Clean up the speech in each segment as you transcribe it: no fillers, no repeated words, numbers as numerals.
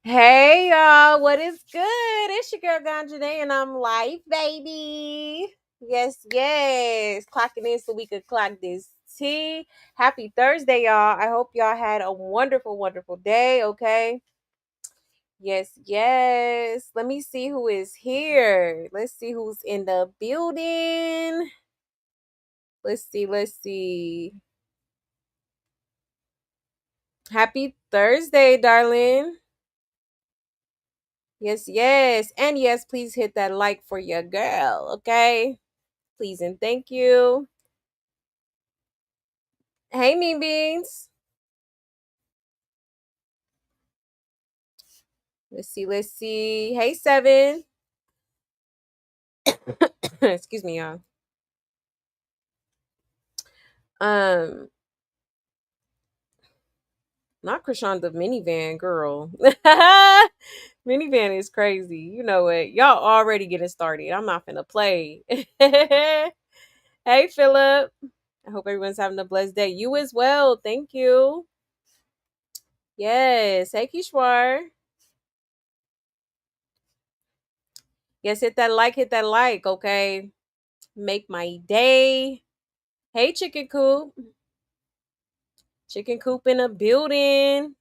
Hey y'all, what is good? It's your girl Ganjane and I'm live, baby. Yes, yes. Clocking in so we could clock this tea. Happy Thursday, y'all. I hope y'all had a wonderful, wonderful day, okay? Yes, yes. Let me see who is here. Let's see who's in the building. Let's see. Happy Thursday, darling. Yes, yes. And yes, please hit that like for your girl, okay? Please and thank you. Hey, Mean Beans. Let's see. Hey, Seven. Excuse me, y'all. Um, Not Krishan the minivan girl. Minivan is crazy. You know what? Y'all already getting started. I'm not finna play. Hey, Philip. I hope everyone's having a blessed day. You as well. Thank you. Yes. Hey, Kishwar. Yes, hit that like, okay? Make my day. Hey, Chicken Coop. Chicken Coop in a building.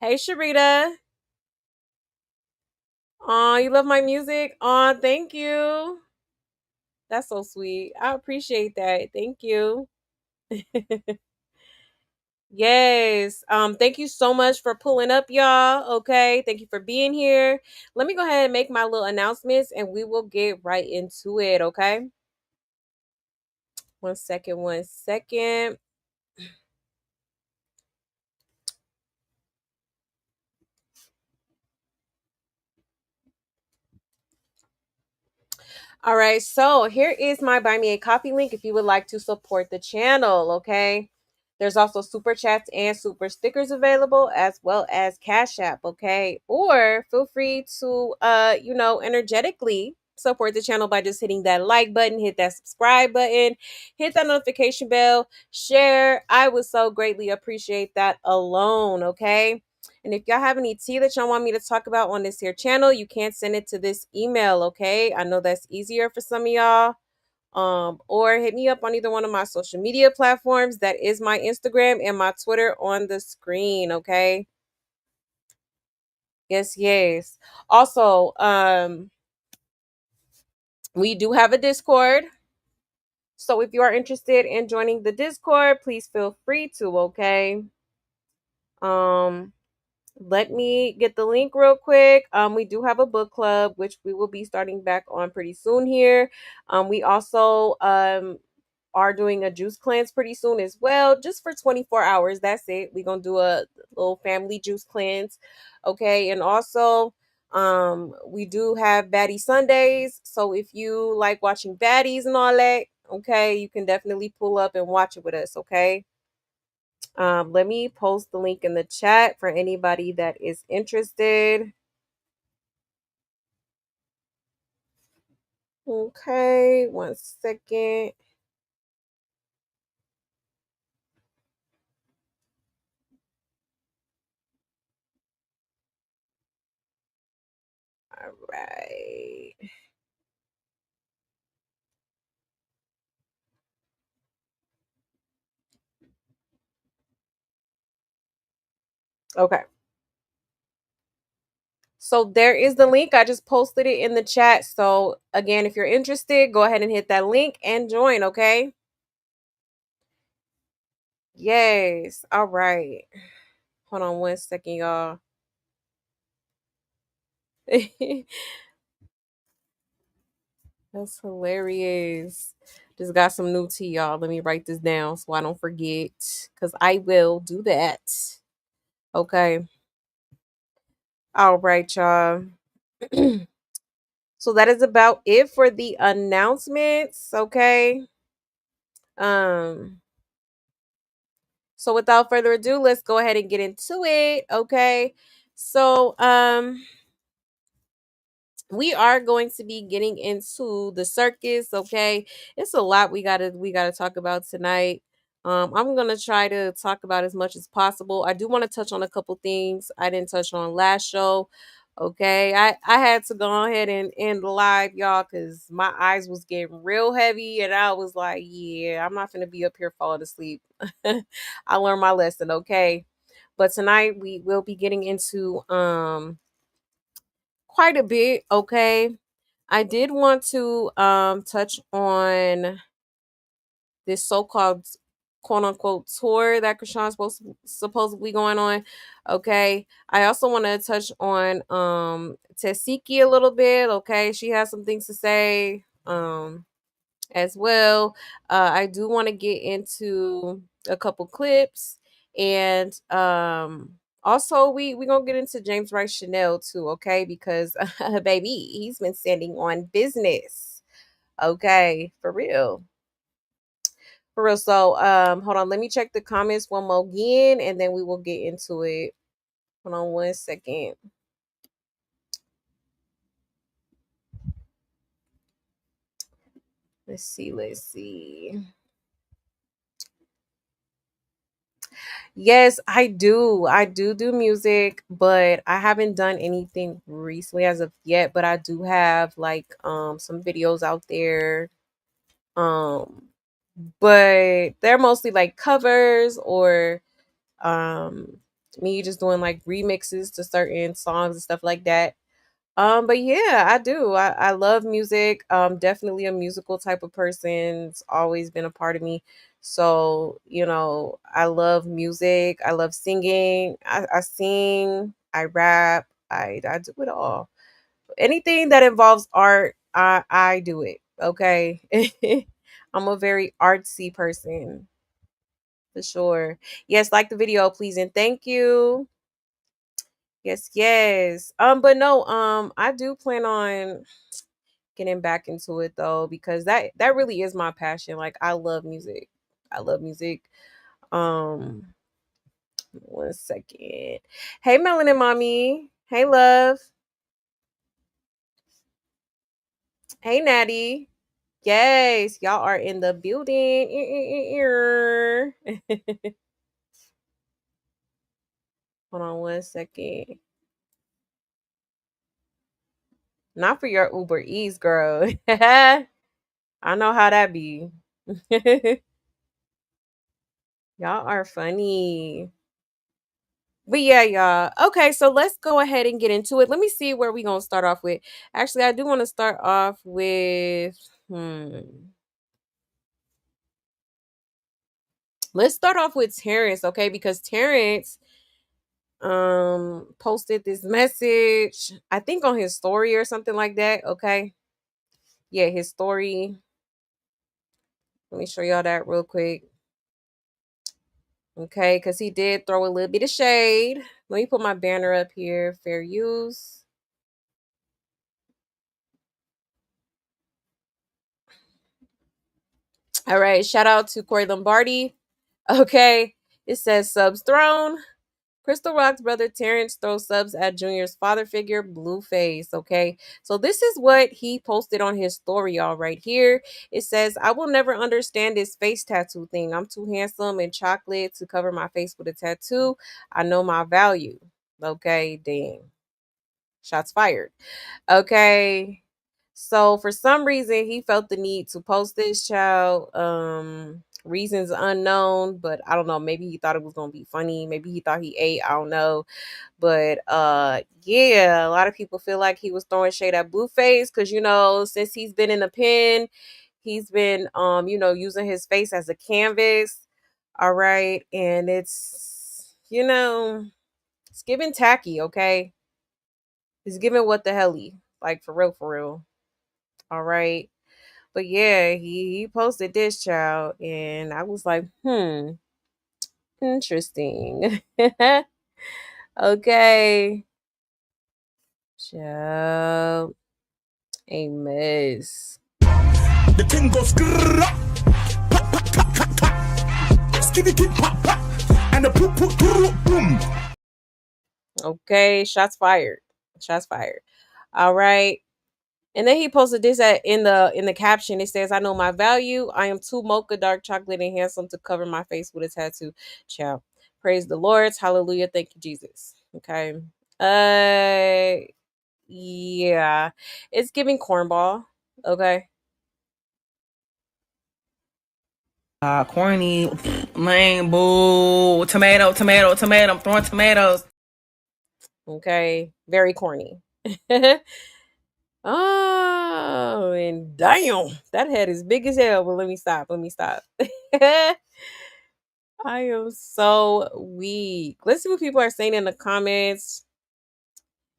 Hey, Sharita. Aw, you love my music? Aw, thank you. That's so sweet. I appreciate that. Thank you. Yes. Thank you so much for pulling up, y'all. Okay. Thank you for being here. Let me go ahead and make my little announcements and we will get right into it, okay? 1 second, 1 second. All right, so here is my Buy Me a Coffee link if you would like to support the channel, okay? There's also super chats and super stickers available as well as Cash App, okay? Or feel free to energetically support the channel by just hitting that like button, hit that subscribe button, hit that notification bell, share. I would so greatly appreciate that alone, okay? And if y'all have any tea that y'all want me to talk about on this here channel, you can send it to this email, okay? I know that's easier for some of y'all. Or hit me up on either one of my social media platforms. That is my Instagram and my Twitter on the screen, okay? Yes, yes. Also, we do have a Discord. So if you are interested in joining the Discord, please feel free to, okay? Um, Let me get the link real quick. We do have a book club, which we will be starting back on pretty soon here. We also are doing a juice cleanse pretty soon as well, just for 24 hours. That's it. We're gonna do a little family juice cleanse. Okay, and also we do have Baddie Sundays. So if you like watching baddies and all that, okay, you can definitely pull up and watch it with us, okay? Let me post the link in the chat for anybody that is interested. Okay, 1 second. All right. Okay. So there is the link. I just posted it in the chat. So again, if you're interested, go ahead and hit that link and join, okay? Yes. All right. Hold on 1 second, y'all. That's hilarious. Just got some new tea, y'all. Let me write this down so I don't forget. Because I will do that. Okay. All right, y'all. So that is about it for the announcements. Okay. Um, so without further ado, let's go ahead and get into it. Okay. So we are going to be getting into the circus, okay? It's a lot we gotta talk about tonight. I'm gonna try to talk about as much as possible. I do want to touch on a couple things I didn't touch on last show. Okay, I had to go ahead and end the live, y'all, because my eyes was getting real heavy, and I was like, yeah, I'm not gonna be up here falling asleep. I learned my lesson, okay. But tonight we will be getting into quite a bit, okay. I did want to touch on this so-called quote unquote tour that Chrisean's supposedly going on. Okay. I also want to touch on Tessiki a little bit. Okay. She has some things to say as well. I do want to get into a couple clips, and also we gonna get into James Wright Chanel too, okay? Because baby, he's been standing on business. Okay, for real. For real. So hold on, let me check the comments one more again, and then we will get into it. Hold on 1 second. Let's see. Yes, I do. I do music, but I haven't done anything recently as of yet, but I do have like some videos out there. Um but they're mostly like covers or um me just doing like remixes to certain songs and stuff like that. But yeah, I do. I love music. Definitely a musical type of person. It's always been a part of me. So, I love music. I love singing. I sing, I rap, I do it all. Anything that involves art, I do it. Okay. I'm a very artsy person for sure. Yes, like the video, please and thank you. Yes, yes. But no, I do plan on getting back into it though, because that really is my passion. Like I love music. I love music. Um 1 second. Hey Melanin Mommy. Hey love. Hey Natty. Yes, y'all are in the building. Hold on 1 second. Not for your Uber Eats, girl. I know how that be. Y'all are funny. But yeah, y'all. Okay, so let's go ahead and get into it. Let me see where we gonna start off with. Actually, I do want to start off with let's start off with Terrence, okay? Because Terrence posted this message, I think on his story or something like that. Okay. Yeah, his story. Let me show y'all that real quick. Okay, because he did throw a little bit of shade. Let me put my banner up here. Fair use. All right, shout out to Corey Lombardi. Okay, it says subs thrown. Crystal Rock's brother Terrence throws subs at Junior's father figure, Blueface. Okay, so this is what he posted on his story, all right here. It says, I will never understand this face tattoo thing. I'm too handsome and chocolate to cover my face with a tattoo. I know my value. Okay, dang. Shots fired. Okay. So for some reason he felt the need to post this child. Reasons unknown, but I don't know. Maybe he thought it was gonna be funny. Maybe he thought he ate. I don't know. But yeah, a lot of people feel like he was throwing shade at Blueface because since he's been in the pen, he's been using his face as a canvas. All right, and it's giving tacky. Okay, it's giving what the hell like for real, for real. All right. But yeah, he posted this child and I was like, interesting. Okay. Child. A mess. The thing goes and the boom. Okay, shots fired. Shots fired. All right. And then he posted this in the caption. It says, "I know my value. I am too mocha dark chocolate and handsome to cover my face with a tattoo." Ciao. Praise the Lord. Hallelujah. Thank you, Jesus. Okay. Uh yeah. It's giving cornball. Okay. Corny, lame, boo. Tomato, tomato, tomato. I'm throwing tomatoes. Okay. Very corny. Oh, and damn, that head is big as hell. But let me stop. Let me stop. I am so weak. Let's see what people are saying in the comments.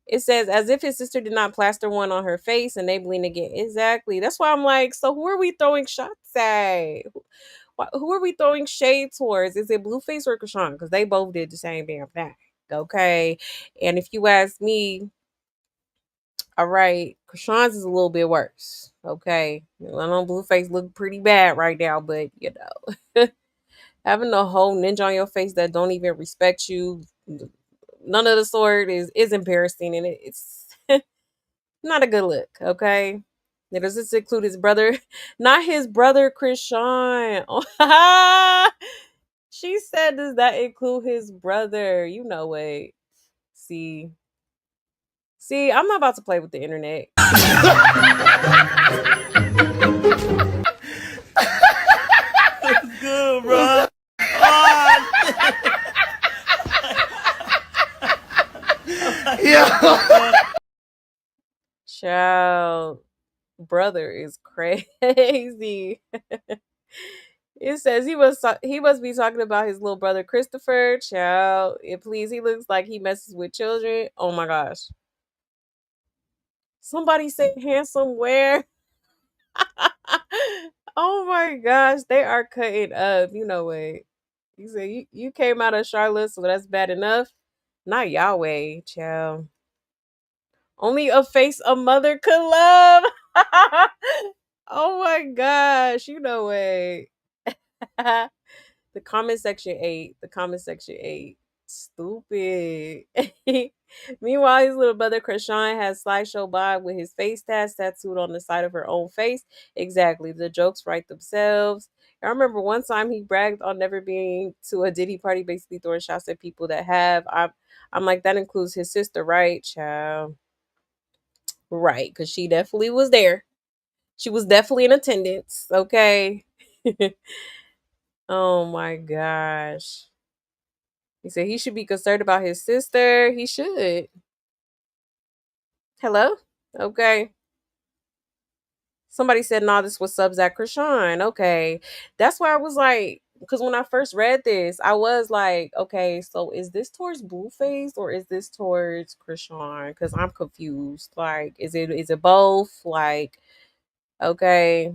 It says, as if his sister did not plaster one on her face, enabling again. Exactly. That's why I'm like, so who are we throwing shots at? Who are we throwing shade towards? Is it Blueface or Chrisean? Because they both did the same damn thing. Okay. And if you ask me, all right, Chrisean's is a little bit worse. Okay. I know Blueface look pretty bad right now, but having a whole ninja on your face that don't even respect you, none of the sort is embarrassing, and it's not a good look. Okay. Now, does this include his brother? Not his brother, Chrisean. She said, does that include his brother? You know what? See, I'm not about to play with the internet. Good, bro. Oh, yeah. Child, brother is crazy. It says he must be talking about his little brother Christopher. Child, please, he looks like he messes with children. Oh my gosh. Somebody say handsome where? Oh my gosh, they are cutting up. You know what? You said you came out of Charlotte, so that's bad enough. Not Yahweh, child. Only a face a mother could love. Oh my gosh, you know what? The comment section 8. The comment section 8. Stupid. Meanwhile, his little brother Chrisean has slideshow Bob with his face tattooed on the side of her own face. Exactly. The jokes write themselves. I remember one time he bragged on never being to a Diddy party, basically throwing shots at people that have. I'm like, that includes his sister, right? Child. Right, because she definitely was there. She was definitely in attendance. Okay. Oh my gosh. He said he should be concerned about his sister. He should. Hello? Okay. Somebody said, nah, this was subs at Chrisean. Okay. That's why I was like, because when I first read this, I was like, okay, so is this towards Blueface or is this towards Chrisean? Because I'm confused. Like, is it both? Like, okay.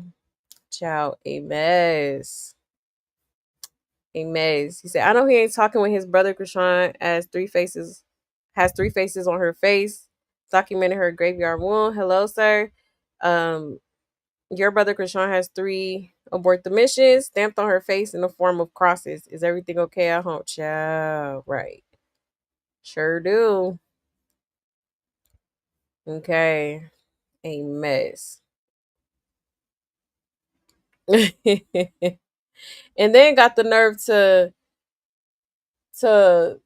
Child, a mess. A mess. He said, I know he ain't talking with his brother Chrisean has three faces on her face, documented her graveyard wound. Hello, sir. Um, your brother Chrisean has three abort the mission stamped on her face in the form of crosses. Is everything okay at home? Child, right. Sure do. Okay. A mess. And then got the nerve to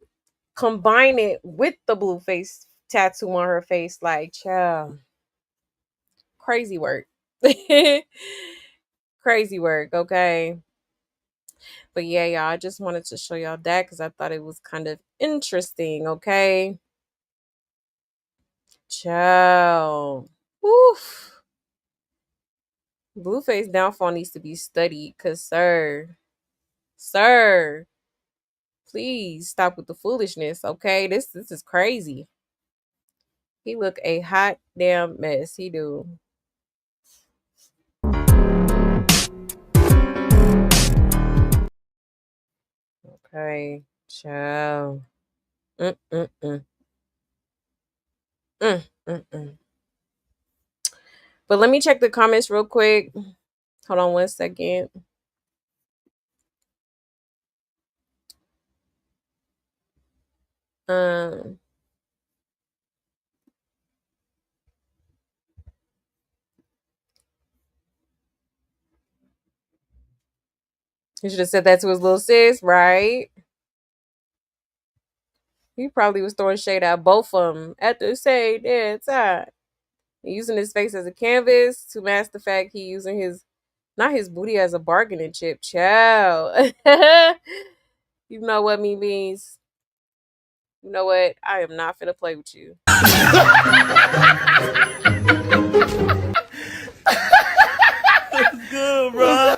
combine it with the blue face tattoo on her face. Like, child, crazy work. Crazy work, okay. But yeah, y'all, I just wanted to show y'all that because I thought it was kind of interesting, okay. Child. Oof. Blueface downfall needs to be studied because, sir, please stop with the foolishness, okay? This is crazy. He look a hot damn mess. He do. Okay. Child. Mm-mm-mm. Mm-mm-mm. But let me check the comments real quick. Hold on one second. Um, He should have said that to his little sis, right? He probably was throwing shade at both of them at the same damn time. Using his face as a canvas to mask the fact he using his not his booty as a bargaining chip. Child. You know what me means. You know what? I am not finna play with you. Good, bro.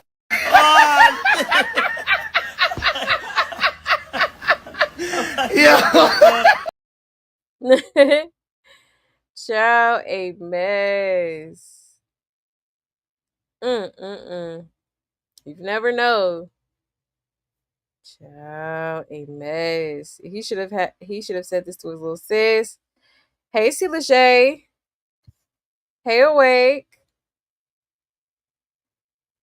Yeah. Child, a mess. Mm. You never know. Child, a mess. He should have said this to his little sis. Hey, C. Lachey. Hey, awake.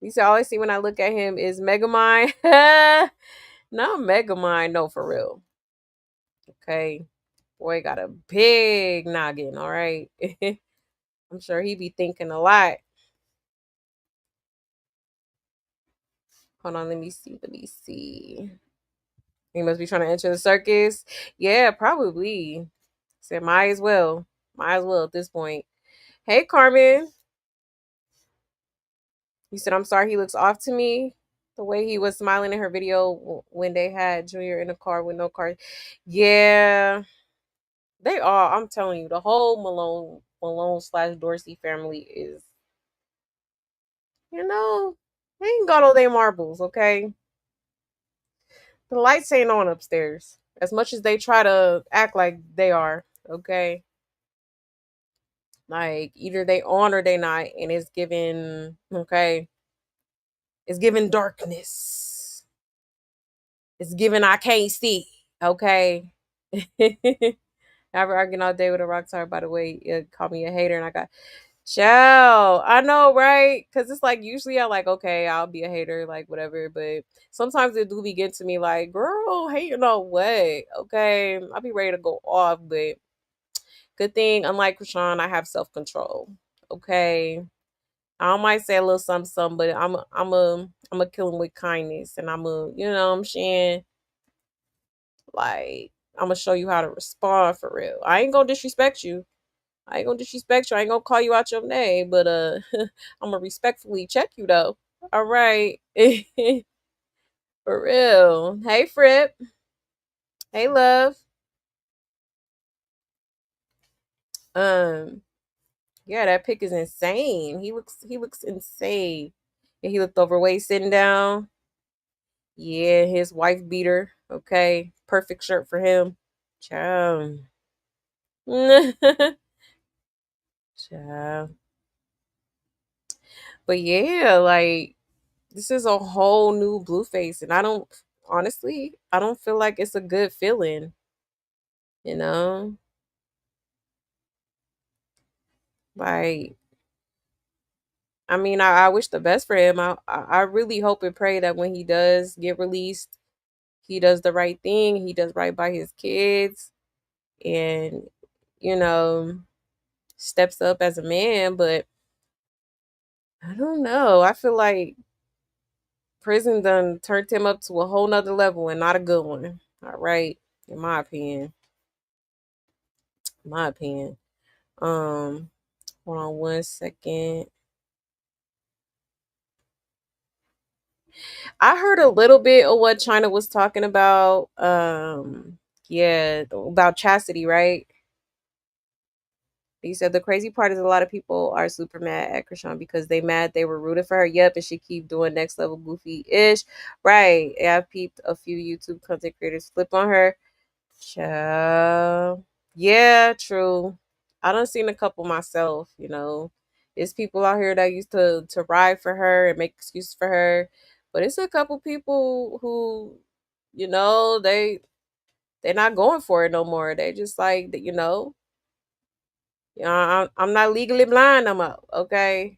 You see, all I see when I look at him is Megamind. Not Megamind, no, for real. Okay. Boy got a big noggin, all right? I'm sure he be thinking a lot. Hold on, let me see. He must be trying to enter the circus. Yeah, probably. Said might as well. Might as well at this point. Hey, Carmen. You said, I'm sorry he looks off to me. The way he was smiling in her video when they had Junior in the car with no car. Yeah, they are. I'm telling you, the whole Malone / Dorsey family is, they ain't got all their marbles, okay? The lights ain't on upstairs. As much as they try to act like they are, okay? Like either they on or they not, and it's given, okay? It's given darkness. It's given I can't see, okay? I've been arguing all day with a rock star, by the way. It called me a hater, and I got chill. I know, right? Because it's like usually I like, okay, I'll be a hater, like whatever. But sometimes it do begin to me like, girl, hating on what? Okay, I'll be ready to go off. But good thing, unlike Chrisean, I have self control. Okay, I might say a little something, something, but I'm a kill him with kindness, and you know what I'm saying? Like, I'm gonna show you how to respond for real. I ain't gonna disrespect you. I ain't gonna disrespect you. I ain't gonna call you out your name, but I'm gonna respectfully check you though. All right, for real. Hey, Fripp. Hey, love. Um, yeah, that pic is insane. He looks insane. Yeah, he looked overweight sitting down. Yeah, his wife beater. Okay, perfect shirt for him. Ciao. Ciao. But yeah, like this is a whole new Blueface, and I don't feel like it's a good feeling. You know, like I mean, I wish the best for him. I really hope and pray that when he does get released, he does the right thing. He does right by his kids, and you know, steps up as a man. But I don't know. I feel like prison done turned him up to a whole nother level, and not a good one. All right, in my opinion. My opinion. Um, Hold on 1 second. I heard a little bit of what China was talking about. Yeah, about chastity, right? He said the crazy part is a lot of people are super mad at Chrisean because they mad they were rooting for her. Yep, and she keep doing next level goofy ish. Right. Yeah, I peeped a few YouTube content creators flip on her. Child. Yeah, true. I done seen a couple myself, you know. It's people out here that used to ride for her and make excuses for her. But it's a couple people who, they're not going for it no more. They just like, I'm not legally blind no more, okay?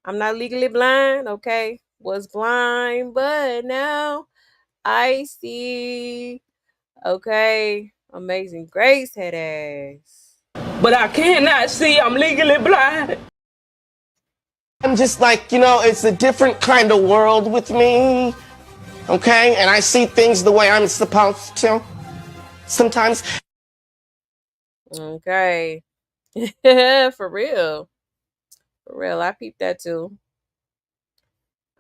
I'm not legally blind, okay? Was blind, but now I see. Okay. Amazing Grace head ass. But I cannot see. I'm legally blind. I'm just like, it's a different kind of world with me, okay? And I see things the way I'm supposed to sometimes. Okay. For real. For real. I peeped that too.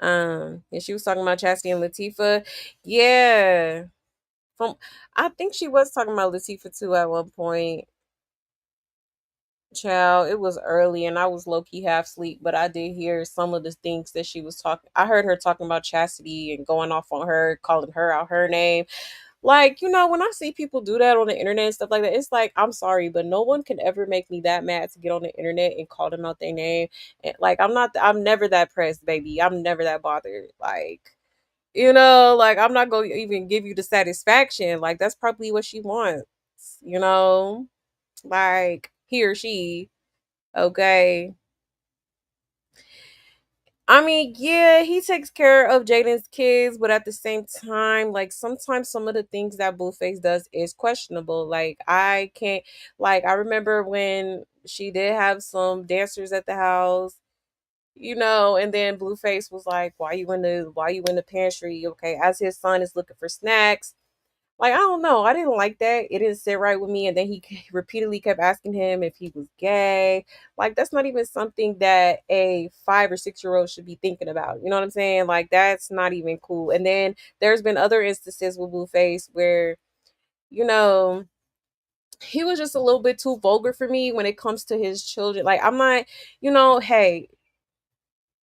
And she was talking about Chastity and Latifah. Yeah. From I think she was talking about Latifah too at one point. Child, it was early and I was low key half asleep, but I did hear some of the things that she was talking. I heard her talking about Chastity and going off on her, calling her out her name. Like, when I see people do that on the internet and stuff like that, it's like, I'm sorry, but no one can ever make me that mad to get on the internet and call them out their name. And like, I'm never that pressed, baby. I'm never that bothered. Like, like I'm not going to even give you the satisfaction. Like, that's probably what she wants, you know? Like, he or she, okay. I mean, yeah, he takes care of Jaden's kids, but at the same time, like sometimes some of the things that Blueface does is questionable. Like I can't like I remember when she did have some dancers at the house, and then Blueface was like, why you in the pantry? Okay, as his son is looking for snacks. Like, I don't know. I didn't like that. It didn't sit right with me. And then repeatedly kept asking him if he was gay. Like, that's not even something that a 5 or 6 year old should be thinking about. You know what I'm saying? Like, that's not even cool. And then there's been other instances with Blueface where, you know, he was just a little bit too vulgar for me when it comes to his children. Like, I'm not, hey,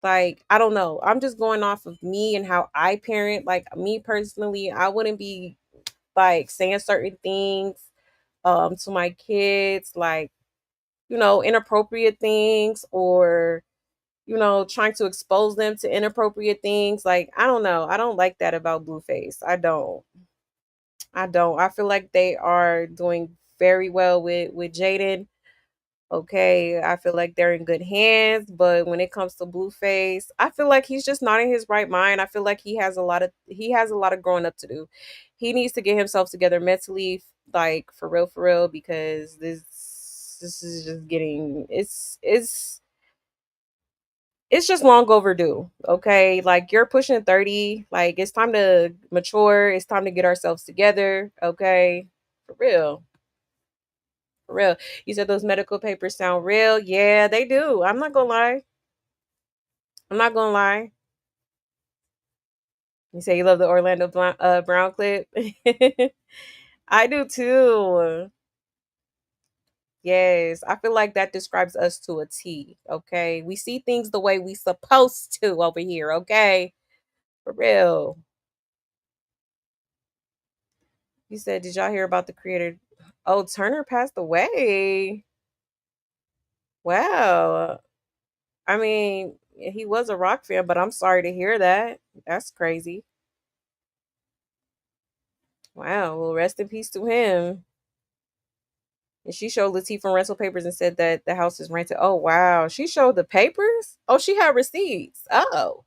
like, I don't know. I'm just going off of me and how I parent. Like, me personally, I wouldn't be like saying certain things to my kids, like, inappropriate things, or trying to expose them to inappropriate things. Like, I don't know, I don't like that about Blueface. I don't I feel like they are doing very well with Jaden. Okay, I feel like they're in good hands, but when it comes to Blueface, I feel like he's just not in his right mind. I feel like he has a lot of growing up to do. He needs to get himself together mentally, like for real, because this is just getting it's just long overdue. Okay, like you're pushing 30, like it's time to mature. It's time to get ourselves together. Okay, for real. For real. You said those medical papers sound real. Yeah, they do. I'm not gonna lie. I'm not gonna lie. You say you love the Brown clip. I do too. Yes, I feel like that describes us to a T. Okay, we see things the way we supposed to over here. Okay, for real. You said, did y'all hear about the creator? Oh, Turner passed away. Wow. I mean, he was a rock fan, but I'm sorry to hear that. That's crazy. Wow. Well, rest in peace to him. And she showed Latifah rental papers and said that the house is rented. Oh, wow. She showed the papers? Oh, she had receipts. Oh.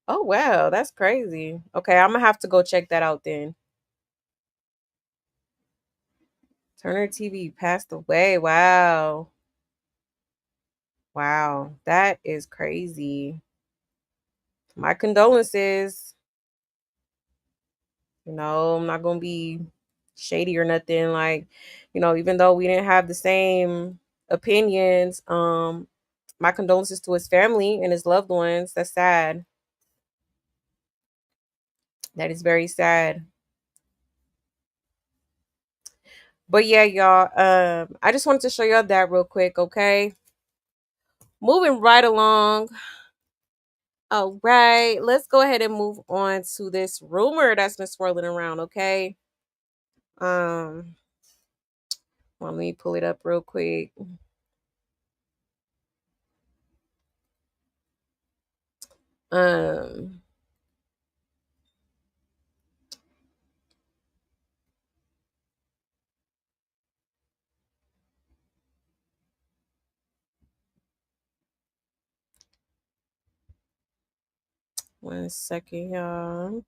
Oh, wow. That's crazy. Okay, I'm going to have to go check that out then. Turner TV passed away. Wow. Wow. That is crazy. My condolences. I'm not going to be shady or nothing. Like, even though we didn't have the same opinions, my condolences to his family and his loved ones. That's sad. That is very sad. But yeah, y'all. I just wanted to show y'all that real quick, okay? Moving right along. All right, let's go ahead and move on to this rumor that's been swirling around, okay? Um, let me pull it up real quick. Um, 1 second, y'all.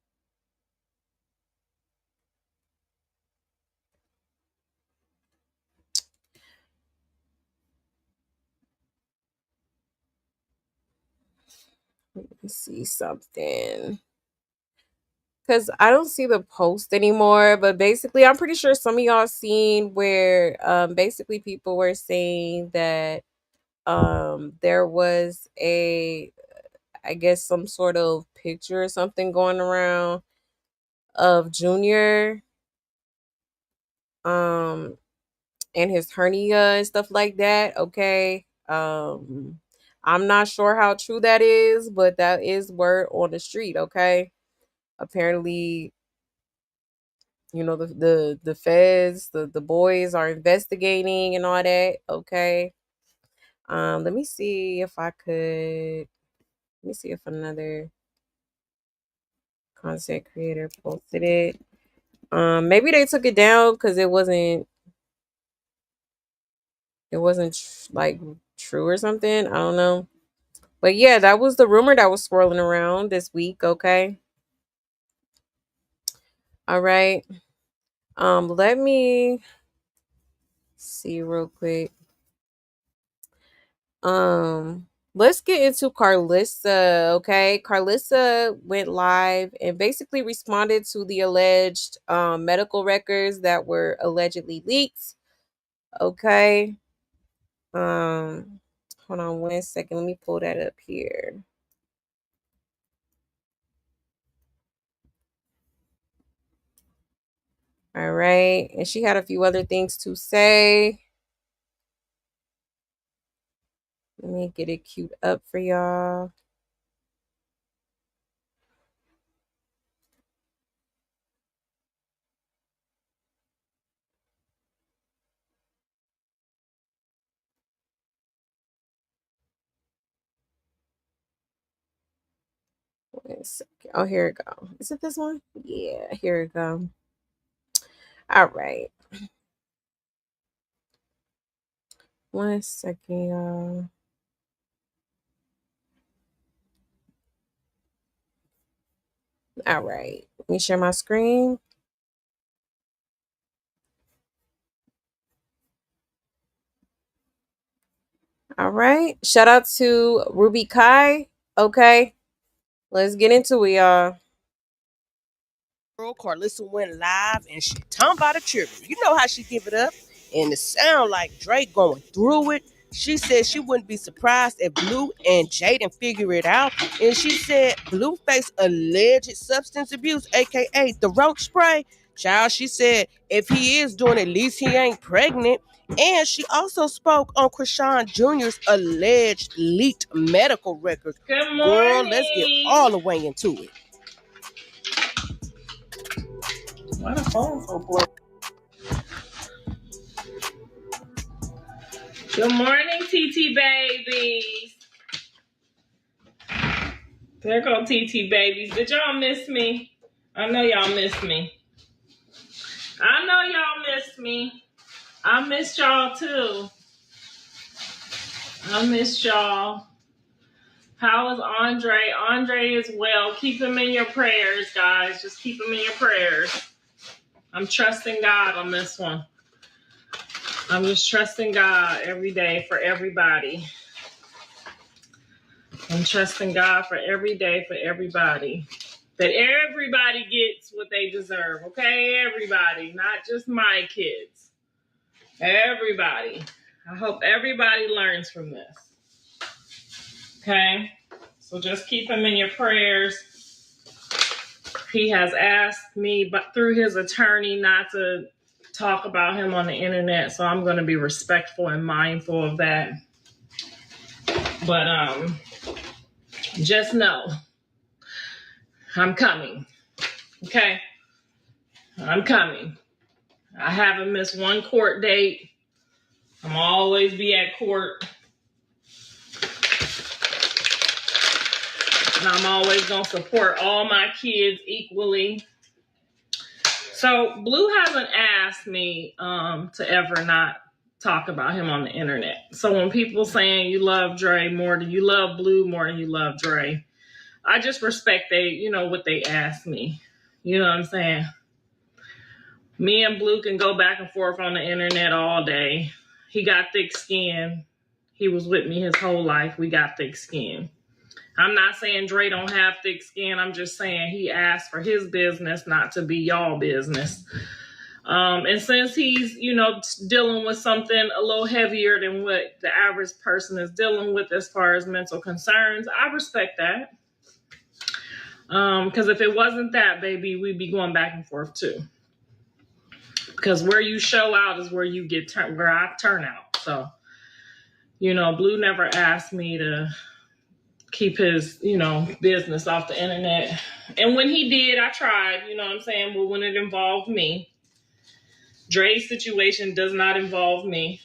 Let's see something. Because I don't see the post anymore, but basically, I'm pretty sure some of y'all seen where basically people were saying that there was a, I guess, some sort of picture or something going around of Junior um and his hernia and stuff like that. Okay. I'm not sure how true that is, but that is word on the street. Okay. Apparently, the feds, the boys are investigating and all that. Okay. Let me see if I could, let me see if another content creator posted it. Maybe they took it down because it wasn't like true or something. I don't know. But yeah, that was the rumor that was swirling around this week. Okay. All right. Let me see real quick. Let's get into Carissa. Okay. Carissa went live and basically responded to the alleged medical records that were allegedly leaked. Okay. Um, Hold on 1 second. Let me pull that up here. All right. And she had a few other things to say. Let me get it queued up for y'all. Wait a second. Oh, here it go. Is it this one? Yeah, here it go. All right. 1 second, y'all. All right. Let me share my screen. All right. Shout out to Ruby Kai. Okay. Let's get into it, y'all. Girl, Carissa went live and she talking about a trip. You know how she give it up, and it sound like Drake going through it. She said she wouldn't be surprised if Blue and Jaden figure it out. And she said Blue faced alleged substance abuse, aka the roach spray. Child, she said if he is doing it, at least he ain't pregnant. And she also spoke on Chrisean Jr.'s alleged leaked medical records. Good morning. Girl, let's get all the way into it. Why the phone so close? Good morning, TT babies. There go TT babies. Did y'all miss me? I know y'all miss me. I know y'all miss me. I missed y'all too. I missed y'all. How is Andre? Andre is well. Keep him in your prayers, guys. Just keep him in your prayers. I'm trusting God on this one. I'm just trusting God every day for everybody. I'm trusting God for every day for everybody. That everybody gets what they deserve, okay? Everybody, not just my kids. Everybody. I hope everybody learns from this. Okay? So just keep him in your prayers. He has asked me, but through his attorney, not to talk about him on the internet, so I'm going to be respectful and mindful of that. But just know, I'm coming. Okay? I'm coming. I haven't missed one court date. I'm always be at court. And I'm always going to support all my kids equally. So Blue hasn't asked me to ever not talk about him on the internet. So when people saying you love Dre more than you love Blue more than you love Dre, I just respect what they ask me. You know what I'm saying? Me and Blue can go back and forth on the internet all day. He got thick skin. He was with me his whole life. We got thick skin. I'm not saying Dre don't have thick skin. I'm just saying he asked for his business not to be y'all business. And since he's, dealing with something a little heavier than what the average person is dealing with as far as mental concerns, I respect that. Because if it wasn't that, baby, we'd be going back and forth too. Because where you show out is where you get where I turn out. So, Blue never asked me to keep his, business off the internet. And when he did, I tried, you know what I'm saying? But when it involved me, Dre's situation does not involve me.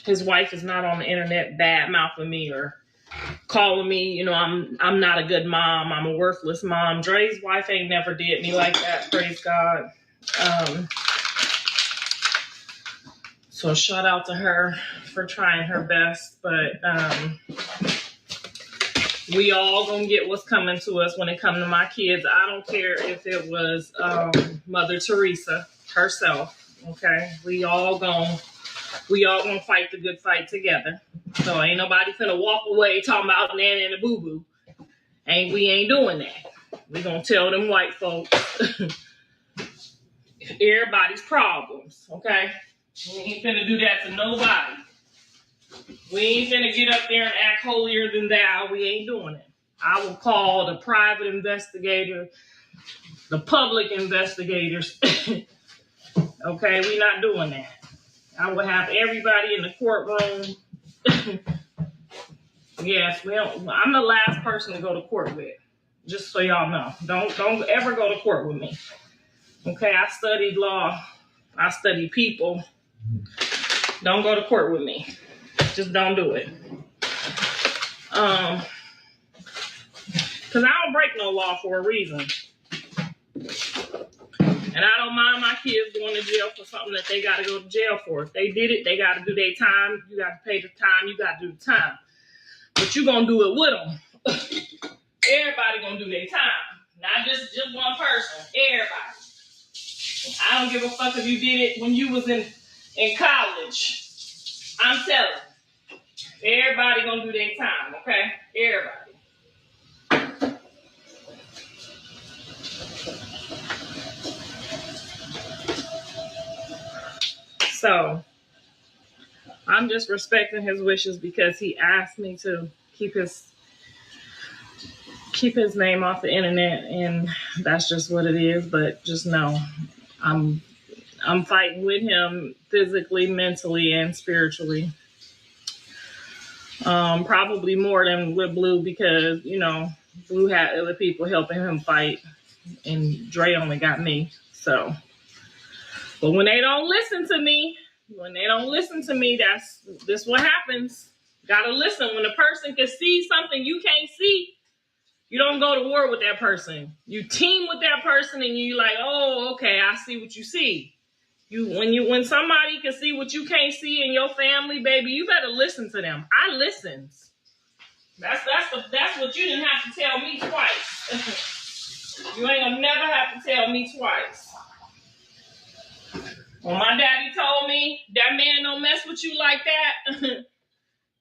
His wife is not on the internet bad mouthing me or calling me, I'm not a good mom. I'm a worthless mom. Dre's wife ain't never did me like that. Praise God. So shout out to her for trying her best. But we all gonna get what's coming to us when it comes to my kids. I don't care if it was Mother Teresa herself. Okay, we all gonna fight the good fight together. So ain't nobody finna walk away talking about Nana and the boo boo. We ain't doing that. We gonna tell them white folks everybody's problems. Okay, we ain't finna do that to nobody. We ain't finna get up there and act holier than thou. We ain't doing it. I will call the private investigator, the public investigators. Okay, we not doing that. I will have everybody in the courtroom. Yes, I'm the last person to go to court with. Just so y'all know. Don't ever go to court with me. Okay, I studied law. I study people. Don't go to court with me. Just don't do it. Because I don't break no law for a reason. And I don't mind my kids going to jail for something that they got to go to jail for. If they did it, they got to do their time. You got to pay the time. You got to do the time. But you going to do it with them. Everybody going to do their time. Not just one person. Everybody. I don't give a fuck if you did it when you was in college. I'm telling you. Everybody going to do their time, okay? Everybody. So, I'm just respecting his wishes because he asked me to keep his name off the internet, and that's just what it is. But just know, I'm fighting with him physically, mentally, and spiritually. Probably more than with Blue because Blue had other people helping him fight, and Dre only got me. So, but when they don't listen to me, that's what happens. Gotta listen. When a person can see something you can't see, you don't go to war with that person. You team with that person, and you like, oh, okay, I see what you see. When somebody can see what you can't see in your family, baby, you better listen to them. I listened. That's what you didn't have to tell me twice. You ain't gonna never have to tell me twice. When my daddy told me that man don't mess with you like that,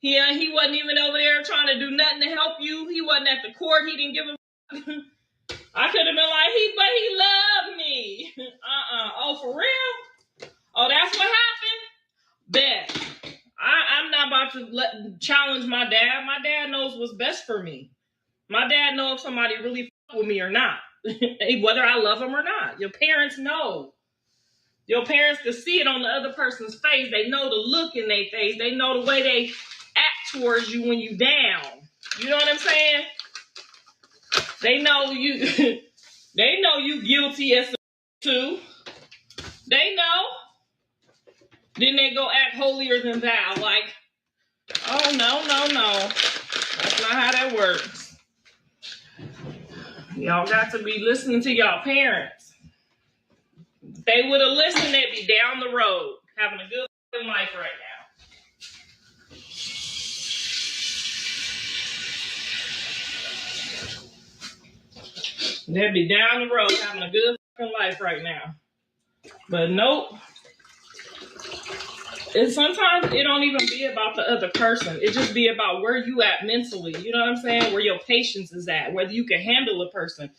he wasn't even over there trying to do nothing to help you. He wasn't at the court. He didn't give a I could have been like, but he loved me. Oh, for real? Oh, that's what happened? Bet. I'm not about to challenge my dad. My dad knows what's best for me. My dad knows if somebody really fuck with me or not. Whether I love them or not. Your parents know. Your parents can see it on the other person's face. They know the look in their face. They know the way they act towards you when you down. You know what I'm saying? They know you. They know you guilty as too. They know. Then they go act holier than thou. Like, oh no. That's not how that works. Y'all got to be listening to y'all parents. If they would have listened, they'd be down the road, having a good life right now. They'd be down the road, having a good life right now. But nope. And sometimes it don't even be about the other person. It just be about where you at mentally. You know what I'm saying? Where your patience is at, whether you can handle a person.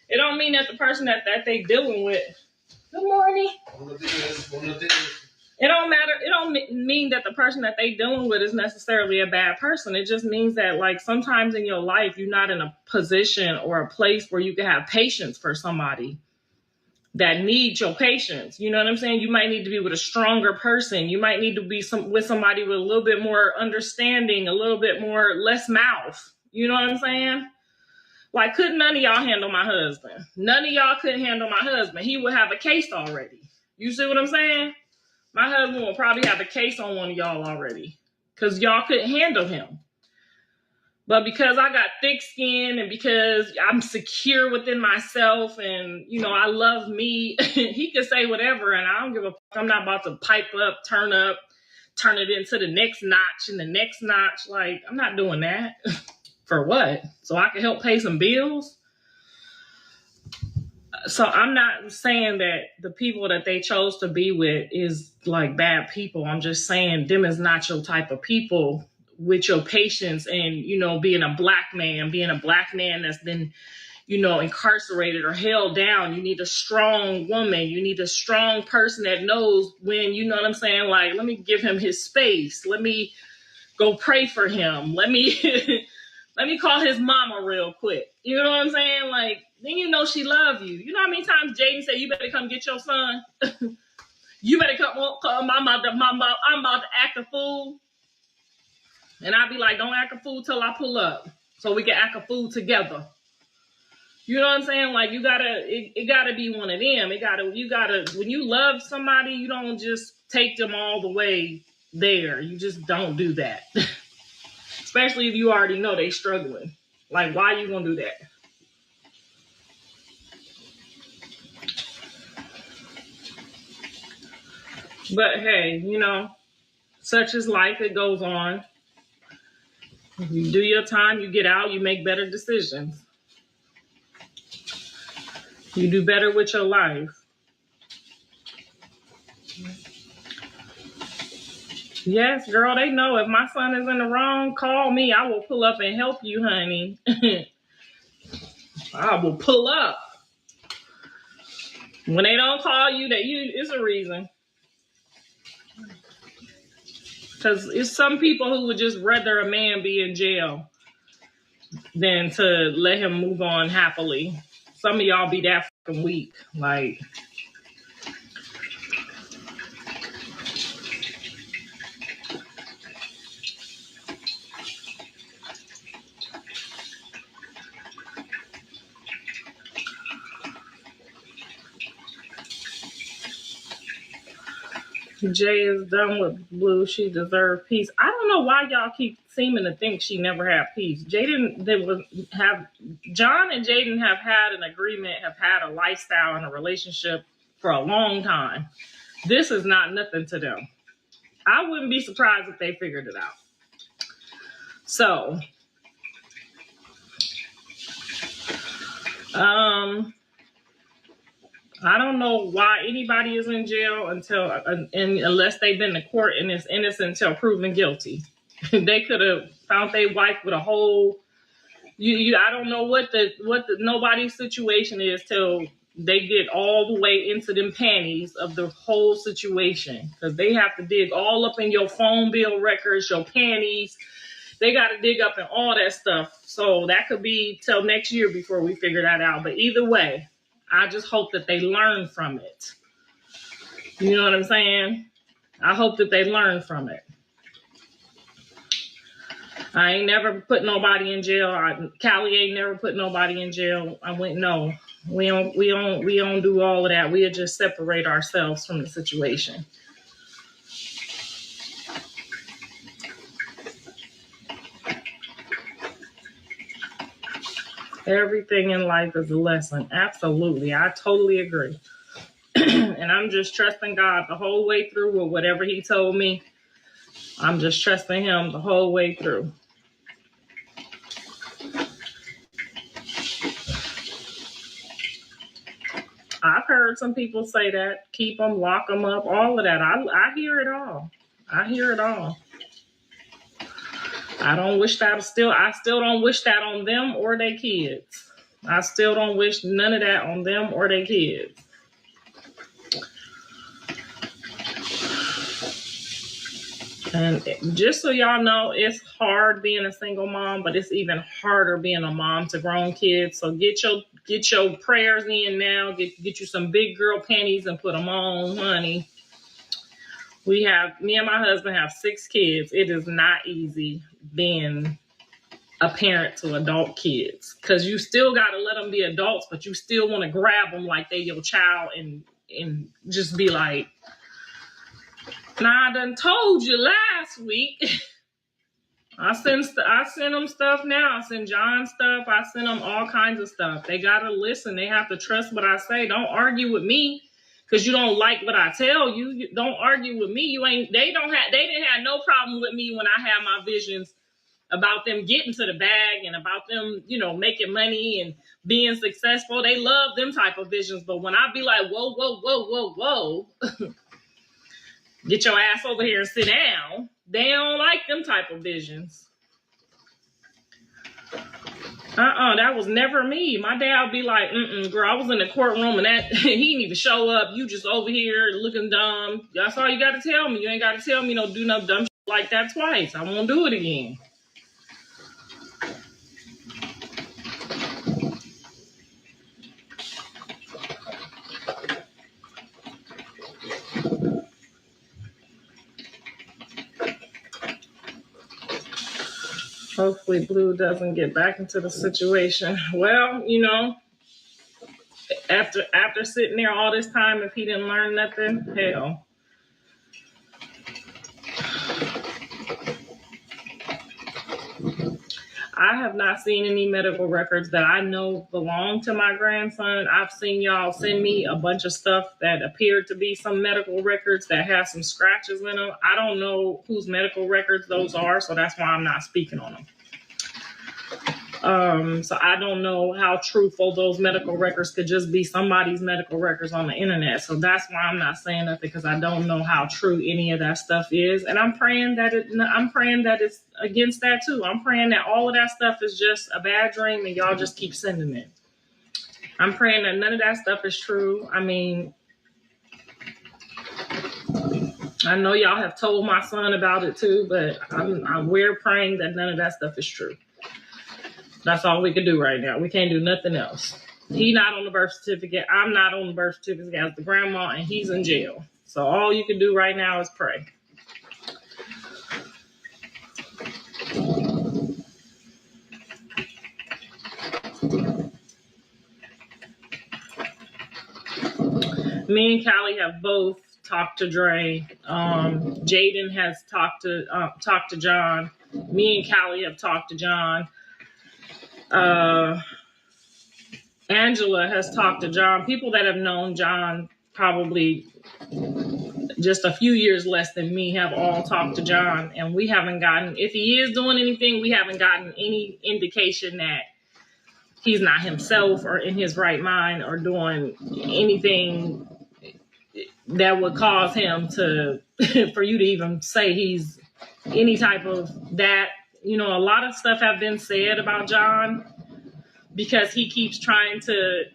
It don't mean that the person that they dealing with. Good morning. It don't matter. It don't mean that the person that they dealing with is necessarily a bad person. It just means that, like, sometimes in your life, you're not in a position or a place where you can have patience for somebody that needs your patience. You know what I'm saying? You might need to be with a stronger person. You might need to be with somebody with a little bit more understanding, a little bit more less mouth. You know what I'm saying? Like, couldn't none of y'all handle my husband? None of y'all couldn't handle my husband. He would have a case already. You see what I'm saying? My husband will probably have a case on one of y'all already because y'all couldn't handle him. But because I got thick skin and because I'm secure within myself and, you know, I love me, he could say whatever and I don't give a fuck. I'm not about to pipe up, turn it into the next notch and the next notch. Like, I'm not doing that. For what? So I can help pay some bills? So I'm not saying that the people that they chose to be with is like bad people. I'm just saying them is not your type of people with your patience and, you know, being a black man that's been, you know, incarcerated or held down. You need a strong woman. You need a strong person that knows when, you know what I'm saying? Like, let me give him his space. Let me go pray for him. Let me let me call his mama real quick. You know what I'm saying? Like, then you know she love you. You know how many times Jaden said, you better come get your son? You better come, I'm about to act a fool. And I'd be like, don't act a fool till I pull up. So we can act a fool together. You know what I'm saying? Like, it gotta be one of them. When you love somebody, you don't just take them all the way there. You just don't do that. Especially if you already know they struggling. Like, why you gonna do that? But hey, you know, such is life. It goes on. You do your time, you get out, you make better decisions. You do better with your life. Yes, girl, they know if my son is in the wrong, call me. I will pull up and help you, honey. I will pull up. When they don't call you, it's a reason. Because it's some people who would just rather a man be in jail than to let him move on happily. Some of y'all be that fucking weak. Like, Jay is done with Blue. She deserved peace. I don't know why y'all keep seeming to think she never had peace. John and Jaden have had an agreement, have had a lifestyle and a relationship for a long time. This is not nothing to them. I wouldn't be surprised if they figured it out. So, I don't know why anybody is in jail unless they've been to court and is innocent until proven guilty. They could have found their wife with a whole. I don't know what the nobody's situation is till they get all the way into them panties of the whole situation, because they have to dig all up in your phone bill records, your panties. They got to dig up in all that stuff. So that could be till next year before we figure that out. But either way, I just hope that they learn from it. You know what I'm saying? I hope that they learn from it. I ain't never put nobody in jail. Callie ain't never put nobody in jail. I went, no, we don't do all of that. We'll just separate ourselves from the situation. Everything in life is a lesson. Absolutely. I totally agree. And I'm just trusting God the whole way through with whatever he told me. I'm just trusting him the whole way through. I've heard some people say that. Keep them, lock them up, all of that. I hear it all. I hear it all. I still don't wish that on them or their kids. I still don't wish none of that on them or their kids. And just so y'all know, it's hard being a single mom, but it's even harder being a mom to grown kids. So get your prayers in now. Get you some big girl panties and put them on, honey. Me and my husband have 6 kids. It is not easy being a parent to adult kids, because you still got to let them be adults, but you still want to grab them like they your child and just be like, nah, I done told you last week. I send them stuff now. I send John stuff. I send them all kinds of stuff. They got to listen. They have to trust what I say. Don't argue with me because you don't like what I tell you. Don't argue with me. They didn't have no problem with me when I had my visions about them getting to the bag and about them, making money and being successful. They love them type of visions. But when I be like, whoa, whoa, whoa, whoa, whoa, get your ass over here and sit down, they don't like them type of visions. That was never me. My dad would be like, girl, I was in the courtroom and that he didn't even show up. You just over here looking dumb. That's all you got to tell me. You ain't got to tell me do no dumb shit like that twice. I won't do it again. Hopefully Blue doesn't get back into the situation. Well, after sitting there all this time, if he didn't learn nothing, hell. I have not seen any medical records that I know belong to my grandson. I've seen y'all send me a bunch of stuff that appeared to be some medical records that have some scratches in them. I don't know whose medical records those are, so that's why I'm not speaking on them. So I don't know how truthful those medical records could just be somebody's medical records on the internet. So that's why I'm not saying nothing, because I don't know how true any of that stuff is. And I'm praying that it's against that too. I'm praying that all of that stuff is just a bad dream and y'all just keep sending it. I'm praying that none of that stuff is true. I mean, I know y'all have told my son about it too, but we're praying that none of that stuff is true. That's all we can do right now. We can't do nothing else. He's not on the birth certificate. I'm not on the birth certificate as the grandma, and he's in jail. So all you can do right now is pray. Me and Callie have both talked to Dre. Jaden has talked to John. Me and Callie have talked to John. Angela has talked to John. People that have known John probably just a few years less than me have all talked to John, and we haven't gotten, if he is doing anything, we haven't gotten any indication that he's not himself or in his right mind or doing anything that would cause him to for you to even say he's any type of that. A lot of stuff have been said about John because he keeps trying to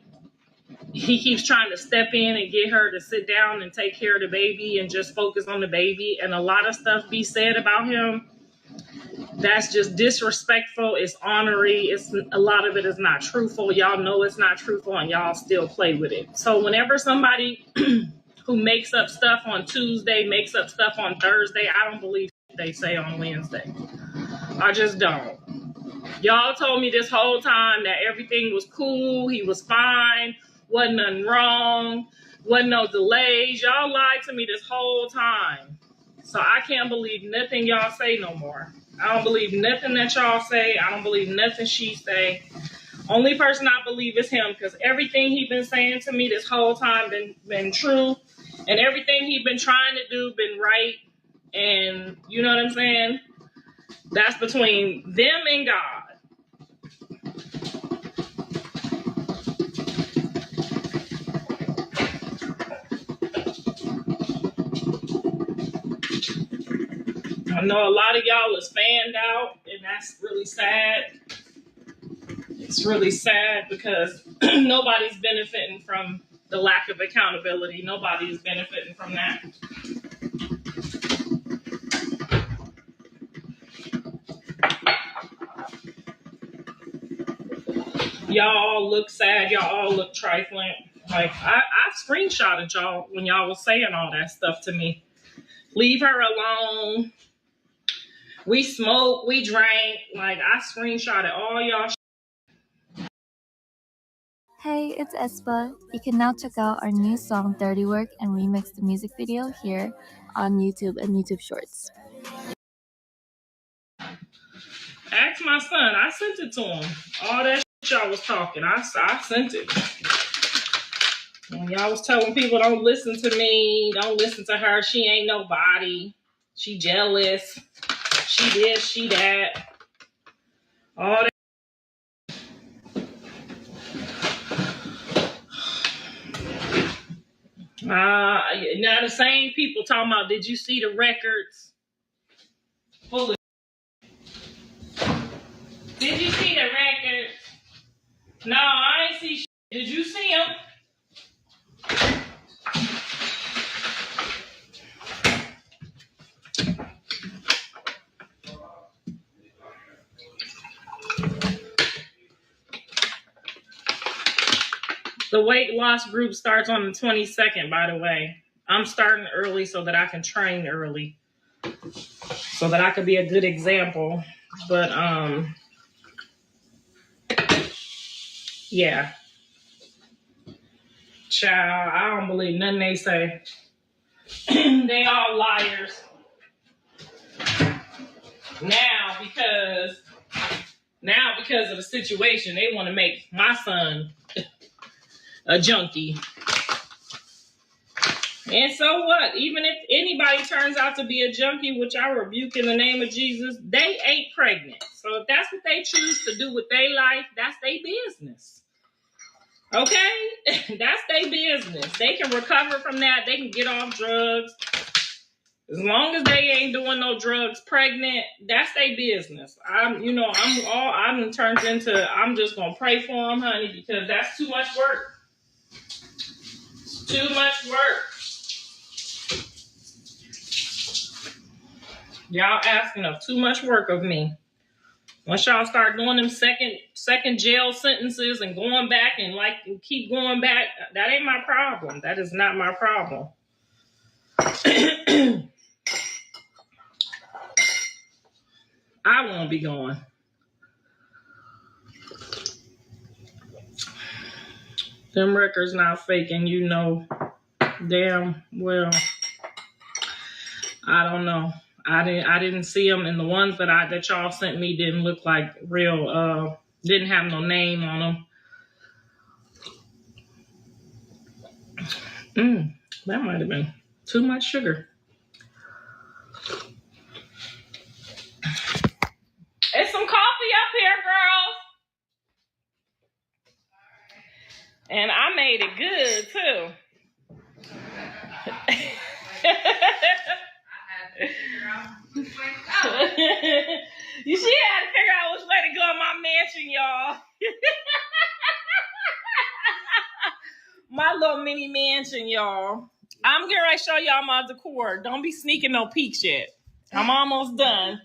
step in and get her to sit down and take care of the baby and just focus on the baby. And a lot of stuff be said about him that's just disrespectful. It's ornery. A lot of it is not truthful. Y'all know it's not truthful and y'all still play with it. So whenever somebody who makes up stuff on Tuesday, makes up stuff on Thursday, I don't believe they say on Wednesday. I just don't. Y'all told me this whole time that everything was cool. He was fine. Wasn't nothing wrong. Wasn't no delays. Y'all lied to me this whole time. So I can't believe nothing y'all say no more. I don't believe nothing that y'all say. I don't believe nothing she say. Only person I believe is him, because everything he been saying to me this whole time been true. And everything he been trying to do been right. And you know what I'm saying? That's between them and God. I know a lot of y'all is fanned out, and that's really sad. It's really sad because nobody's benefiting from the lack of accountability. Nobody is benefiting from that. Y'all all look sad. Y'all all look trifling. Like I screenshotted y'all when y'all was saying all that stuff to me. Leave her alone. We smoked, we drank. Like I screenshotted all y'all. Hey, it's Espa. You can now check out our new song Dirty Work and remix the music video here on YouTube and YouTube Shorts. Ask my son. I sent it to him. All that shit y'all was talking. I sent it. When y'all was telling people don't listen to me, don't listen to her. She ain't nobody. She jealous. She this, she that. All that. Now the same people talking about, did you see the records? Full of. Did you see the records? No, I ain't see shit. Did you see them? The weight loss group starts on the 22nd, by the way. I'm starting early so that I can train early. So that I could be a good example. But yeah. Child, I don't believe nothing they say. They all liars. Now because of the situation, they want to make my son a junkie. And so what? Even if anybody turns out to be a junkie, which I rebuke in the name of Jesus, they ain't pregnant. So if that's what they choose to do with their life, that's their business. Okay? That's their business. They can recover from that. They can get off drugs. As long as they ain't doing no drugs pregnant, that's their business. I'm turned into, I'm just going to pray for them, honey, because that's too much work. It's too much work. Y'all asking of too much work of me. Once y'all start doing them second jail sentences and going back and keep going back, that ain't my problem. That is not my problem. I won't be going. Them records not faking, you know damn well. I don't know. I didn't see them, and the ones that y'all sent me didn't look like real. Didn't have no name on them. That might have been too much sugar. It's some coffee up here, girls. And I made it good too. You see, I had to figure out which way to go in my mansion, y'all. My little mini mansion, y'all. I'm getting ready to show y'all my decor. Don't be sneaking no peeks yet. I'm almost done.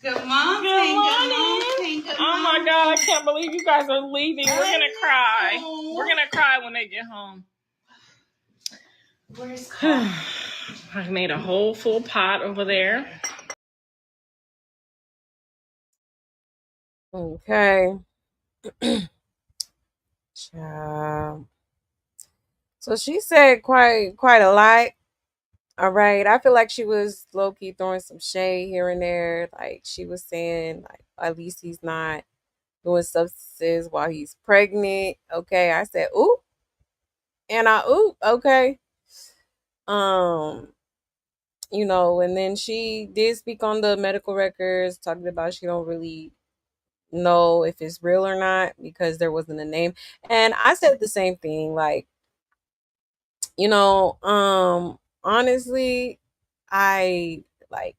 Good morning. Good morning. Oh my God, I can't believe you guys are leaving. We're going to cry. We're going to cry when they get home. Where's coffee? I made a whole full pot over there. Okay. Child. So she said quite a lot. All right. I feel like she was low-key throwing some shade here and there. Like she was saying, like, at least he's not doing substances while he's pregnant. Okay. I said, ooh. And okay. And then she did speak on the medical records, talking about she don't really know if it's real or not because there wasn't a name. And I said the same thing, like, honestly, I like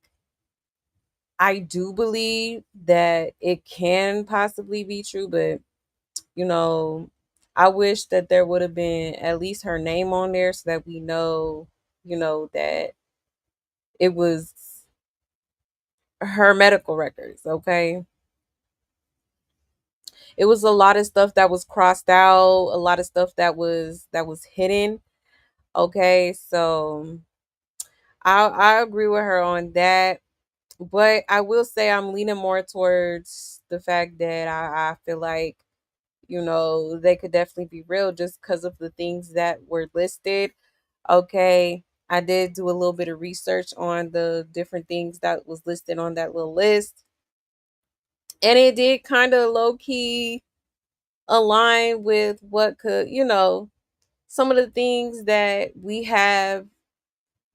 I do believe that it can possibly be true, but you know, I wish that there would have been at least her name on there so that we know, that it was her medical records, okay? It was a lot of stuff that was crossed out, a lot of stuff that was hidden, okay? So I agree with her on that. But I will say I'm leaning more towards the fact that I feel like, they could definitely be real just because of the things that were listed. Okay. I did do a little bit of research on the different things that was listed on that little list. And it did kind of low key align with what could, some of the things that we have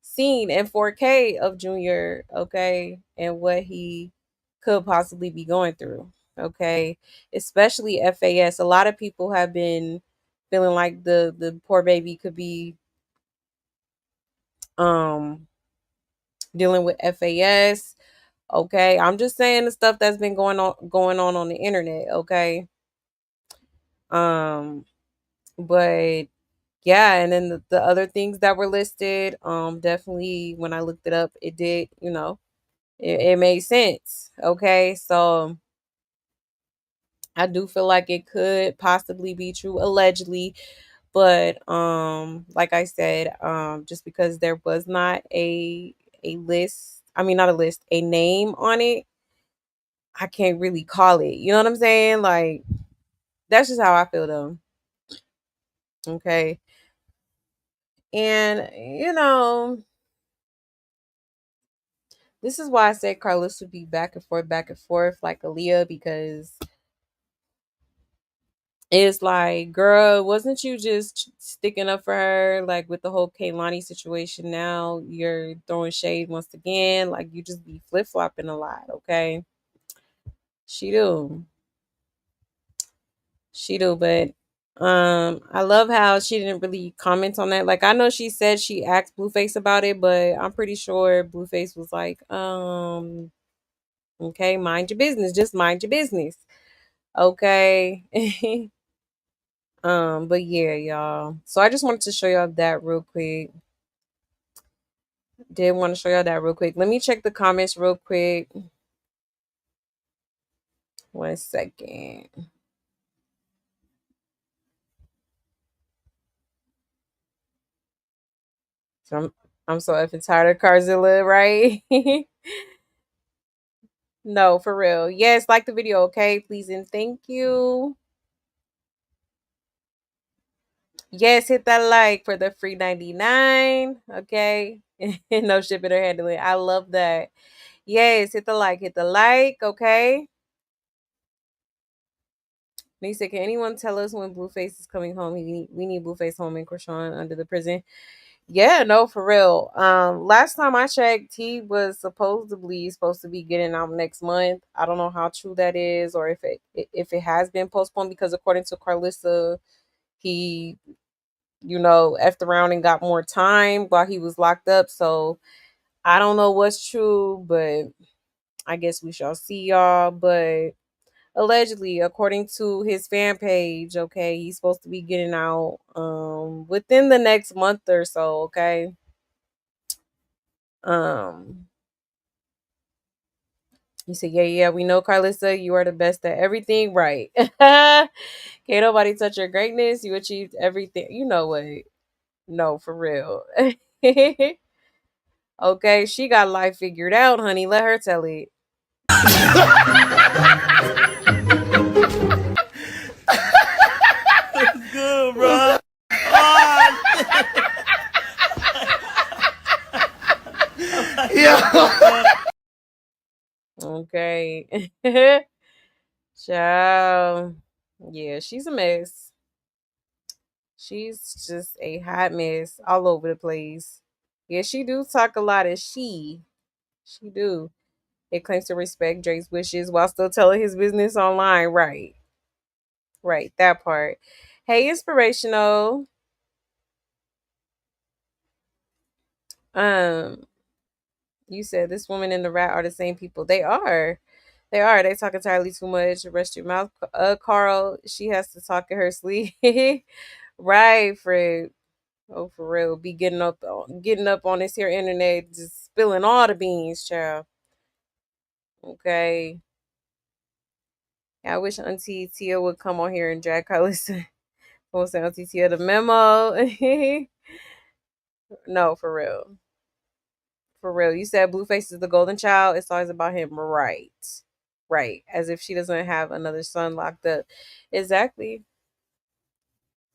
seen in 4K of Junior, okay, and what he could possibly be going through, okay, especially FAS. A lot of people have been feeling like the poor baby could be um dealing with FAS. Okay, I'm just saying the stuff that's been going on the internet. Okay, um, but yeah, and then the other things that were listed, definitely when I looked it up, it did, it made sense. Okay, so I do feel like it could possibly be true, allegedly, but like I said, just because there was not a list, I mean not a list, a name on it, I can't really call it. You know what I'm saying? Like that's just how I feel though. Okay. And this is why I said Carlos would be back and forth like Aaliyah, because it's like, girl, wasn't you just sticking up for her? Like with the whole Kaylani situation, now you're throwing shade once again. Like you just be flip flopping a lot, okay? She do. She do, but I love how she didn't really comment on that. Like I know she said she asked Blueface about it, but I'm pretty sure Blueface was like, okay, mind your business. Just mind your business. Okay. But yeah, y'all. So I just wanted to show y'all that real quick. Did want to show y'all that real quick. Let me check the comments real quick. 1 second. So I'm so effing tired of Carzilla, right? No, for real. Yes, like the video, okay? Please and thank you. Yes, hit that like for the free 99. Okay. No shipping or handling. I love that. Yes, hit the like, okay? Lisa, can anyone tell us when Blueface is coming home? We need Blueface home in Chrisean under the prison. Yeah, no, for real. Last time I checked, he was supposed to be getting out next month. I don't know how true that is, or if it has been postponed, because according to Carissa, he, effed around and got more time while he was locked up. So I don't know what's true, but I guess we shall see, y'all. But allegedly, according to his fan page, okay, he's supposed to be getting out within the next month or so, okay? Um he said, yeah, we know, Carlissa, you are the best at everything, right? Can't nobody touch your greatness. You achieved everything. You know what? No, for real. Okay, she got life figured out, honey. Let her tell it. Good, bro. Oh, yeah. Okay. Ciao. Yeah, she's a mess. She's just a hot mess all over the place. Yeah, she do talk a lot of she. She do. It claims to respect Drake's wishes while still telling his business online. Right. Right. That part. Hey, inspirational. Um, You said this woman and the rat are the same people. They are. They are. They talk entirely too much. Rest your mouth, Carl. She has to talk in her sleep. Right, Fred. Oh, for real. Be getting up on this here internet, just spilling all the beans, child. Okay. Yeah, I wish Auntie Tia would come on here and drag Carlos. What's Auntie Tia the memo? No, for real. For real. You said Blueface is the golden child. It's always about him. Right. Right. As if she doesn't have another son locked up. Exactly.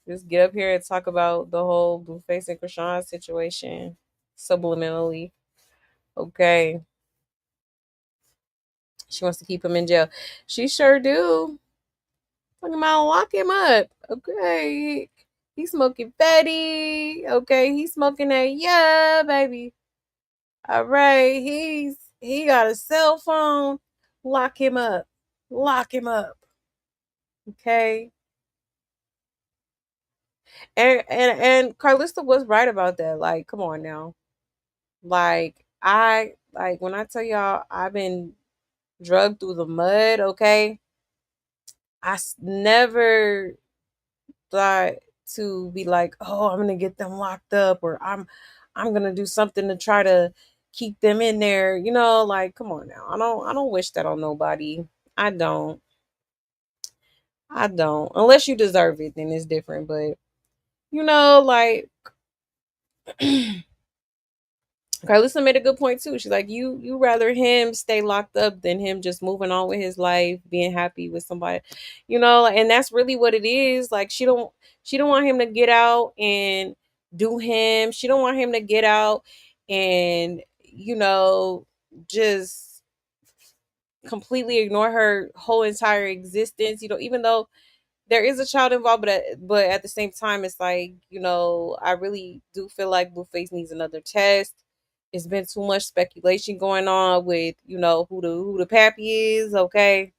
Just get up here and talk about the whole Blueface and Chrisean situation subliminally. Okay. She wants to keep him in jail. She sure do. Talking about lock him up. Okay. He's smoking fatty. Okay. He's smoking that. Yeah, baby. All right. He got a cell phone. Lock him up. Lock him up. Okay. And Carlista was right about that. Like, come on now. Like when I tell y'all I've been drugged through the mud, okay? Never thought to be like, oh, I'm gonna get them locked up, or I'm gonna do something to try to keep them in there. You know, like come on now. I don't wish that on nobody. I don't. I don't. Unless you deserve it, then it's different. But like Carlissa made a good point too. She's like, you rather him stay locked up than him just moving on with his life, being happy with somebody, and that's really what it is. Like she don't want him to get out and do him. She don't want him to get out and just completely ignore her whole entire existence. Even though there is a child involved, but at the same time, it's like I really do feel like Blueface needs another test. It's been too much speculation going on with who the pappy is, okay?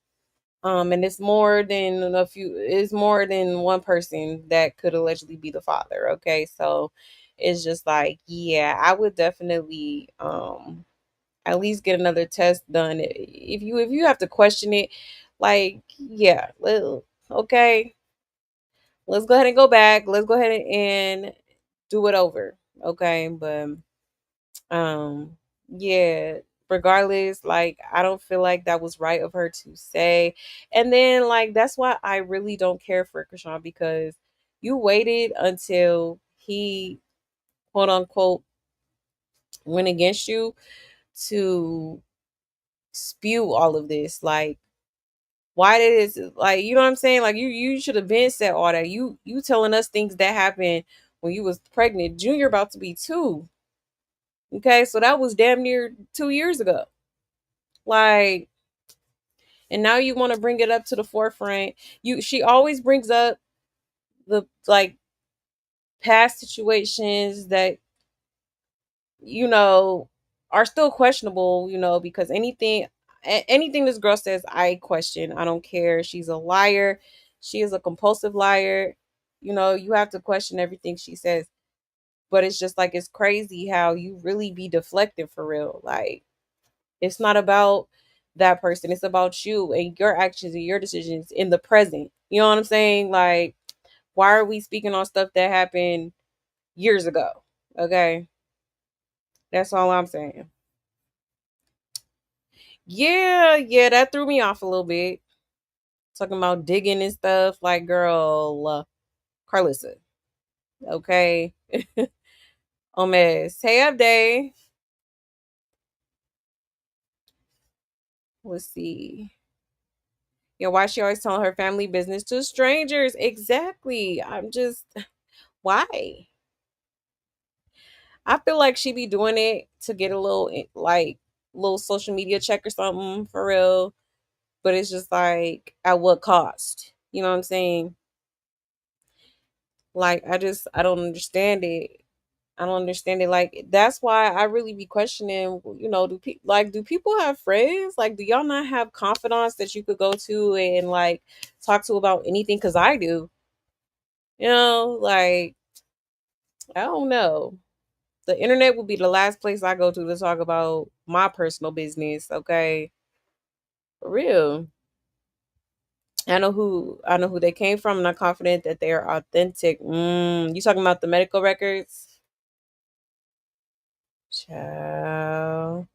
And it's more than a few. It's more than one person that could allegedly be the father, okay? So it's just like, yeah, I would definitely at least get another test done. If you have to question it, like yeah, okay, let's go ahead and go back. Let's go ahead and do it over. Okay. But yeah, regardless, like I don't feel like that was right of her to say. And then like that's why I really don't care for Chrisean, because you waited until he quote unquote went against you to spew all of this. Like why did it, like, you know what I'm saying? Like you should have been said all that. You telling us things that happened when you was pregnant. Junior about to be 2. Okay, so that was damn near 2 years ago. Like, and now you want to bring it up to the forefront. She always brings up the like past situations that you know are still questionable, because anything this girl says I question. I don't care. She's a liar. She is a compulsive liar. You have to question everything she says. But it's just like it's crazy how you really be deflecting for real. Like it's not about that person. It's about you and your actions and your decisions in the present. You know what I'm saying? Like why are we speaking on stuff that happened years ago? Okay. That's all I'm saying. Yeah, yeah, that threw me off a little bit. Talking about digging and stuff. Like, girl, Carlissa. Okay. Oh, mess. Hey, update. Let's see. Yeah, why she always telling her family business to strangers? Exactly. I'm just, why? I feel like she be doing it to get a little, like, little social media check or something for real. But it's just like, at what cost? You know what I'm saying? Like, I don't understand it. I don't understand it. Like that's why I really be questioning. Do people have friends? Like, do y'all not have confidants that you could go to and like talk to about anything? Because I do. Like I don't know. The internet will be the last place I go to talk about my personal business. Okay, for real. I know who they came from, and I'm confident that they are authentic. You talking about the medical records? Ciao.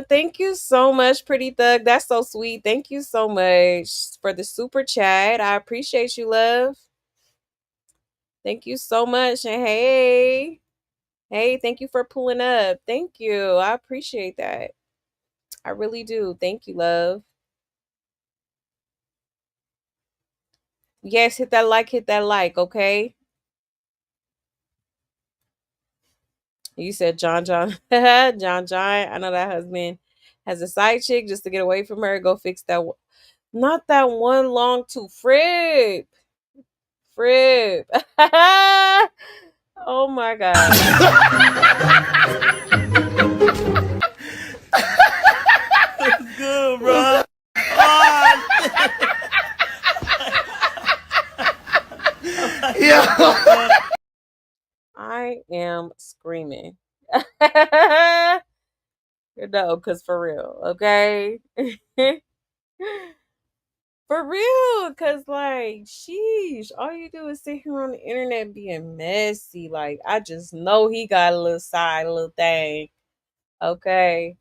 Thank you so much, Pretty Thug. That's so sweet. Thank you so much for the super chat. I appreciate you, love. Thank you so much. And hey, thank you for pulling up. Thank you. I appreciate that. I really do. Thank you, love. Yes, hit that like, okay? You said John. John. I know that husband has a side chick just to get away from her. Go fix that. Not that one long tooth. Frip. Frip. Oh my God. Good, bro. Yeah. I am screaming. No, because for real, okay? For real, because like, sheesh, all you do is sit here on the internet being messy. Like, I just know he got a little side, little thing, okay?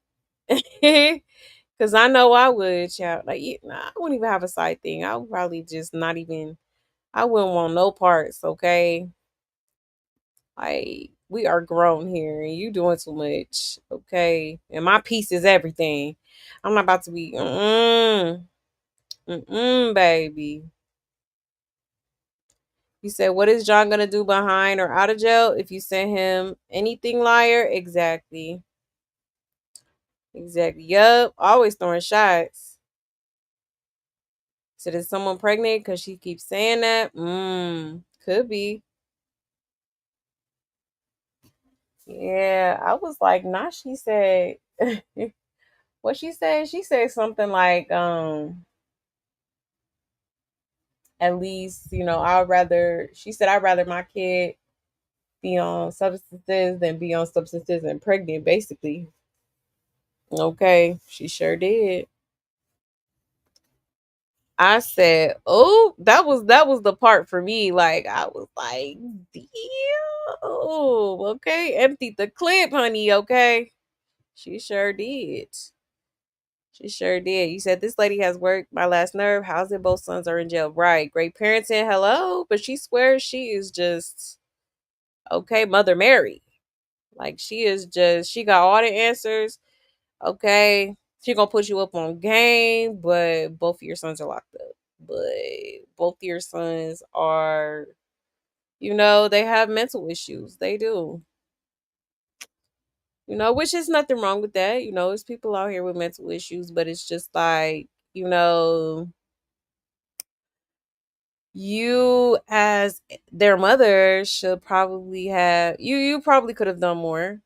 Because I know I would, child. Like, nah, I wouldn't even have a side thing. I would probably just not even, I wouldn't want no parts, okay? Like, we are grown here and you doing too much, okay? And my peace is everything. I'm not about to be, baby. You said, what is John gonna do behind or out of jail if you send him anything, liar? Exactly. Exactly. Yup. Always throwing shots. So is someone pregnant because she keeps saying that? Could be. Yeah. I was like, nah, she said what she said? She said something like, at least, she said I'd rather my kid be on substances than be on substances and pregnant, basically. Okay, she sure did. I said, "Oh, that was the part for me." Like I was like, "Damn, okay, emptied the clip, honey." Okay, she sure did. She sure did. You said this lady has worked my last nerve. How's it? Both sons are in jail. Right. Great parenting. Hello, but she swears she is just okay. Mother Mary. Like she is just. She got all the answers. Okay, she gonna put you up on game, but both of your sons are locked up. But both of your sons are, they have mental issues. They do. Which is nothing wrong with that. There's people out here with mental issues, but it's just like, you as their mother should probably have you probably could have done more.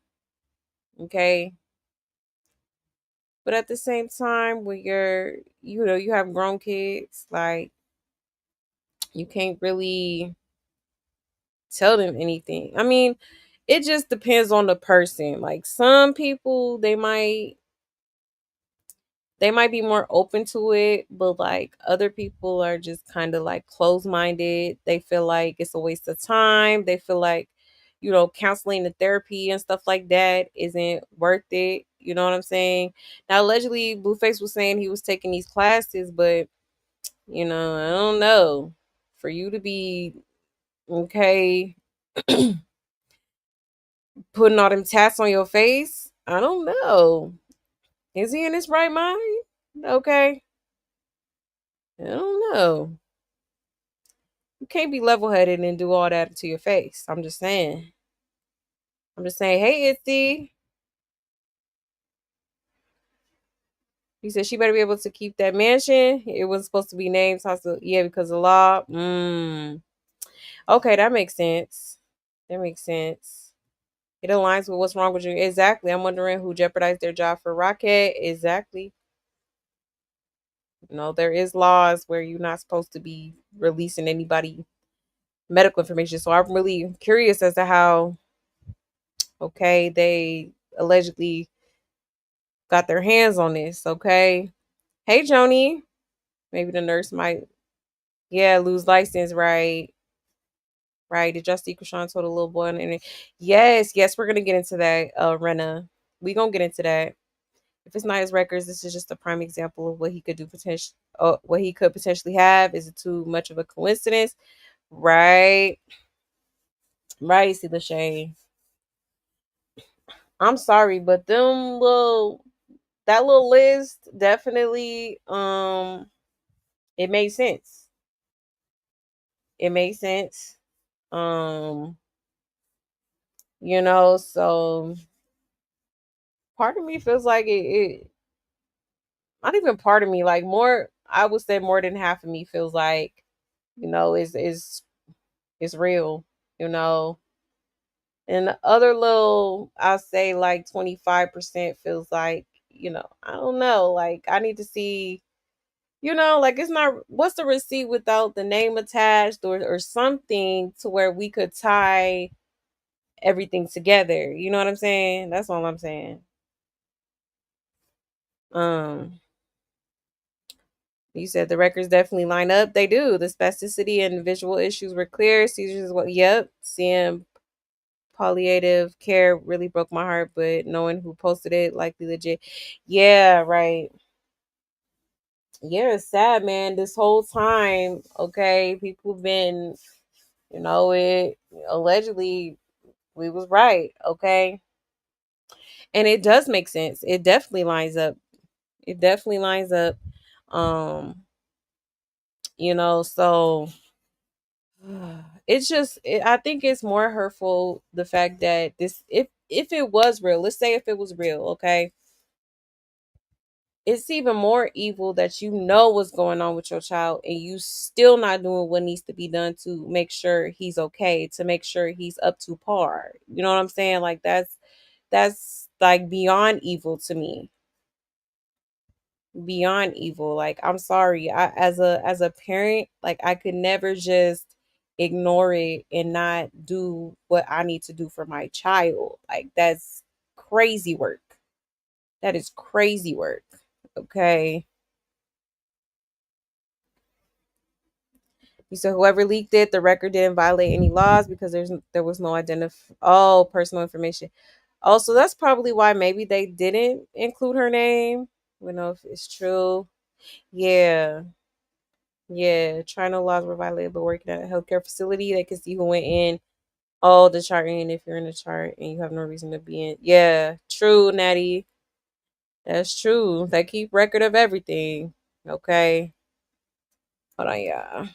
Okay. But at the same time, when you have grown kids, like you can't really tell them anything. I mean, it just depends on the person. Like some people, they might be more open to it, but like other people are just kind of like closed-minded. They feel like it's a waste of time. They feel like, counseling and therapy and stuff like that isn't worth it. You know what I'm saying? Now, allegedly, Blueface was saying he was taking these classes, but I don't know. For you to be okay putting all them tats on your face, I don't know. Is he in his right mind? Okay. I don't know. You can't be level headed and do all that to your face. I'm just saying. Hey, Itzy. He said she better be able to keep that mansion. It wasn't supposed to be named. Yeah, because of law. Okay, that makes sense. That makes sense. It aligns with what's wrong with you. Exactly. I'm wondering who jeopardized their job for Rocket. Exactly. There is laws where you're not supposed to be releasing anybody medical information. So I'm really curious as to how, okay, they allegedly got their hands on this. Okay. Hey, Joni. Maybe the nurse might, yeah, lose license, right? Right. Did y'all see Chrisean told a little boy on the internet? Yes, yes, we're gonna get into that, Rena. We gonna get into that. If it's not his records, this is just a prime example of what he could do potential what he could potentially have. Is it too much of a coincidence? Right. Right, see the shade. I'm sorry, but that little list definitely it made sense. It made sense. Um, so part of me feels like it not even part of me, like more I would say more than half of me feels like, is real, you know. And the other little I'll say like 25% feels like, I don't know, like I need to see, like it's not what's the receipt without the name attached or something to where we could tie everything together. You know what I'm saying? That's all I'm saying. Um you said the records definitely line up. They do. The spasticity and visual issues were clear. Seizures, what? Yep. CM palliative care really broke my heart, but knowing who posted it, likely legit. Yeah, right. Yeah, it's sad, man. This whole time, okay, people have been, it allegedly we was right, okay, and it does make sense. It definitely lines up. It definitely lines up. Um, so it's just I think it's more hurtful the fact that this if it was real, let's say if it was real, okay, it's even more evil that you know what's going on with your child and you still not doing what needs to be done to make sure he's okay, to make sure he's up to par. You know what I'm saying? Like that's like beyond evil to me. Beyond evil. Like I'm sorry. I as a parent, like I could never just ignore it and not do what I need to do for my child. Like that's crazy work. That is crazy work. Okay. You said whoever leaked it, the record didn't violate any laws because there was no personal information. Also, that's probably why maybe they didn't include her name. We know if it's true. Yeah. Yeah. Trying no laws were violated, but working at a healthcare facility, they could see who went in. Oh, the chart in if you're in the chart and you have no reason to be in. Yeah. True, Natty. That's true. They keep record of everything. Okay. Hold on, yeah.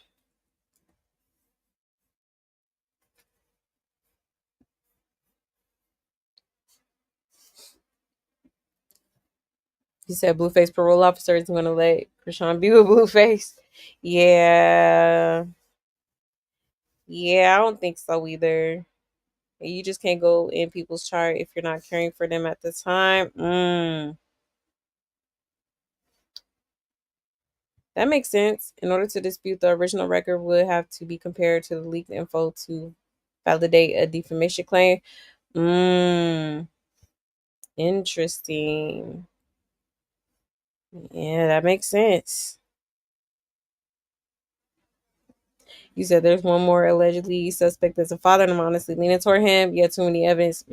He said Blueface parole officer isn't going to let Chrisean be with Blueface. Yeah. Yeah, I don't think so either. You just can't go in people's chart if you're not caring for them at the time. That makes sense. In order to dispute the original record would have to be compared to the leaked info to validate a defamation claim. Mm, interesting. Yeah, that makes sense. You said there's one more allegedly suspect as a father, and I'm honestly leaning toward him. Yeah, too many evidence.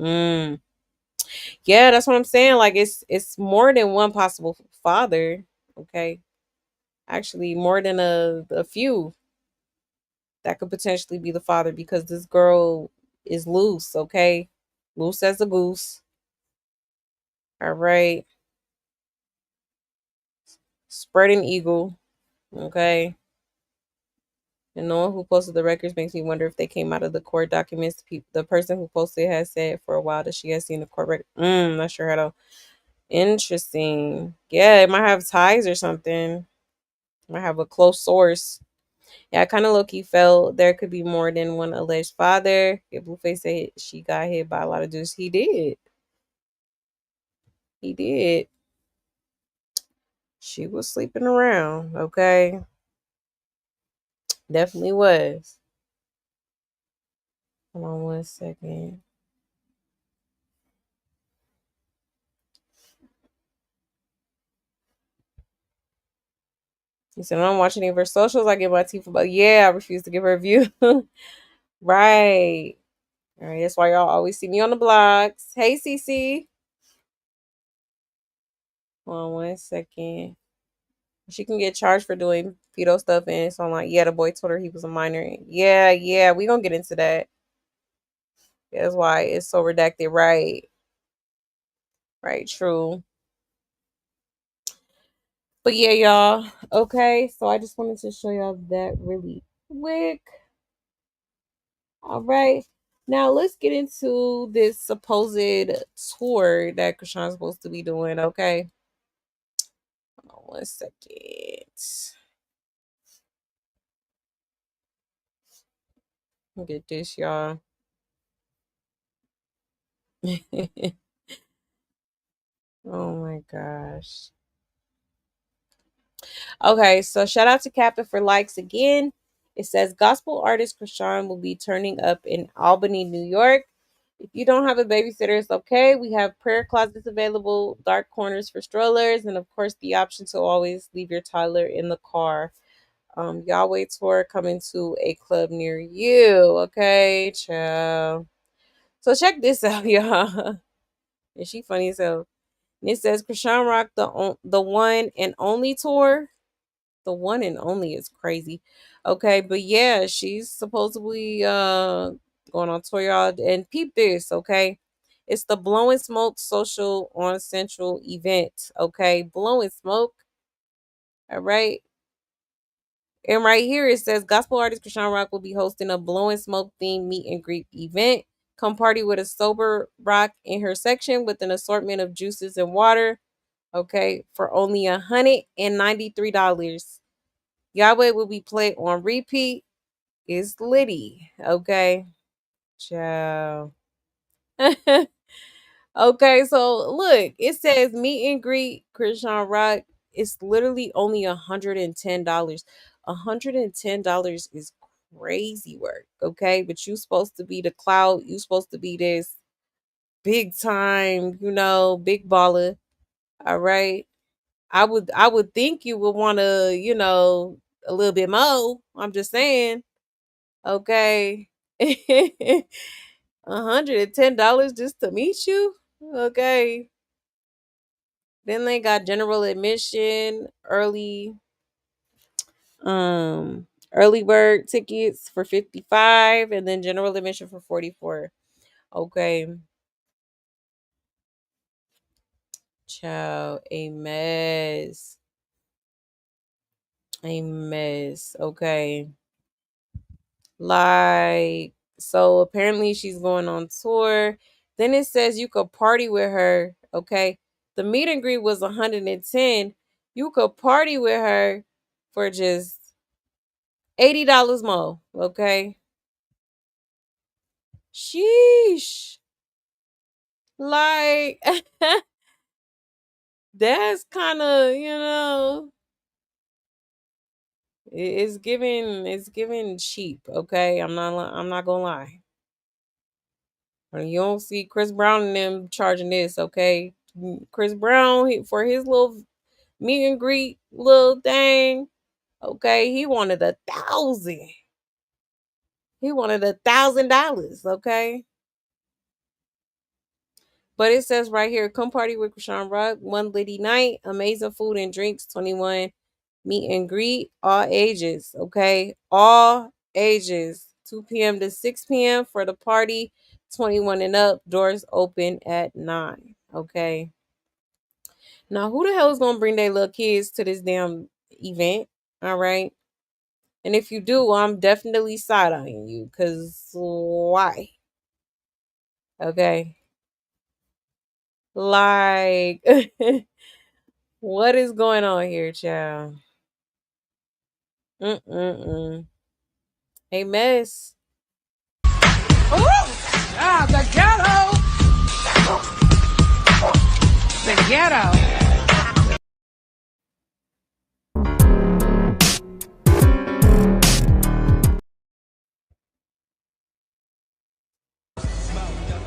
Yeah, that's what I'm saying. Like it's more than one possible father. Okay, actually, more than a few that could potentially be the father because this girl is loose. Okay, loose as a goose. All right, spreading eagle. Okay. And knowing who posted the records makes me wonder if they came out of the court documents. The person who posted has said for a while that she has seen the court record. Not sure how to. Interesting. Yeah, it might have ties or something. Might have a close source. Yeah, I kind of low key felt there could be more than one alleged father. If Blueface said she got hit by a lot of dudes, he did. He did. She was sleeping around. Okay, definitely was. Hold on 1 second. He said, I don't watch any of her socials. I get my tea from, but yeah, I refuse to give her a view. Right. All right. That's why y'all always see me on the blogs. Hey, Cece. Hold on 1 second. She can get charged for doing pedo stuff, and it's on like, yeah, the boy told her he was a minor. Yeah, we gonna get into that. That's why it's so redacted. Right, true. But yeah, y'all. Okay, so I just wanted to show y'all that really quick. All right. Now let's get into this supposed tour that Chrisean's supposed to be doing. Okay. Hold on 1 second. Look at this, y'all. Oh my gosh. Okay, so shout out to Kappa for likes again. It says gospel artist Chrisean will be turning up in Albany, New York. If you don't have a babysitter, it's okay. We have prayer closets available, dark corners for strollers, and of course the option to always leave your toddler in the car. Yahweh tour coming to a club near you. Okay, ciao. So check this out, y'all. And she funny as hell. And it says Chrisean Rock the one and only tour. The one and only is crazy. Okay, but yeah, she's supposedly going on tour, y'all. And peep this, okay? It's the Blowing Smoke Social on Central event. Okay, Blowing Smoke. All right. And right here it says gospel artist Chrisean Rock will be hosting a Blowing Smoke themed meet and greet event. Come party with a sober rock in her section with an assortment of juices and water. Okay, for only $193. Yahweh will be played on repeat. It's Liddy. Okay. Ciao. Okay, so look, it says meet and greet Chrisean Rock. It's literally only $110. $110 is crazy work. Okay, but you supposed to be the clout. You supposed to be this big time, big baller. All right. I would think you would want to, a little bit more. I'm just saying. Okay. $110 just to meet you? Okay. Then they got general admission, early bird tickets for 55 and then general admission for 44. Okay. Ciao. A mess. A mess. Okay. Like, so apparently she's going on tour. Then it says you could party with her. Okay. The meet and greet was 110. You could party with her for just $80 more. Okay. Sheesh. Like, that's kind of, it's giving cheap. Okay. I'm not gonna lie. You don't see Chris Brown and them charging this, okay? Chris Brown for his little meet and greet little thing, okay? He wanted 1,000. He wanted $1,000, okay? But it says right here, come party with Chrisean Rock, one Liddy night, amazing food and drinks, 21 meet and greet, all ages, okay? All ages, 2 p.m. to 6 p.m. for the party, 21 and up, doors open at 9, okay? Now, who the hell is gonna bring their little kids to this damn event? All right. And if you do, I'm definitely side eyeing you. Cause why? Okay. Like, what is going on here, child? Mm-mm-mm. Hey, mess. The ghetto. The ghetto.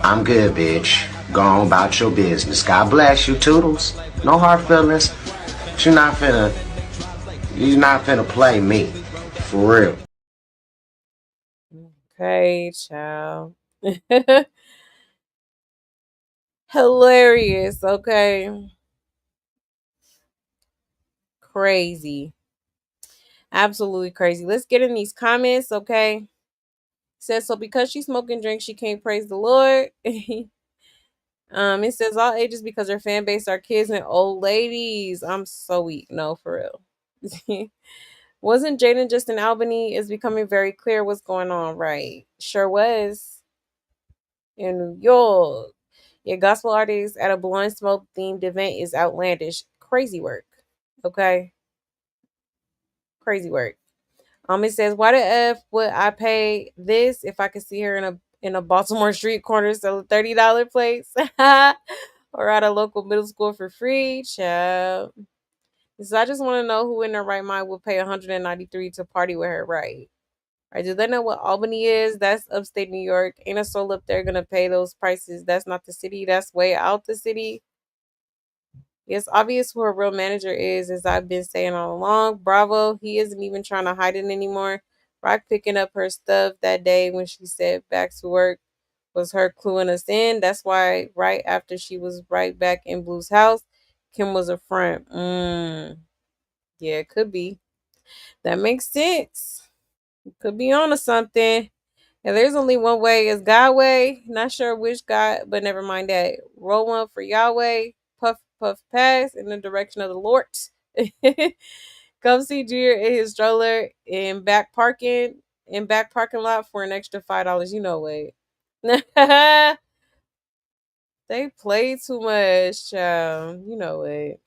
I'm good, bitch. Go on about your business. God bless you, Toodles. No hard feelings. But you're not finna play me. For real. Okay, child. Hilarious, okay? Crazy. Absolutely crazy. Let's get in these comments, okay? Says so because she's smoking drinks, she can't praise the Lord. It says all ages because her fan base are kids and old ladies. I'm so weak. No, for real. Wasn't Jaden just in Albany? It's becoming very clear what's going on, right? Sure was. In New York. Yeah, gospel artists at a blind smoke themed event is outlandish. Crazy work. Okay. Crazy work. It says, why the F would I pay this if I could see her in a Baltimore street corner selling $30 plates? Or at a local middle school for free? Child. So I just want to know who in their right mind would pay 193 to party with her, right? Right? Do they know what Albany is? That's upstate New York. Ain't a soul up there gonna pay those prices. That's not the city. That's way out the city. It's obvious who her real manager is, as I've been saying all along. Bravo. He isn't even trying to hide it anymore. Rock picking up her stuff that day when she said back to work was her cluing us in. That's why right after she was right back in Blue's house, Kim was a front. Yeah, it could be. That makes sense. Could be on to something. And there's only one way is God way. Not sure which God, but never mind that. Roll one for Yahweh. Puff, puff, pass in the direction of the Lord. Come see Junior in his stroller in back parking lot for an extra $5. You know what? They play too much, child. You know it.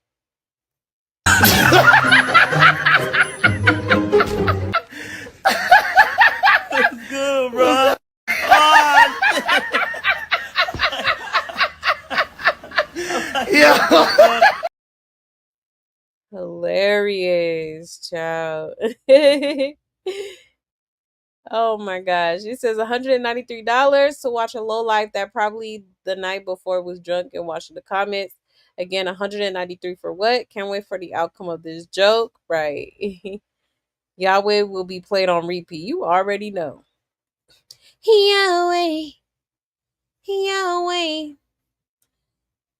Good, bro. Yeah. Hilarious, child. Oh my gosh. It says $193 to watch a low life that probably the night before was drunk and watching the comments. Again, 193 for what? Can't wait for the outcome of this joke. Right. Yahweh will be played on repeat. You already know. Yahweh. Yahweh.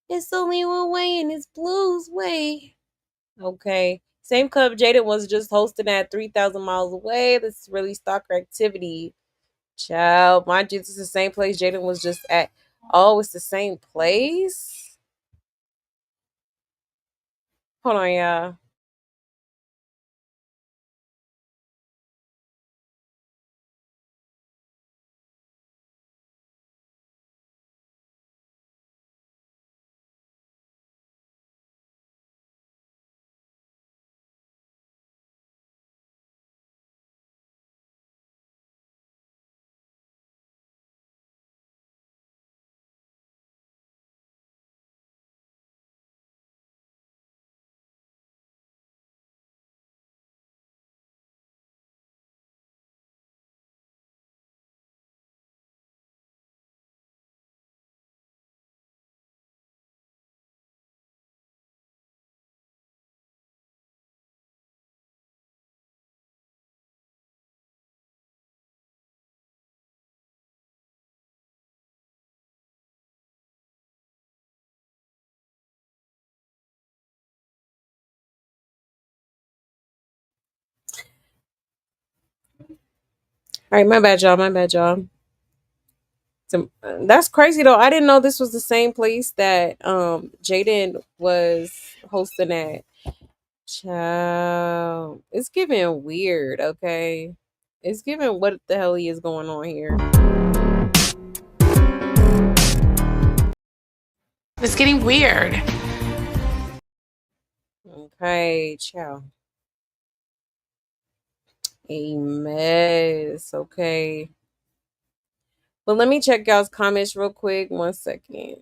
It's only one way and it's Blue's way. Okay. Same club Jaden was just hosting at 3,000 miles away. This is really stalker activity. Child, mind you, this is the same place Jaden was just at. Oh, it's the same place? Hold on, y'all. All right, my bad, y'all. My bad, y'all. That's crazy though. I didn't know this was the same place that Jaden was hosting at. Child, it's giving weird. Okay, it's giving what the hell is going on here. It's getting weird. Okay, ciao. A mess. Okay. But let me check y'all's comments real quick. 1 second.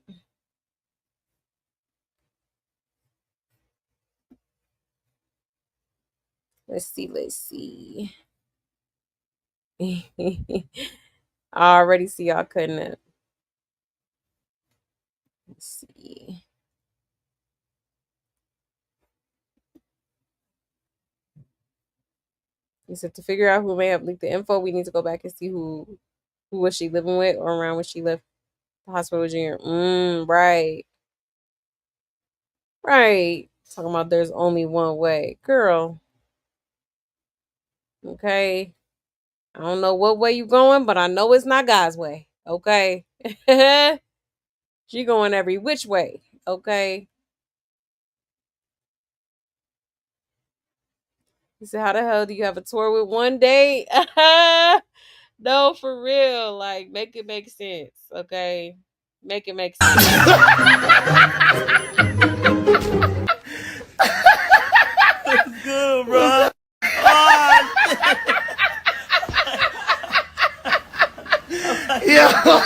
Let's see. Let's see. I already see y'all cutting up. Let's see. He said to figure out who may have leaked the info, we need to go back and see who was she living with or around when she left the hospital with Junior. Right. Right. Talking about there's only one way. Girl. Okay. I don't know what way you going, but I know it's not God's way. Okay. She going every which way. Okay. He said, how the hell do you have a tour with one date? No, for real. Like, make it make sense. Okay. Make it make sense. That's good, bro. Oh. Yeah.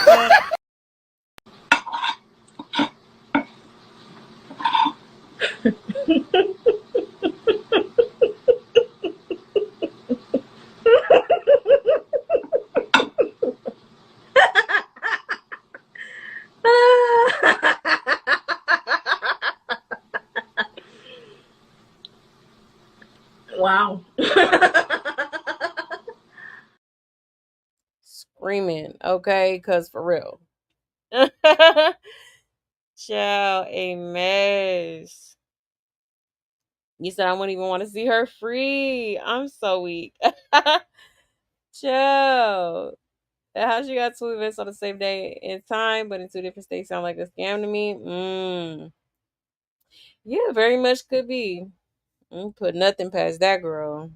Wow. Screaming. Okay. Because for real. Child, a mess. You said I wouldn't even want to see her free. I'm so weak. Child. How she got two events on the same day and time, but in two different states sound like a scam to me. Yeah, very much could be. Put nothing past that girl.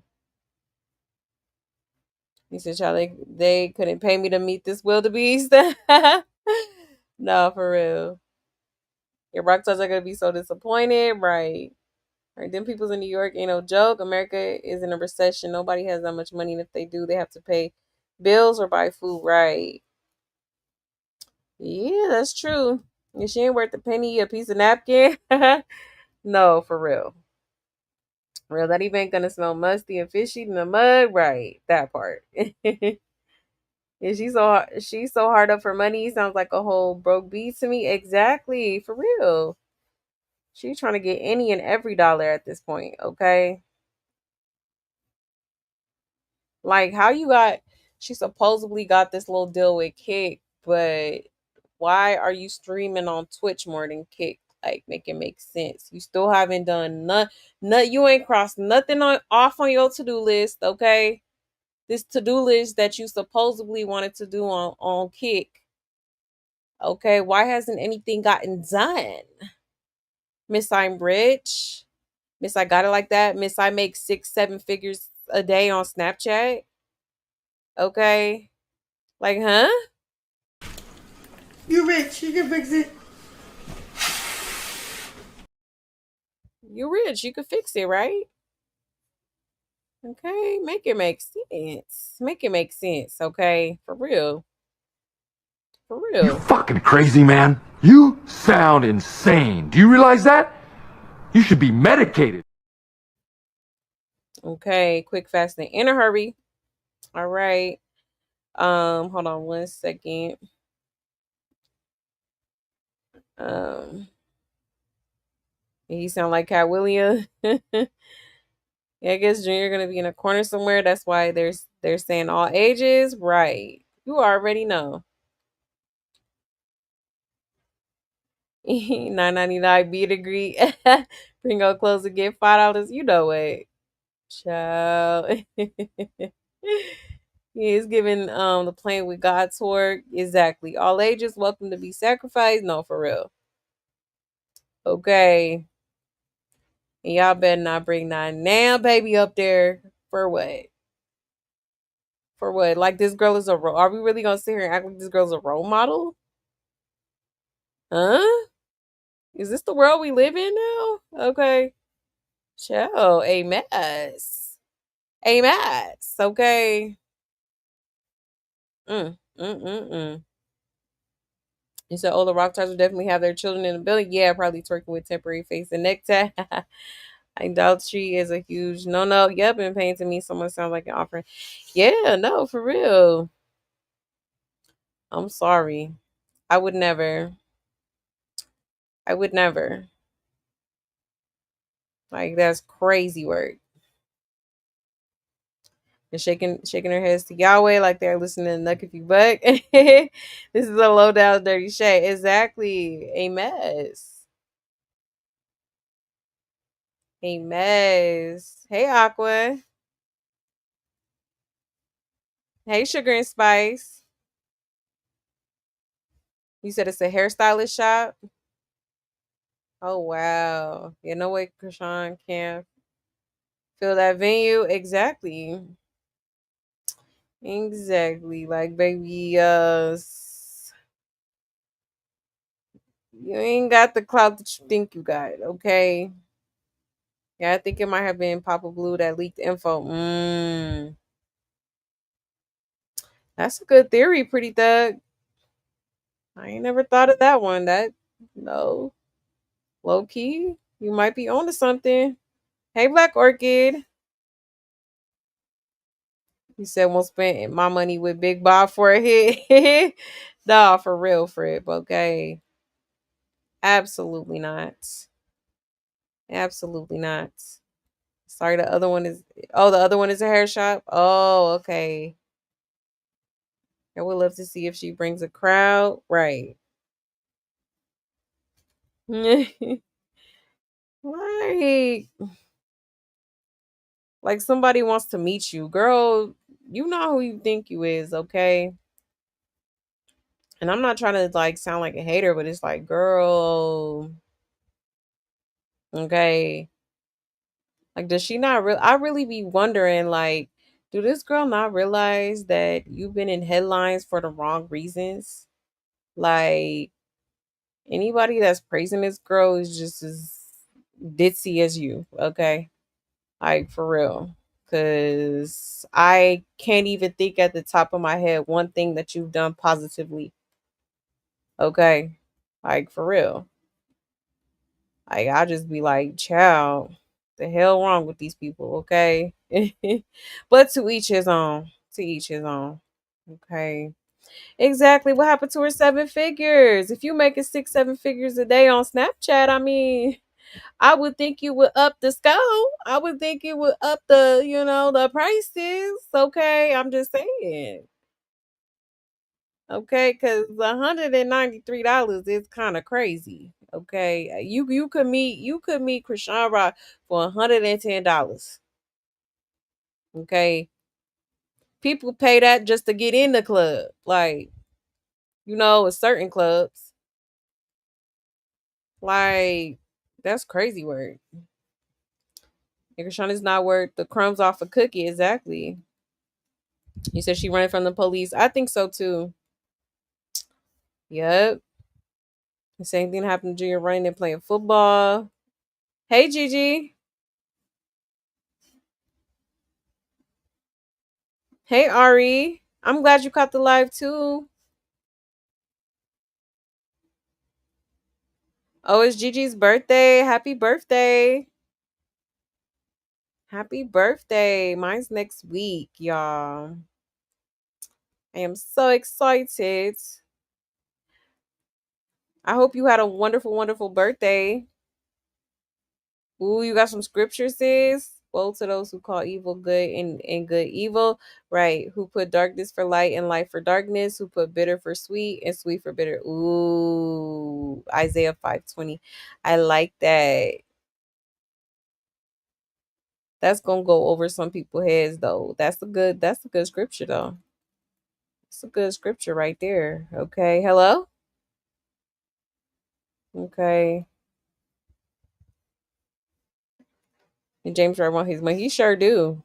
He said, "Child, they couldn't pay me to meet this wildebeest." No, for real. Your rock stars are gonna be so disappointed, right? Right. Them people's in New York ain't no joke. America is in a recession. Nobody has that much money, and if they do, they have to pay bills or buy food. Right. Yeah, that's true. And she ain't worth a penny, a piece of napkin. No, for real. Real, that even ain't gonna smell musty and fishy in the mud. Right. That part. And she's so hard up for money. Sounds like a whole broke bee to me. Exactly. For real. She's trying to get any and every dollar at this point, okay? Like how you got she supposedly got this little deal with Kick, but why are you streaming on Twitch more than Kick? Like make it make sense. You still haven't done none you ain't crossed nothing off on your to-do list, okay? This to-do list that you supposedly wanted to do on Kick. Okay, why hasn't anything gotten done? Miss I'm rich. Miss I got it like that. Miss I make 6-7 figures a day on Snapchat. Okay. Like, huh? You rich. You can fix it. You rich. You could fix it, right? Okay. Make it make sense. Make it make sense. Okay. For real. For You real. fucking crazy, man. You sound insane. Do you realize that? You should be medicated. Okay. Quick, fast, and in a hurry. All right. Hold on 1 second. He sound like Cat William. Yeah, I guess Junior gonna be in a corner somewhere. That's why they're saying all ages. Right. You already know. 9.99 B degree. Bring your clothes and get $5. You know it. Child. He's giving the Playing with God tour. Exactly. All ages welcome to be sacrificed. No, for real. Okay. And y'all better not bring that now baby up there. For what? For what? Like this girl is a role. Are we really gonna sit here and act like this girl's a role model? Huh? Is this the world we live in now? Okay. Chill. A mess. A mess. Okay. Mm. You said, oh, the rock stars will definitely have their children in the building. Yeah, probably twerking with temporary face and necktie. Idolatry is a huge no. Yep, and paying to me someone sounds like an offering. Yeah, no, for real. I'm sorry. I would never. I would never. Like that's crazy work. And shaking her heads to Yahweh like they're listening to Nuck If You Buck. This is a low down dirty shade. Exactly. A mess. A mess. Hey Aqua. Hey Sugar and Spice. You said it's a hairstylist shop? Oh wow. Yeah, no way Chrisean can fill that venue. Exactly. Exactly. Like baby, you ain't got the clout that you think you got, okay? Yeah, I think it might have been Papa Blue that leaked info. That's a good theory, Pretty Thug. I ain't never thought of that one. That no, low key, you might be onto something. Hey, Black Orchid. You said won't spend my money with Big Bob for a hit. Nah, for real, Frib. Okay, absolutely not. Absolutely not. Sorry, the other one is. Oh, the other one is a hair shop. Oh, okay. I would love to see if she brings a crowd. Right. Like, like somebody wants to meet you, girl. You know who you think you is, okay? And I'm not trying to like sound like a hater, but it's like, girl, okay. Like, does she not real? I really be wondering, like, do this girl not realize that you've been in headlines for the wrong reasons? Like, anybody that's praising this girl is just as ditzy as you, okay? Like for real. Cause I can't even think at the top of my head one thing that you've done positively. Okay. Like for real. Like I just be like, child, the hell wrong with these people, okay? But to each his own. To each his own. Okay. Exactly. What happened to her 7 figures? If you making 6, 7 figures a day on Snapchat, I mean, I would think you would up the scope. I would think it would up the prices. Okay, I'm just saying. Okay, because $193 is kind of crazy. Okay, you could meet Chrisean Rock for $110. Okay, people pay that just to get in the club. Like with certain clubs, like that's crazy work. And Chrisean is not worth the crumbs off a cookie. Exactly. You said she running from the police. I think so too. Yep. The same thing happened to Junior running and playing football. Hey Gigi. Hey Ari. I'm glad you caught the live too. Oh, it's Gigi's birthday. Happy birthday. Happy birthday. Mine's next week, y'all. I am so excited. I hope you had a wonderful, wonderful birthday. Ooh, you got some scripture, sis. Woe to those who call evil good and good evil. Right. Who put darkness for light and light for darkness. Who put bitter for sweet and sweet for bitter. Ooh. Isaiah 5:20. I like that. That's gonna go over some people's heads though. That's a good scripture though. It's a good scripture right there. Okay. Hello? Okay. And James Wright want his money. He sure do.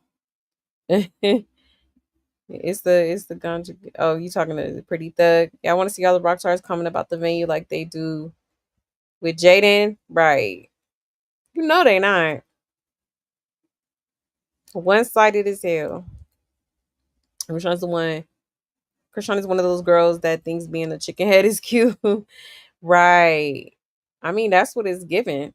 It's the ganja. Oh, you talking to the Pretty Thug? Yeah, I want to see all the rock stars comment about the venue like they do with Jaden. Right? You know they not one sided as hell. Krishan's the one. Krishan is one of those girls that thinks being a chicken head is cute. Right? I mean, that's what it's given.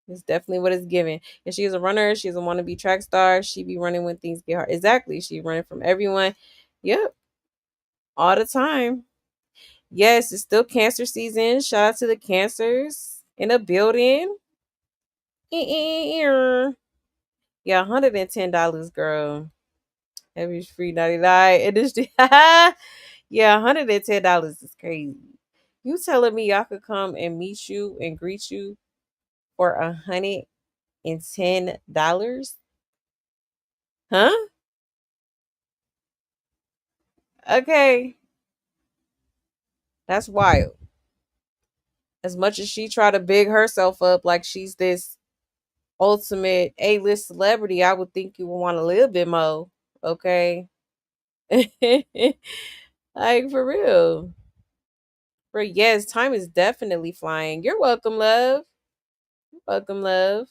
It's definitely what it's given. And she's a runner. She's a wannabe track star. She be running when things get hard. Exactly. She running from everyone. Yep. All the time. Yes, it's still cancer season. Shout out to the cancers in a building. Yeah, $110, girl. Every free 99 industry. Yeah, $110 is crazy. You telling me y'all could come and meet you and greet you for $110? Huh? Okay. That's wild. As much as she try to big herself up like she's this ultimate A-list celebrity, I would think you would want a little bit more. Okay. Like for real. But yes, time is definitely flying. You're welcome, love. Welcome, love.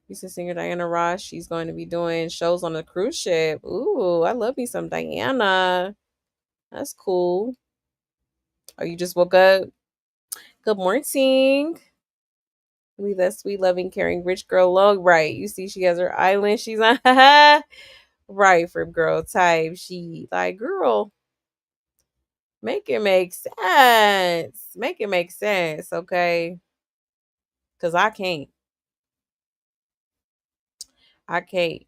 She's a singer Diana Ross. She's going to be doing shows on a cruise ship. Ooh, I love me some Diana. That's cool. Oh, you just woke up? Good morning. Leave that sweet, loving, caring, rich girl alone. Right. You see, she has her island. She's on right for girl type. She like, girl, make it make sense. Make it make sense, okay? Cause I can't. I can't.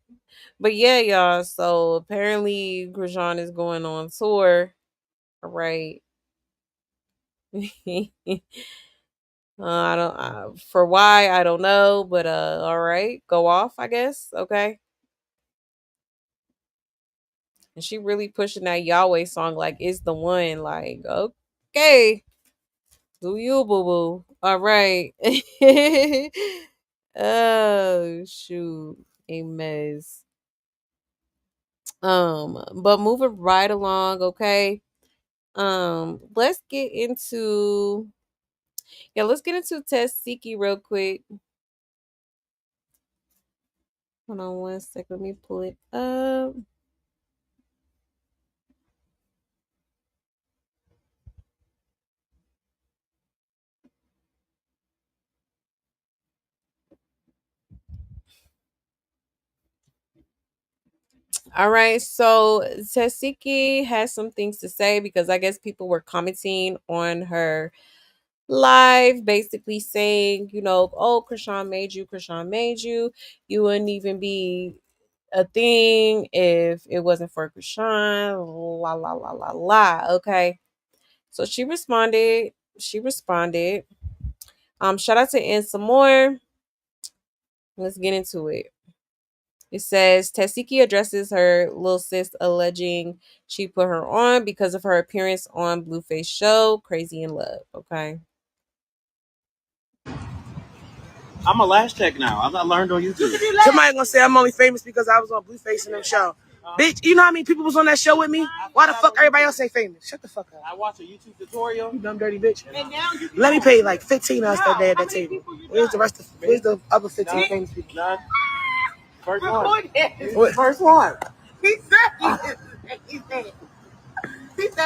But yeah, y'all. So apparently Chrisean is going on tour. All right. I don't for why I don't know, but all right, go off, I guess. Okay. And she really pushing that Yahweh song like it's the one. Like, okay, do you boo boo? All right. Oh shoot, a mess. But moving right along, okay. Let's get into let's get into Tessiki real quick. Hold on one second. Let me pull it up. All right, so Tessiki has some things to say because I guess people were commenting on her live, basically saying, oh, Chrisean made you, Chrisean made you. You wouldn't even be a thing if it wasn't for Chrisean. La la la la la. Okay. So she responded. She responded. Shout out to N some more. Let's get into it. It says Tessiki addresses her little sis, alleging she put her on because of her appearance on Blueface show, Crazy in Love. Okay. I'm a lash tech now. I learned on YouTube. Somebody gonna say I'm only famous because I was on Blueface in them show. Bitch, you know how many people was on that show with me? Why the fuck everybody else say famous? Shut the fuck up. I watched a YouTube tutorial. You dumb dirty bitch. Let me pay like 15 us that day at that table. Where's the other 15 famous people? None. First one. What? First one. He said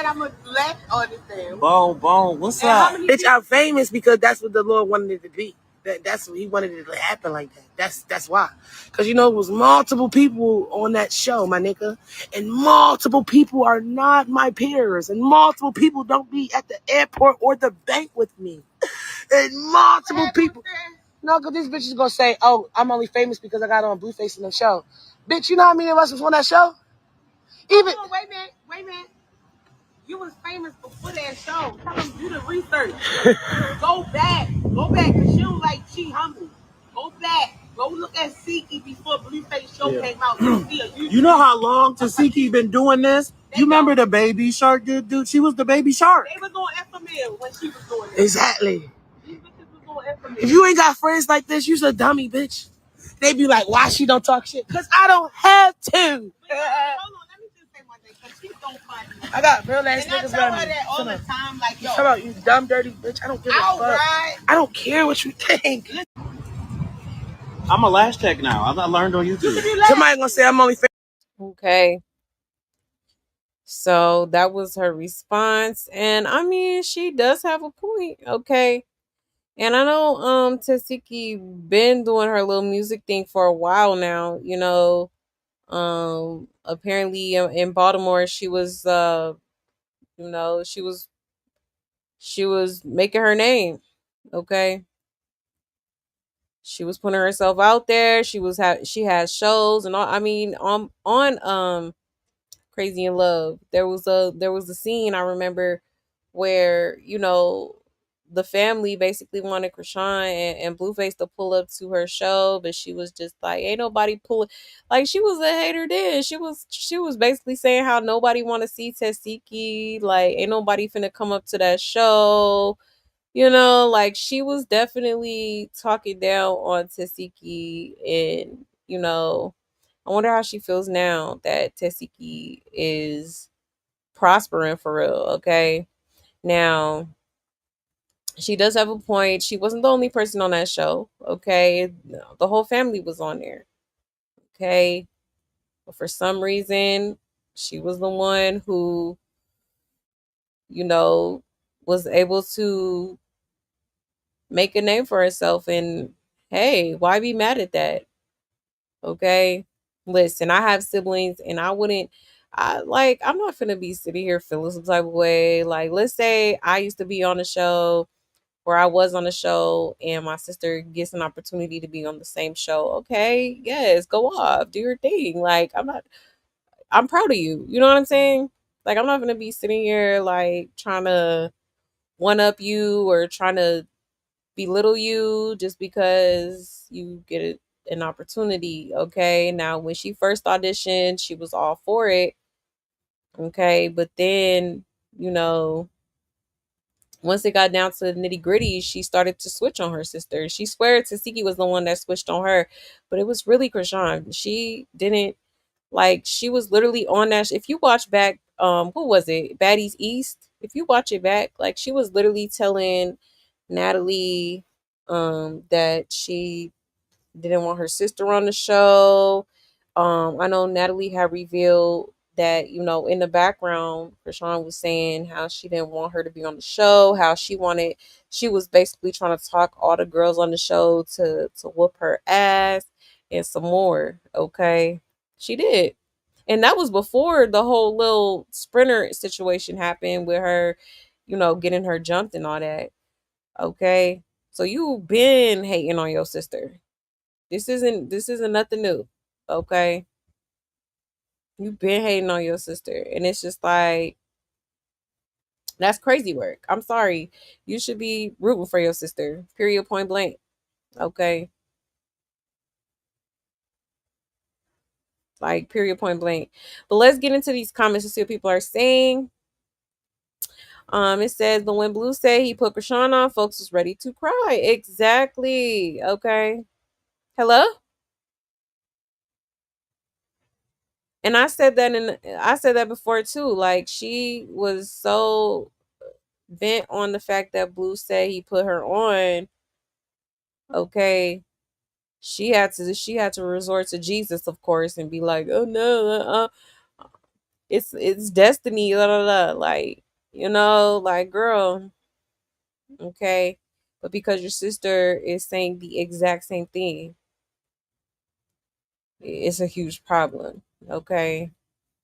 I'm a left on this thing. Boom. What's up? Bitch, I'm famous because that's what the Lord wanted it to be. That's what he wanted it to happen like that. That's why. Because, it was multiple people on that show, my nigga. And multiple people are not my peers. And multiple people don't be at the airport or the bank with me. And multiple people. No, because this bitch is going to say, oh, I'm only famous because I got on Blueface in the show. Bitch, you know how many of us was on that show? Even. Oh, wait a minute. You was famous before that show. Tell them do the research. Go back, because she don't like she humble. Go back. Go look at Tessiki before Blueface show came out. You know how long Tessiki been doing this? You remember the Baby Shark dude? She was the Baby Shark. They was on FML when she was doing it. Exactly. These bitches was on FML. If you ain't got friends like this, you's a dummy, bitch. They be like, why she don't talk shit? Because I don't have to. Hold on, let me just say one thing, because she's so funny. I got real ass and I niggas tell around her me. that all the time, like, yo. How about you dumb, dirty bitch? I don't give a fuck. Right. I don't care what you think. I'm a lash tech now. I learned on YouTube. Somebody gonna say I'm only famous. Okay. So that was her response. And I mean, she does have a point. Okay. And I know Tessiki been doing her little music thing for a while now, apparently in Baltimore she was she was She was making her name. Okay. She was putting herself out there. She had shows and all. I mean, on Crazy in Love, there was a scene I remember where, the family basically wanted Chrisean and Blueface to pull up to her show, but she was just like, ain't nobody pulling. Like, she was a hater then. She was basically saying how nobody want to see Tessiki. Like, ain't nobody finna come up to that show. Like, she was definitely talking down on Tessiki, and I wonder how she feels now that Tessiki is prospering for real. Okay, now she does have a point. She wasn't the only person on that show. Okay, no, the whole family was on there. Okay, but for some reason, she was the one who, you know, was able to make a name for herself. And hey, why be mad at that? Okay. Listen, I have siblings and I'm not gonna be sitting here feeling some type of way. Like, let's say I used to be on a show, or I was on a show, and my sister gets an opportunity to be on the same show. Okay, yes, go off, do your thing. Like, I'm proud of you. You know what I'm saying? Like, I'm not gonna be sitting here like trying to one up you or trying to belittle you just because you get an opportunity. Okay, now when she first auditioned, she was all for it. Okay, but then, you know once it got down to the nitty gritty, she started to switch on her sister. She swear Tessiki was the one that switched on her, but it was really Chrisean. She didn't, like, she was literally on that. If you watch back, what was it, Baddies East? If you watch it back, like, she was literally telling Natalie that she didn't want her sister on the show. I know Natalie had revealed that, in the background, Chrisean was saying how she didn't want her to be on the show, how she was basically trying to talk all the girls on the show to whoop her ass and some more. Okay. She did. And that was before the whole little sprinter situation happened with her, getting her jumped and all that. Okay. So you been hating on your sister. This isn't nothing new. Okay. You've been hating on your sister. And it's just like, that's crazy work. I'm sorry. You should be rooting for your sister. Period, point blank. Okay. Like, period, point blank. But let's get into these comments to see what people are saying. It says, but when Blue said he put Chrisean on, folks was ready to cry. Exactly. Okay. Hello? And I said that before too. Like, she was so bent on the fact that Blue said he put her on. Okay, she had to resort to Jesus, of course, and be like, oh no, it's destiny, la la la. Like, like, girl, okay, but because your sister is saying the exact same thing, it's a huge problem. Okay,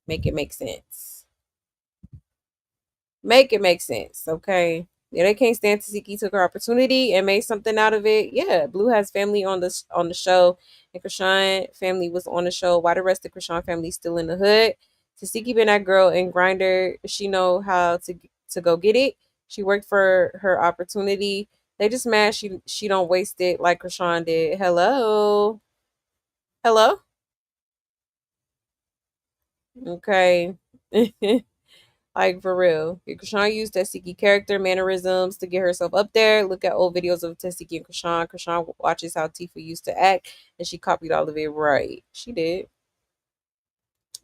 make it make sense. Make it make sense, okay? Yeah, they can't stand Tessiki took her opportunity and made something out of it. Yeah, Blue has family on the show, and Chrisean family was on the show. Why the rest of Chrisean family still in the hood? Tessiki been that girl in Grinder. She know how to go get it. She worked for her opportunity. They just mad she don't waste it like Chrisean did. Hello, hello, okay. Like, for real. Chrisean used Tessiki character mannerisms to get herself up there. Look at old videos of Tessiki and Chrisean. Chrisean watches how Tifa used to act, and she copied all of it right. She did.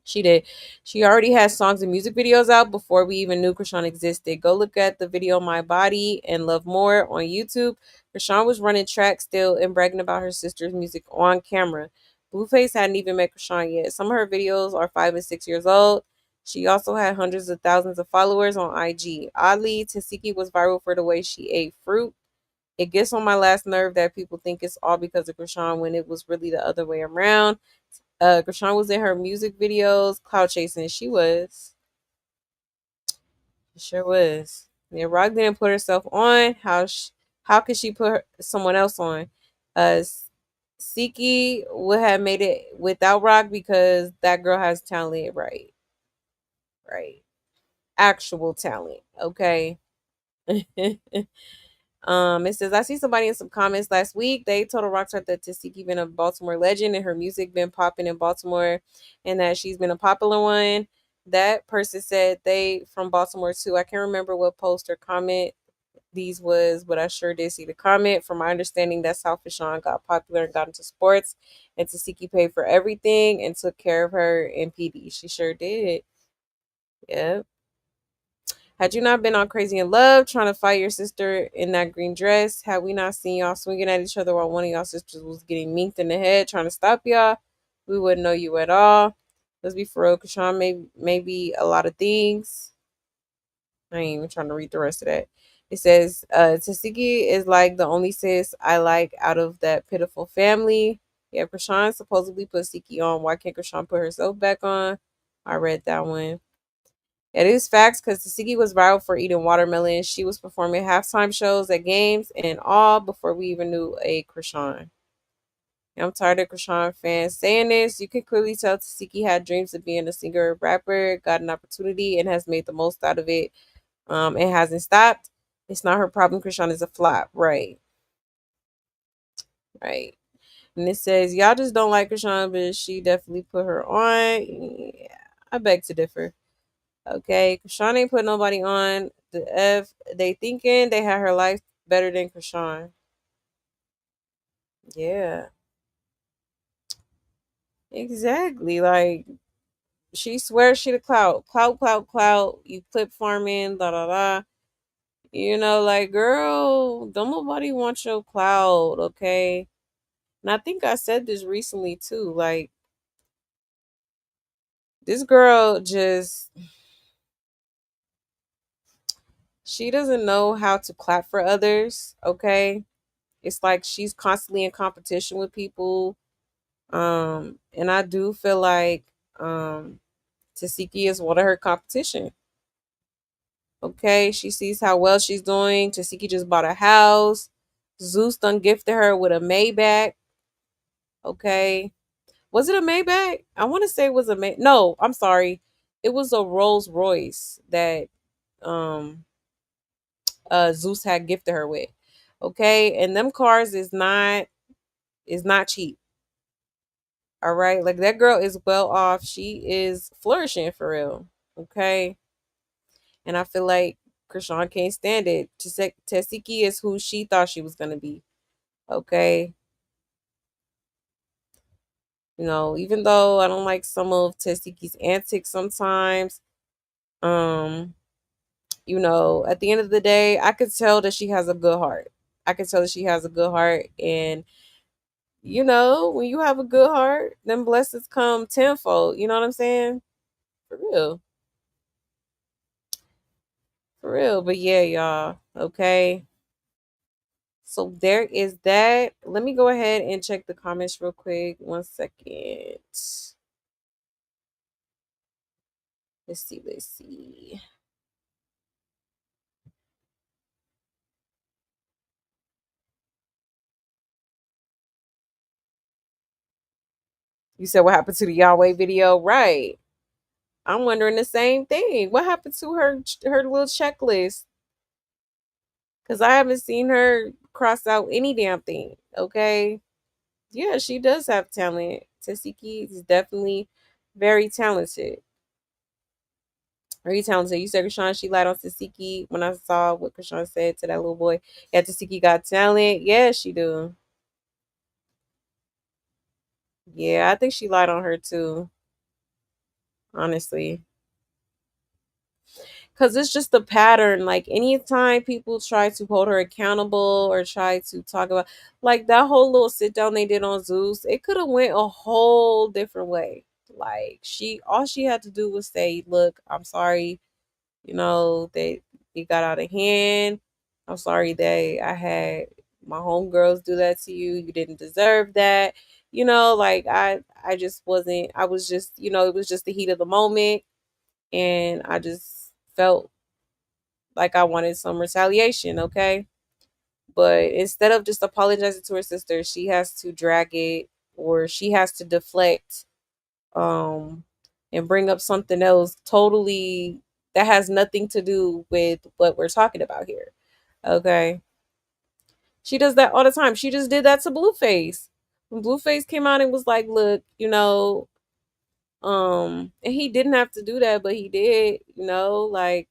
She did. She already has songs and music videos out before we even knew Chrisean existed. Go look at the video My Body and Love More on YouTube. Chrisean was running track still and bragging about her sister's music on camera. Blueface hadn't even met Chrisean yet. Some of her videos are 5 and 6 years old. She also had hundreds of thousands of followers on IG. Oddly, Tessiki was viral for the way she ate fruit. It gets on my last nerve that people think it's all because of Chrisean when it was really the other way around. Chrisean was in her music videos, cloud chasing. She was. She sure was. Yeah, Rock didn't put herself on. How could she put someone else on? Uh, Siki would have made it without Rock because that girl has talent, right? Right, actual talent. Okay. It says I see somebody in some comments last week. They told a rock star that Tessiki been a Baltimore legend and her music been popping in Baltimore, and that she's been a popular one. That person said they from Baltimore too. I can't remember what post or comment these was, but I sure did see the comment. From my understanding, that's how Fashawn got popular and got into sports, and Tessiki paid for everything and took care of her in PD. She sure did. Yep. Had you not been on Crazy in Love trying to fight your sister in that green dress, had we not seen y'all swinging at each other while one of y'all sisters was getting minked in the head trying to stop y'all, we wouldn't know you at all. Let's be for real, Krishan maybe a lot of things. I ain't even trying to read the rest of that. It says, Tessiki is like the only sis I like out of that pitiful family. Yeah, Krishan supposedly put Siki on. Why can't Krishan put herself back on? I read that one. It is facts because Tessiki was viral for eating watermelon. She was performing halftime shows at games and all before we even knew a Krishan. I'm tired of Krishan fans saying this. You can clearly tell Tessiki had dreams of being a singer or rapper, got an opportunity, and has made the most out of it. It hasn't stopped. It's not her problem. Krishan is a flop. Right. Right. And it says, y'all just don't like Krishan, but she definitely put her on. Yeah, I beg to differ. Okay, Krishan ain't put nobody on. The F they thinking they had her life better than Krishan. Yeah, exactly. Like she swears she the clout, clout, clout, clout. You clip farming, da da da. You know, like girl, don't nobody want your clout, okay? And I think I said this recently too. Like this girl just she doesn't know how to clap for others, okay? It's like she's constantly in competition with people. And I do feel like Tessiki is one of her competition. Okay, she sees how well she's doing. Tessiki just bought a house. Zeus done gifted her with a Maybach. Okay, was it a Maybach? I want to say it was a No, I'm sorry, it was a Rolls Royce that um Zeus had gifted her with. Okay, and them cars is not cheap. All right. Like that girl is well off. She is flourishing for real. Okay. And I feel like Krishan can't stand it. Tessiki is who she thought she was going to be. Okay. You know, even though I don't like some of Tessiki's antics sometimes, um, at the end of the day, I could tell that she has a good heart. I could tell that she has a good heart. And, when you have a good heart, then blessings come tenfold. You know what I'm saying? For real. For real. But yeah, y'all. Okay. So there is that. Let me go ahead and check the comments real quick. 1 second. Let's see. Let's see. You said what happened to the Yahweh video? Right. I'm wondering the same thing. What happened to her little checklist? Because I haven't seen her cross out any damn thing. Okay. Yeah, she does have talent. Tessiki is definitely very talented. Very talented. You said Krishan, she lied on Tessiki when I saw what Krishan said to that little boy. Yeah, Tessiki got talent. Yeah, she do. Yeah, I think she lied on her too, honestly. Because it's just a pattern. Like, anytime people try to hold her accountable or try to talk about, like, that whole little sit down they did on Zeus, it could have went a whole different way. Like, all she had to do was say, look, I'm sorry, that it got out of hand. I'm sorry that I had my homegirls do that to you. You didn't deserve that. Like I just wasn't, I was just, it was just the heat of the moment. And I just felt like I wanted some retaliation, okay? But instead of just apologizing to her sister, she has to drag it, or she has to deflect, um and bring up something else totally that has nothing to do with what we're talking about here. Okay? She does that all the time. She just did that to Blueface. When Blueface came out and was like, "Look, and he didn't have to do that, but he did, like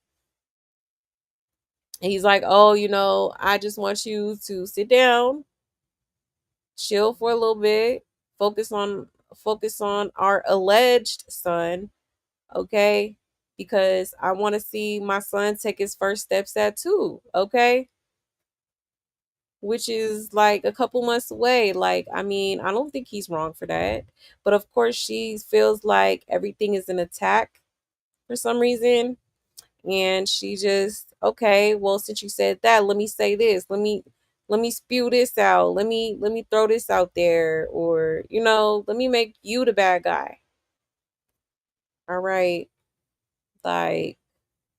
he's like, "Oh, I just want you to sit down, chill for a little bit, focus on focus on our alleged son, okay? Because I want to see my son take his first steps at 2, okay? Which is like a couple months away. Like, I mean, I don't think he's wrong for that. But of course, she feels like everything is an attack for some reason. And she just, okay, well, since you said that, let me say this. Let me spew this out. Let me throw this out there, or, let me make you the bad guy. All right. Like,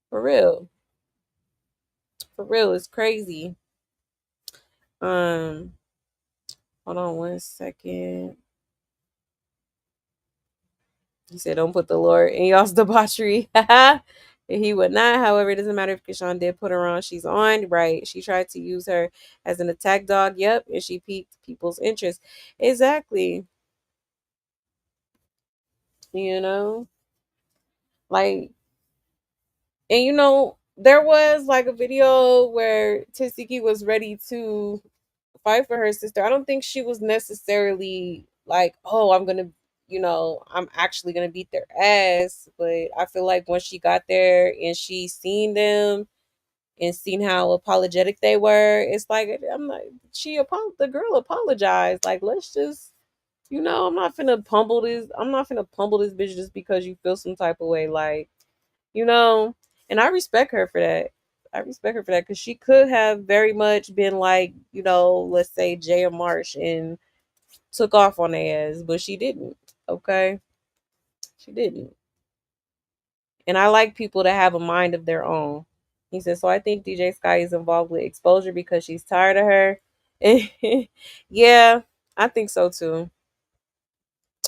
for real. For real, it's crazy. Um, Hold on 1 second. He said, "Don't put the Lord in y'all's debauchery." And he would not. However, it doesn't matter if Chrisean did put her on. She's on, right? She tried to use her as an attack dog. Yep, and she piqued people's interest. Exactly. You know, like, and there was like a video where Tessiki was ready to fight for her sister. I don't think she was necessarily like, "Oh, I'm actually gonna beat their ass." But I feel like once she got there and she seen them and seen how apologetic they were, it's like, I'm like, the girl apologized. Like, let's just, I'm not finna pummel this bitch just because you feel some type of way. Like, you know, and I respect her for that. I respect her for that, because she could have very much been like, let's say Jaya Marsh, and took off on their ass, but she didn't. Okay, she didn't. And I like people that have a mind of their own. He said, "So I think DJ Sky is involved with exposure because she's tired of her." Yeah, I think so too.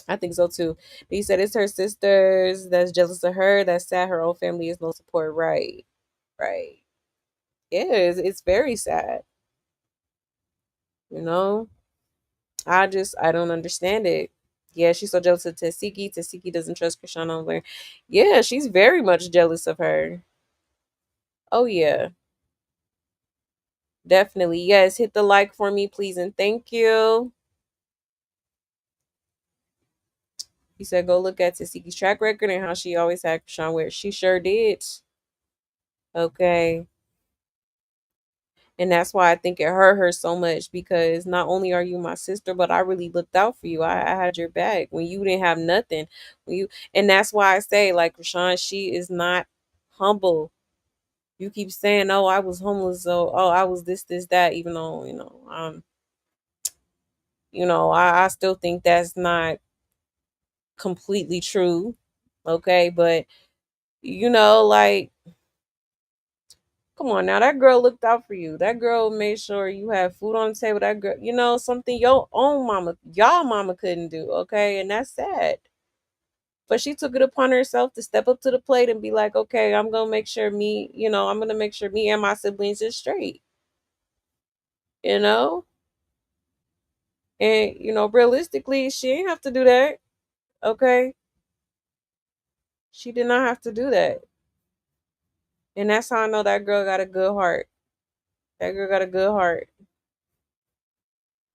I think so too. He said it's her sisters that's jealous of her. That's sad. Her own family is no support. Right, right. Yeah, it's very sad. You know, I don't understand it. Yeah, she's so jealous of Tessiki. Tessiki doesn't trust Chrisean over. Yeah, she's very much jealous of her. Oh yeah, definitely. Yes, hit the like for me, please, and thank you. He said, "Go look at Tessiki's track record and how she always had Chrisean where she sure did." Okay. And that's why I think it hurt her so much, because not only are you my sister, but I really looked out for you. I had your back when you didn't have nothing. And that's why I say, like, Chrisean, she is not humble. You keep saying, "Oh, I was homeless," so, "Oh, I was this, that," even though, I still think that's not completely true. Okay, but like, come on now, that girl looked out for you. That girl made sure you had food on the table. That girl, something y'all mama couldn't do, okay? And that's sad. But she took it upon herself to step up to the plate and be like, "Okay, I'm gonna make sure me and my siblings is straight." You know? And realistically, she ain't have to do that. Okay? She did not have to do that. And that's how I know that girl got a good heart. That girl got a good heart.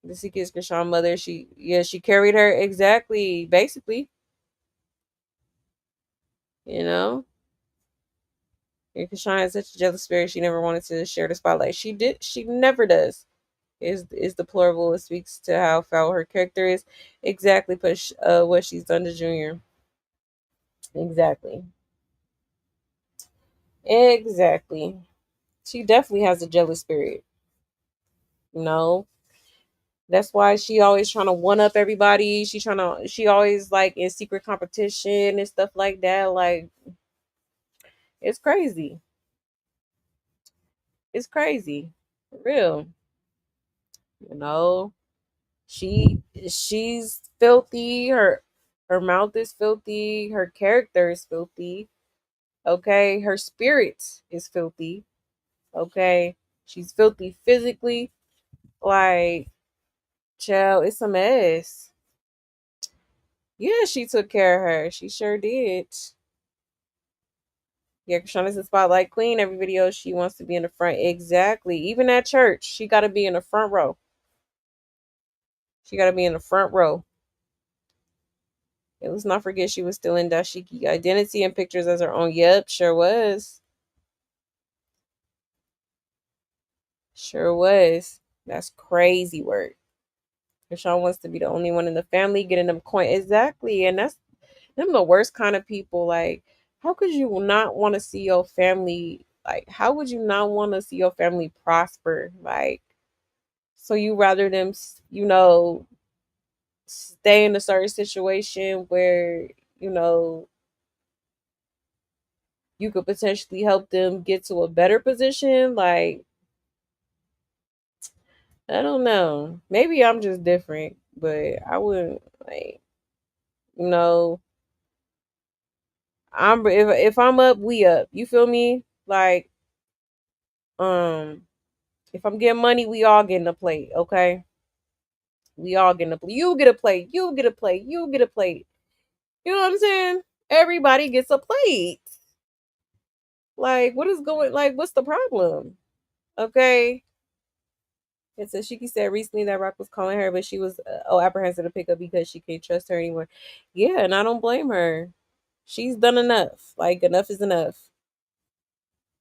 The Sikh Krishan mother, she carried her exactly, basically, you know. And Krishan has such a jealous spirit, she never wanted to share the spotlight. She never does. Is deplorable. It speaks to how foul her character is. Exactly, push what she's done to Junior. Exactly. Exactly. She definitely has a jealous spirit. No. That's why she always trying to one up everybody. She always like in secret competition and stuff like that. Like, it's crazy. It's crazy. For real. You know, she's filthy. Her mouth is filthy. Her character is filthy. Okay, her spirit is filthy. Okay, she's filthy physically. Like, child, it's a mess. Yeah, she took care of her. She sure did. Yeah, Krishana's a spotlight queen. Every video she wants to be in the front. Exactly. Even at church, she got to be in the front row. She got to be in the front row. And let's not forget she was still in Dashiki identity and pictures as her own. Yep, sure was. Sure was. That's crazy work. Krishan wants to be the only one in the family getting them coin. Exactly. And that's them the worst kind of people. Like, how could you not want to see your family? Like, how would you not want to see your family prosper? Like, so you rather them, stay in a certain situation where, you know, you could potentially help them get to a better position. Like, I don't know. Maybe I'm just different, but I wouldn't like, you know, if I'm up, we up. You feel me? Like, um, if I'm getting money, we all getting a plate, okay? We all getting a plate. You get a plate. You get a plate. You get a plate. You know what I'm saying? Everybody gets a plate. Like, what is going? Like, what's the problem? Okay. And so Shiki said recently that Rock was calling her, but she was apprehensive to pick up because she can't trust her anymore. Yeah, and I don't blame her. She's done enough. Like, enough is enough.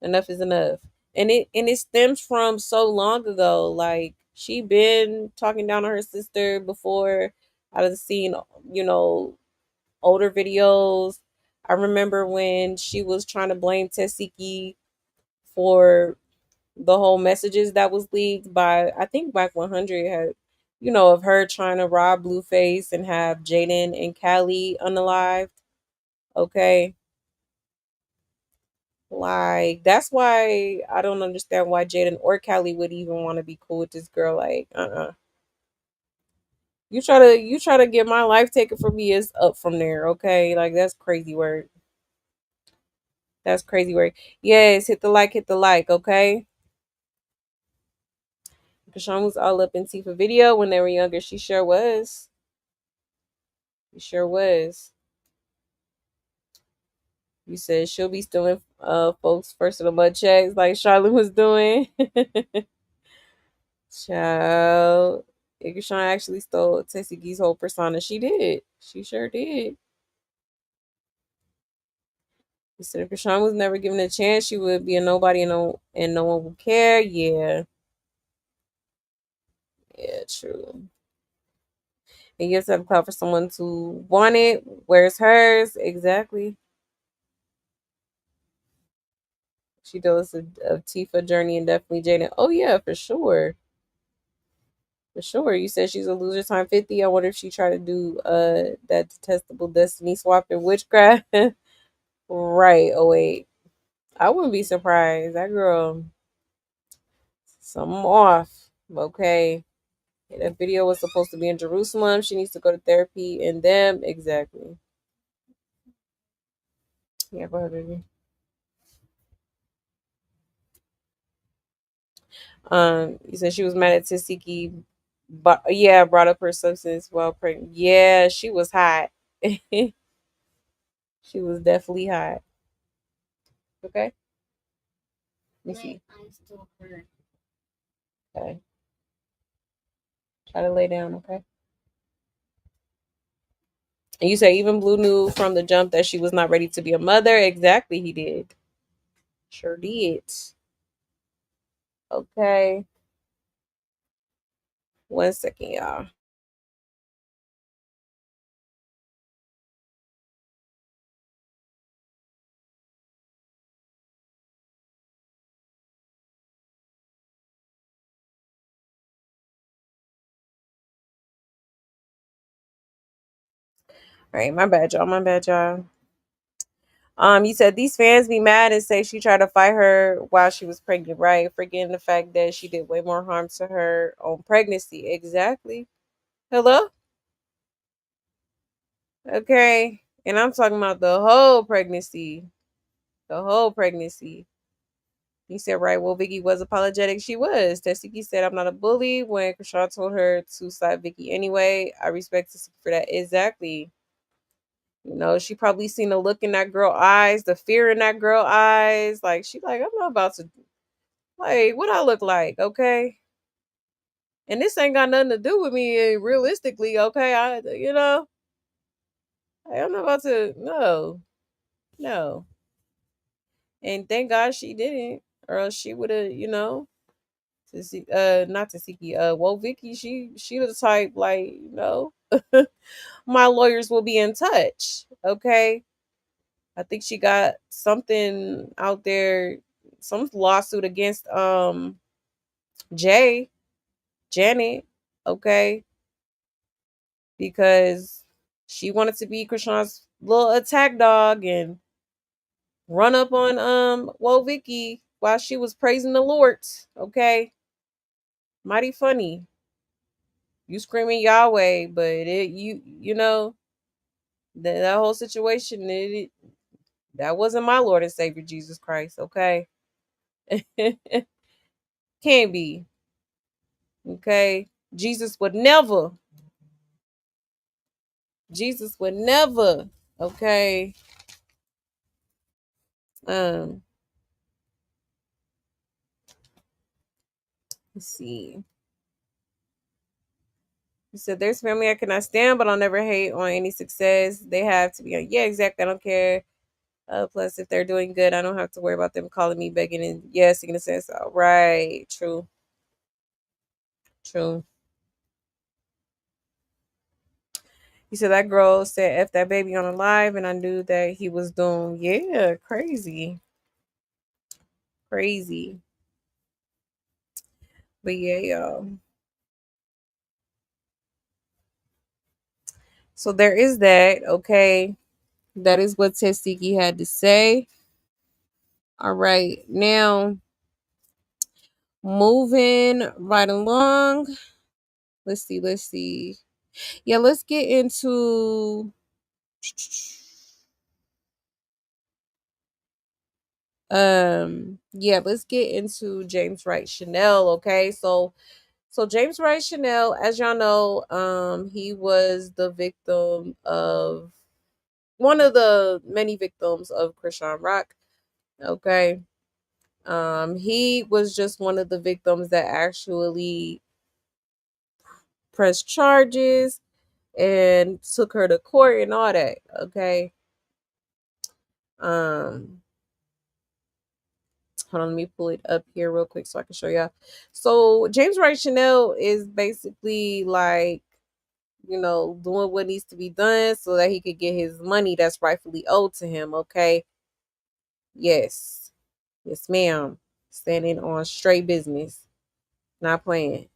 Enough is enough. And it stems from so long ago. Like, she been talking down on her sister before. I've seen, you know, older videos. I remember when she was trying to blame Tessiki for the whole messages that was leaked by, I think, Black 100 had, of her trying to rob Blueface and have Jaden and Callie unalived. Okay. Like, that's why I don't understand why Jaden or Callie would even want to be cool with this girl. Like, You try to get my life taken from me, is up from there, okay? Like, that's crazy work. That's crazy work. Yes, hit the like, okay? Kashawn was all up in Tifa video when they were younger. She sure was. She sure was. You said she'll be stealing folks first of the mud checks like Charlotte was doing. Child. Ikashawn actually stole Tessiki's whole persona. She did. She sure did. He said if Ikashawn was never given a chance, she would be a nobody and no one would care. Yeah. Yeah, true. And you have to have clout for someone to want it. Where's hers? Exactly. She does a Tifa journey and definitely Jaden. Oh yeah, for sure. For sure. You said she's a loser time 50. I wonder if she tried to do that detestable destiny swap in witchcraft. Right. Oh wait. I wouldn't be surprised. That girl, something off. Okay. That video was supposed to be in Jerusalem. She needs to go to therapy and them. Exactly. Yeah, go ahead, baby. You said she was mad at Tessiki, but yeah, brought up her substance while pregnant. Yeah, she was hot. She was definitely hot. Okay. Let me see. Okay. Try to lay down, okay? And you say even Blue knew from the jump that she was not ready to be a mother. Exactly, he did. Sure did. Okay. 1 second, y'all. All right, my bad, y'all. My bad, y'all. You said these fans be mad and say she tried to fight her while she was pregnant, right? Forgetting the fact that she did way more harm to her own pregnancy. Exactly. Hello? Okay. And I'm talking about the whole pregnancy. The whole pregnancy. He said, right, well, Vicky was apologetic. She was. Tessiki said, I'm not a bully when Chrisean told her to slap Vicky anyway. I respect Tessiki for that. Exactly. You know, she probably seen the look in that girl eyes, the fear in that girl eyes. Like, she like, I'm not about to, like, what I look like, okay? And this ain't got nothing to do with me realistically, okay? I'm not about to, no, no. And thank God she didn't, or else she would have, to see, not Tessiki, well, Vicky, she the type, like, my lawyers will be in touch, okay? I think she got something out there, some lawsuit against Jay, Janet, okay, because she wanted to be Chrisean's little attack dog and run up on Vicky while she was praising the Lord, okay, mighty funny. You screaming Yahweh, but that whole situation, that wasn't my Lord and Savior Jesus Christ, okay. Can't be. Okay. Jesus would never. Okay. Um, let's see. He said, there's family I cannot stand, but I'll never hate on any success. They have to be on. Yeah, exactly. I don't care. Plus, if they're doing good, I don't have to worry about them calling me, begging, and singing a sense. All right. True. True. He said that girl said F that baby on a live, and I knew that he was doomed. Yeah, crazy. Crazy. But yeah, y'all. So there is that. Okay. That is what Tessiki had to say. All right. Now, moving right along. Let's see. Let's see. Yeah, let's get into let's get into James Wright Chanel, okay? So James Wright Chanel, as y'all know, he was the victim of one of the many victims of Chrisean Rock. Okay. He was just one of the victims that actually pressed charges and took her to court and all that. Okay. Um, Hold on, let me pull it up here real quick so I can show y'all. So James Wright Chanel is basically like, doing what needs to be done so that he could get his money that's rightfully owed to him. Okay. Yes. Yes, ma'am. Standing on straight business. Not playing.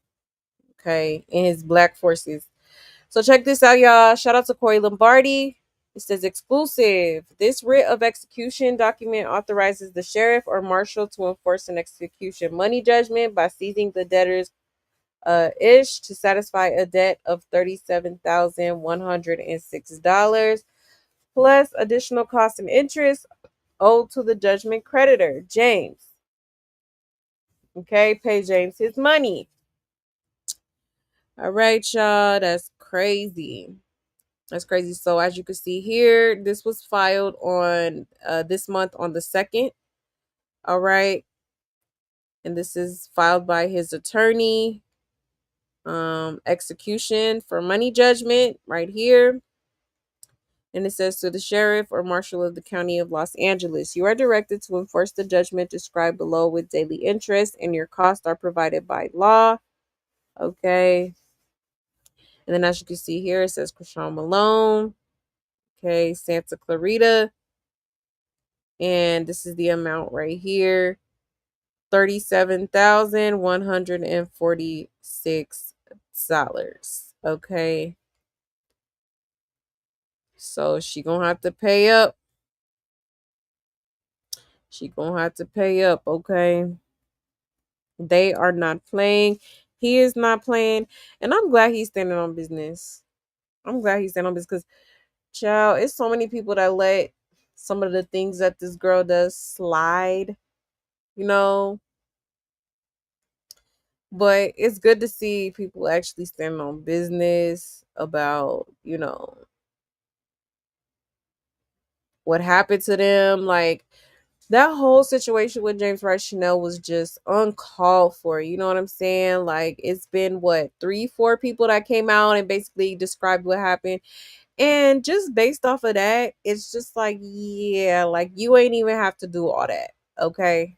Okay. And his black forces. So check this out, y'all. Shout out to Corey Lombardi. It says exclusive. This writ of execution document authorizes the sheriff or marshal to enforce an execution money judgment by seizing the debtor's ish to satisfy a debt of $37,106 plus additional costs and interest owed to the judgment creditor, James. Okay, pay James his money. All right, y'all. That's crazy. That's crazy. So as you can see here, this was filed on this month on the 2nd. All right. And this is filed by his attorney. Execution for money judgment right here. And it says to the sheriff or marshal of the county of Los Angeles, you are directed to enforce the judgment described below with daily interest, and your costs are provided by law. Okay. And then as you can see here, it says Chrisean Malone. Okay. Santa Clarita. And this is the amount right here. $37,146. Okay. So she gonna have to pay up She gonna have to pay up, okay? They are not playing. He is not playing. And I'm glad he's standing on business. I'm glad he's standing on business because, child, it's so many people that let some of the things that this girl does slide, you know. But it's good to see people actually standing on business about, what happened to them. Like, that whole situation with James Wright Chanel was just uncalled for. You know what I'm saying? Like, it's been what, 3, 4 people that came out and basically described what happened. And just based off of that, it's just like, yeah, like you ain't even have to do all that. Okay.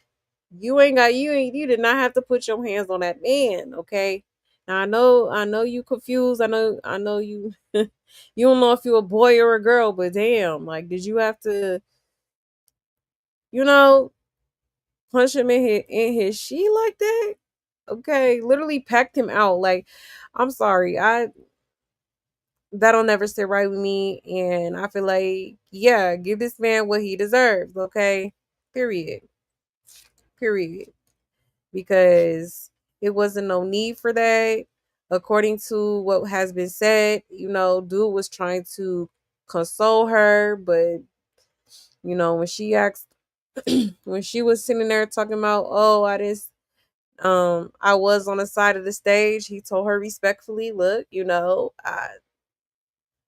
You did not have to put your hands on that man, okay? Now I know you confused. I know you you don't know if you're a boy or a girl, but damn, like did you have to, you know, punch him in his sheet like that? Okay, literally packed him out. Like, I'm sorry. That'll never sit right with me. And I feel like, yeah, give this man what he deserves, okay? Period. Period. Because it wasn't no need for that. According to what has been said, dude was trying to console her, but when she asked when she was sitting there talking about, oh, I was on the side of the stage, he told her respectfully, look,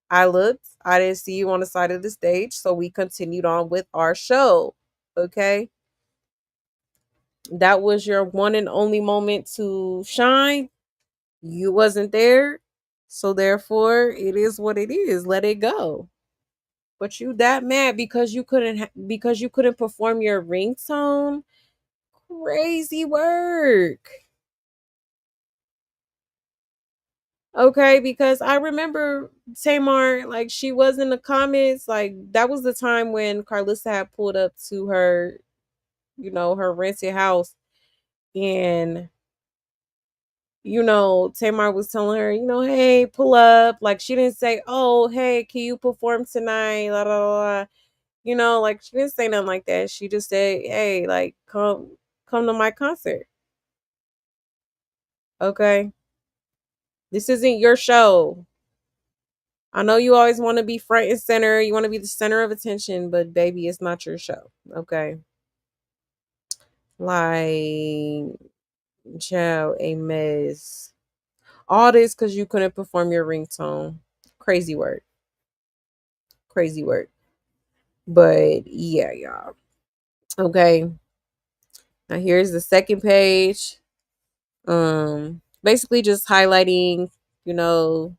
I looked, I didn't see you on the side of the stage, so we continued on with our show. Okay. That was your one and only moment to shine. You wasn't there. So therefore, it is what it is. Let it go. But you that mad because you couldn't perform your ringtone? Crazy work. Okay, because I remember Tamar, like she was in the comments, like that was the time when Carissa had pulled up to her, her rented house, and Tamar was telling her, hey, pull up. Like she didn't say, oh, hey, can you perform tonight? La, la, la, la. Like she didn't say nothing like that. She just said, hey, like come to my concert. Okay. This isn't your show. I know you always want to be front and center. You want to be the center of attention, but baby, it's not your show. Okay. Like, child, a mess. All this because you couldn't perform your ringtone. Crazy work. Crazy work. But yeah, y'all. Okay. Now here's the second page. Basically just highlighting, you know,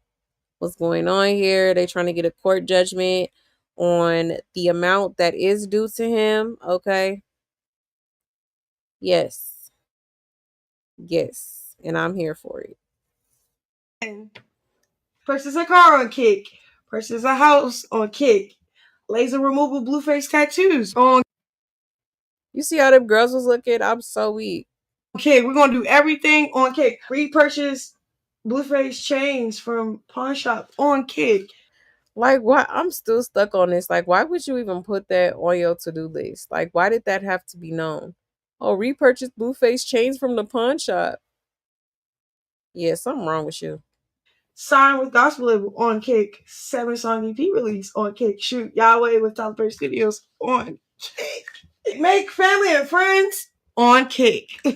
what's going on here. They trying to get a court judgment on the amount that is due to him. Okay. Yes. Yes. And I'm here for it. Purchase a car on Kick. Purchase a house on Kick. Laser removal blueface tattoos on You see how them girls was looking? I'm so weak. Kick. We're gonna do everything on Kick. Repurchase blueface chains from pawn shop on Kick. Like, why? I'm still stuck on this. Like, why would you even put that on your to-do list? Like, why did that have to be known? Oh, repurchase Blueface chains from the pawn shop. Yeah, something wrong with you. Sign with gospel label on Kick. 7-song EP release on Kick. Shoot Yahweh with Tyler Perry Studios on Kick. Make family and friends on Kick. On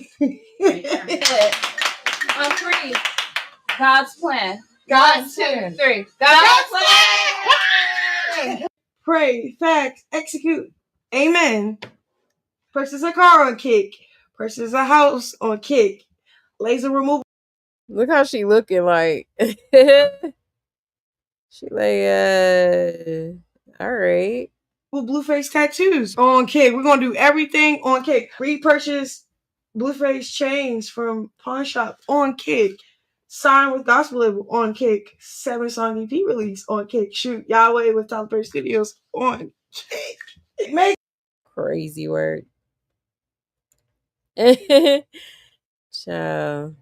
3. God's plan. 1, 2, 3. God's plan. Pray, fact, execute. Amen. Purchase a car on Kick. Purchase a house on Kick. Laser removal. Look how she looking like. She like, all right. Blueface tattoos on Kick. We're gonna do everything on Kick. Repurchase Blueface chains from pawn shop on Kick. Sign with gospel label on Kick. 7-song EP release on Kick. Shoot Yahweh with Tyler Perry Studios on Kick. Make Crazy word. Child.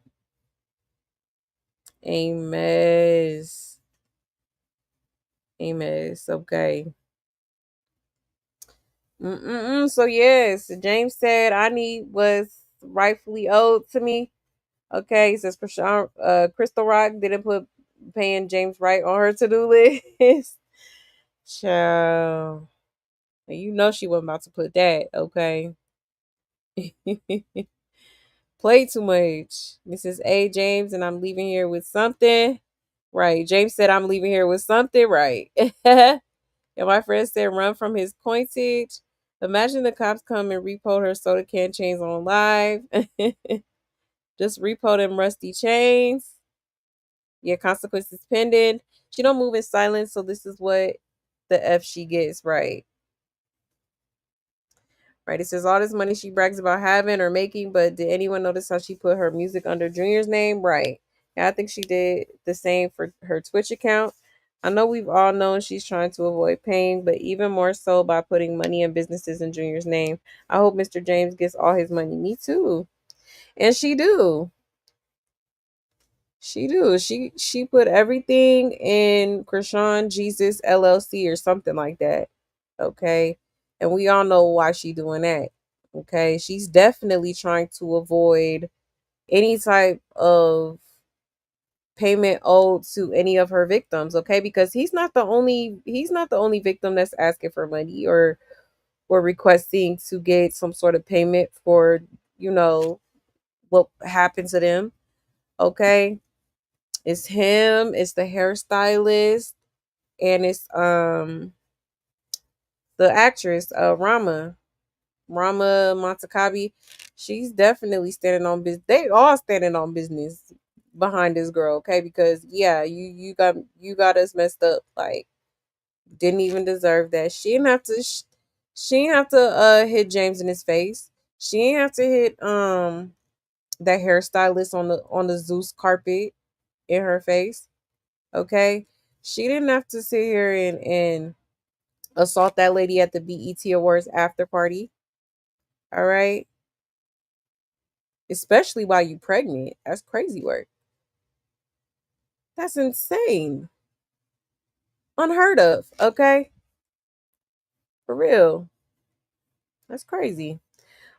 A mess. A mess. Okay. So yes, James said I need what's rightfully owed to me. Okay, he says Chrisean, Crystal Rock didn't put paying James Wright on her to do list. Child, you know she wasn't about to put that. Okay, play too much, Mrs. A. James, and I'm leaving here with something. Right, James said I'm leaving here with something. Right, and my friend said run from his coinage. Imagine the cops come and repo her soda can chains on live. Just repo them rusty chains. Yeah, consequences pending. She don't move in silence, so this is what the F she gets, right? Right. It says all this money she brags about having or making, but did anyone notice how she put her music under Junior's name? Right. Yeah, I think she did the same for her Twitch account. I know we've all known she's trying to avoid paying, but even more so by putting money and businesses in Junior's name. I hope Mr. James gets all his money. Me too. And she do. She do. She put everything in Chrisean Jesus LLC or something like that. Okay. And we all know why she doing that. Okay. She's definitely trying to avoid any type of payment owed to any of her victims. Okay. Because he's not the only victim that's asking for money or requesting to get some sort of payment for, you know, what happened to them. Okay. It's him, it's the hairstylist, and it's the actress, Rama Montakabi. She's definitely standing on business. They all standing on business behind this girl, okay? Because yeah, you got us messed up. Like, didn't even deserve that. She didn't have to hit James in his face. She didn't have to hit that hairstylist on the Zeus carpet in her face. Okay. She didn't have to sit here and assault that lady at the BET Awards after party. All right. Especially while you pregnant. That's crazy work. That's insane. Unheard of. Okay. For real. That's crazy.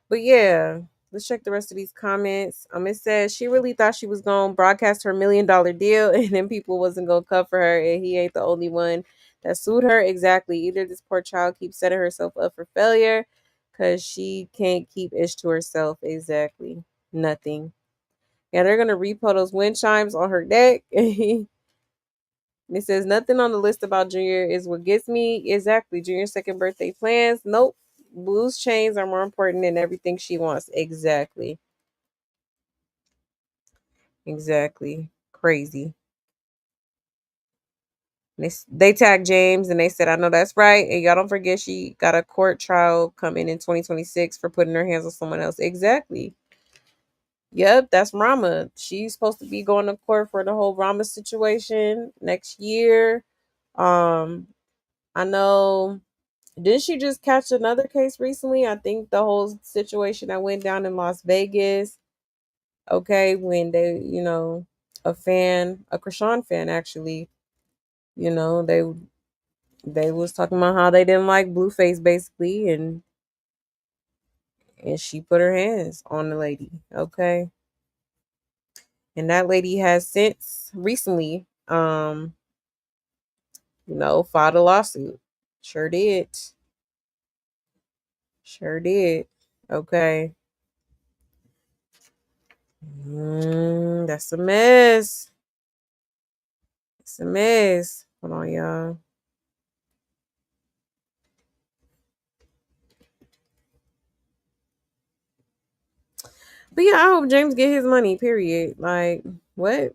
But yeah, let's check the rest of these comments. It says she really thought she was gonna broadcast her $1 million deal, and then people wasn't gonna cover her, and he ain't the only one that sued her. Exactly. Either this poor child keeps setting herself up for failure, cause she can't keep ish to herself. Exactly. Nothing. Yeah, they're gonna repo those wind chimes on her neck. It says nothing on the list about Junior is what gets me. Exactly. Junior's second birthday plans. Nope. Blue's chains are more important than everything she wants. Exactly. Exactly. Crazy. They tagged James and they said, I know that's right. And y'all don't forget she got a court trial coming in 2026 for putting her hands on someone else. Exactly. Yep, that's Rama. She's supposed to be going to court for the whole Rama situation next year. Um, I know. Did she just catch another case recently? I think the whole situation that went down in Las Vegas. Okay, when they, a Chrisean fan actually, they was talking about how they didn't like Blueface basically, and she put her hands on the lady. Okay, and that lady has since recently, filed a lawsuit. Sure did. Sure did. Okay. That's a mess. It's a mess. Hold on, y'all. But yeah, I hope James get his money, period. Like, what?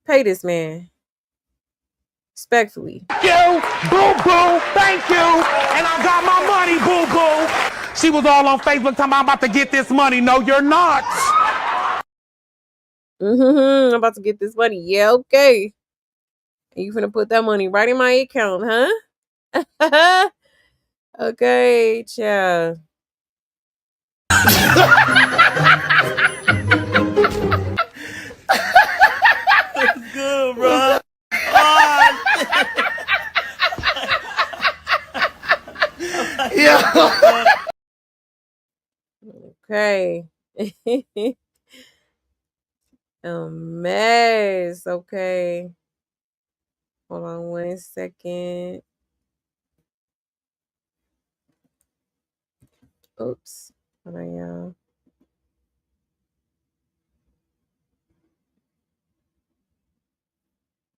Pay this man. Respectfully. You, boo boo, thank you. And I got my money, boo boo. She was all on Facebook talking about I'm about to get this money. No, you're not. I'm about to get this money. Yeah, okay. And you finna put that money right in my account, huh? Okay, child. Good, bro. Okay. A mess. Okay. Hold on 1 second. Oops. Hold on, y'all.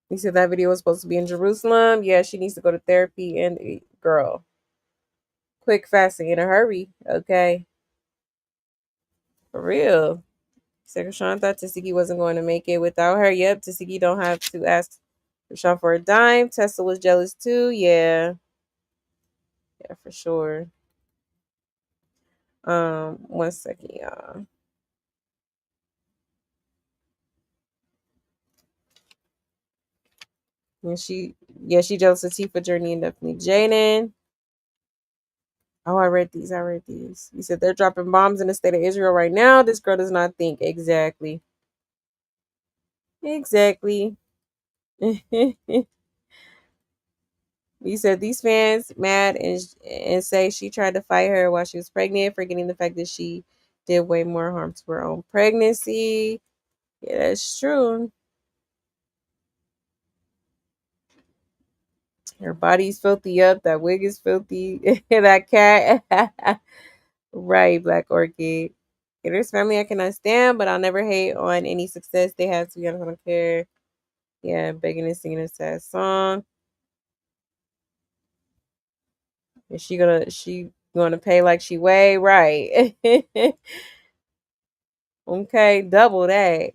You said that video was supposed to be in Jerusalem. Yeah, she needs to go to therapy and girl. Quick, fast, and in a hurry. Okay. For real. Said Chrisean thought Tessiki wasn't going to make it without her. Yep, Tessiki don't have to ask Chrisean for a dime. Tessa was jealous too. Yeah. Yeah, for sure. 1 second, y'all. And she jealous of Tifa Journey and definitely Jaden. Oh, I read these. You said they're dropping bombs in the state of Israel right now. This girl does not think. Exactly. Exactly. You said these fans mad and say she tried to fight her while she was pregnant, forgetting the fact that she did way more harm to her own pregnancy. Yeah, that's true. Her body's filthy up. That wig is filthy. That cat. Right, Black Orchid. There's family I cannot stand, but I'll never hate on any success they have. To be honest, I don't care. Yeah, begging and singing a sad song. Is she gonna pay like she weigh? Right. Okay, double that.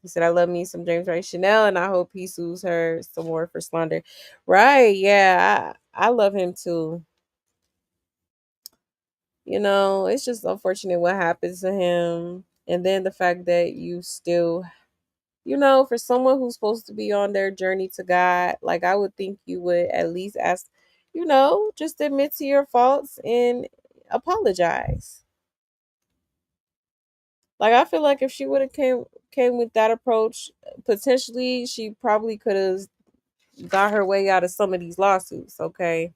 He said, I love me some James Wright Chanel, and I hope he sues her some more for slander. Right, yeah. I love him too. It's just unfortunate what happens to him. And then the fact that you still, for someone who's supposed to be on their journey to God, like I would think you would at least ask, just admit to your faults and apologize. Like I feel like if she would have came with that approach, potentially she probably could have got her way out of some of these lawsuits, okay?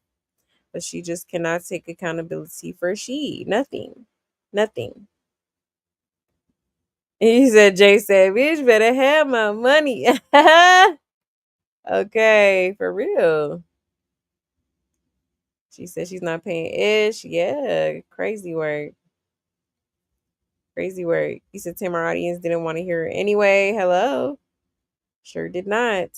But she just cannot take accountability for nothing. Nothing. He said, Jay said, bitch better have my money. Okay, for real. She said she's not paying ish. Yeah, crazy work. Crazy work. He said Tim, our audience didn't want to hear her anyway. Hello. Sure did not.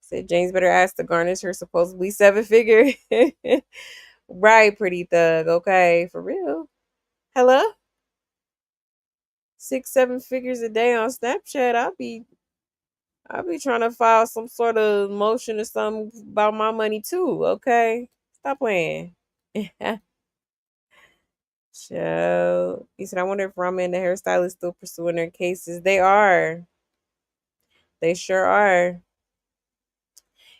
Said James better ask to garnish her supposedly 7-figure. Right, pretty thug. Okay, for real. Hello? 6-7 figures a day on Snapchat. I'll be trying to file some sort of motion or something about my money too. Okay, stop playing. So he said, I wonder if Rama and the hairstylist still pursuing their cases. They are. They sure are.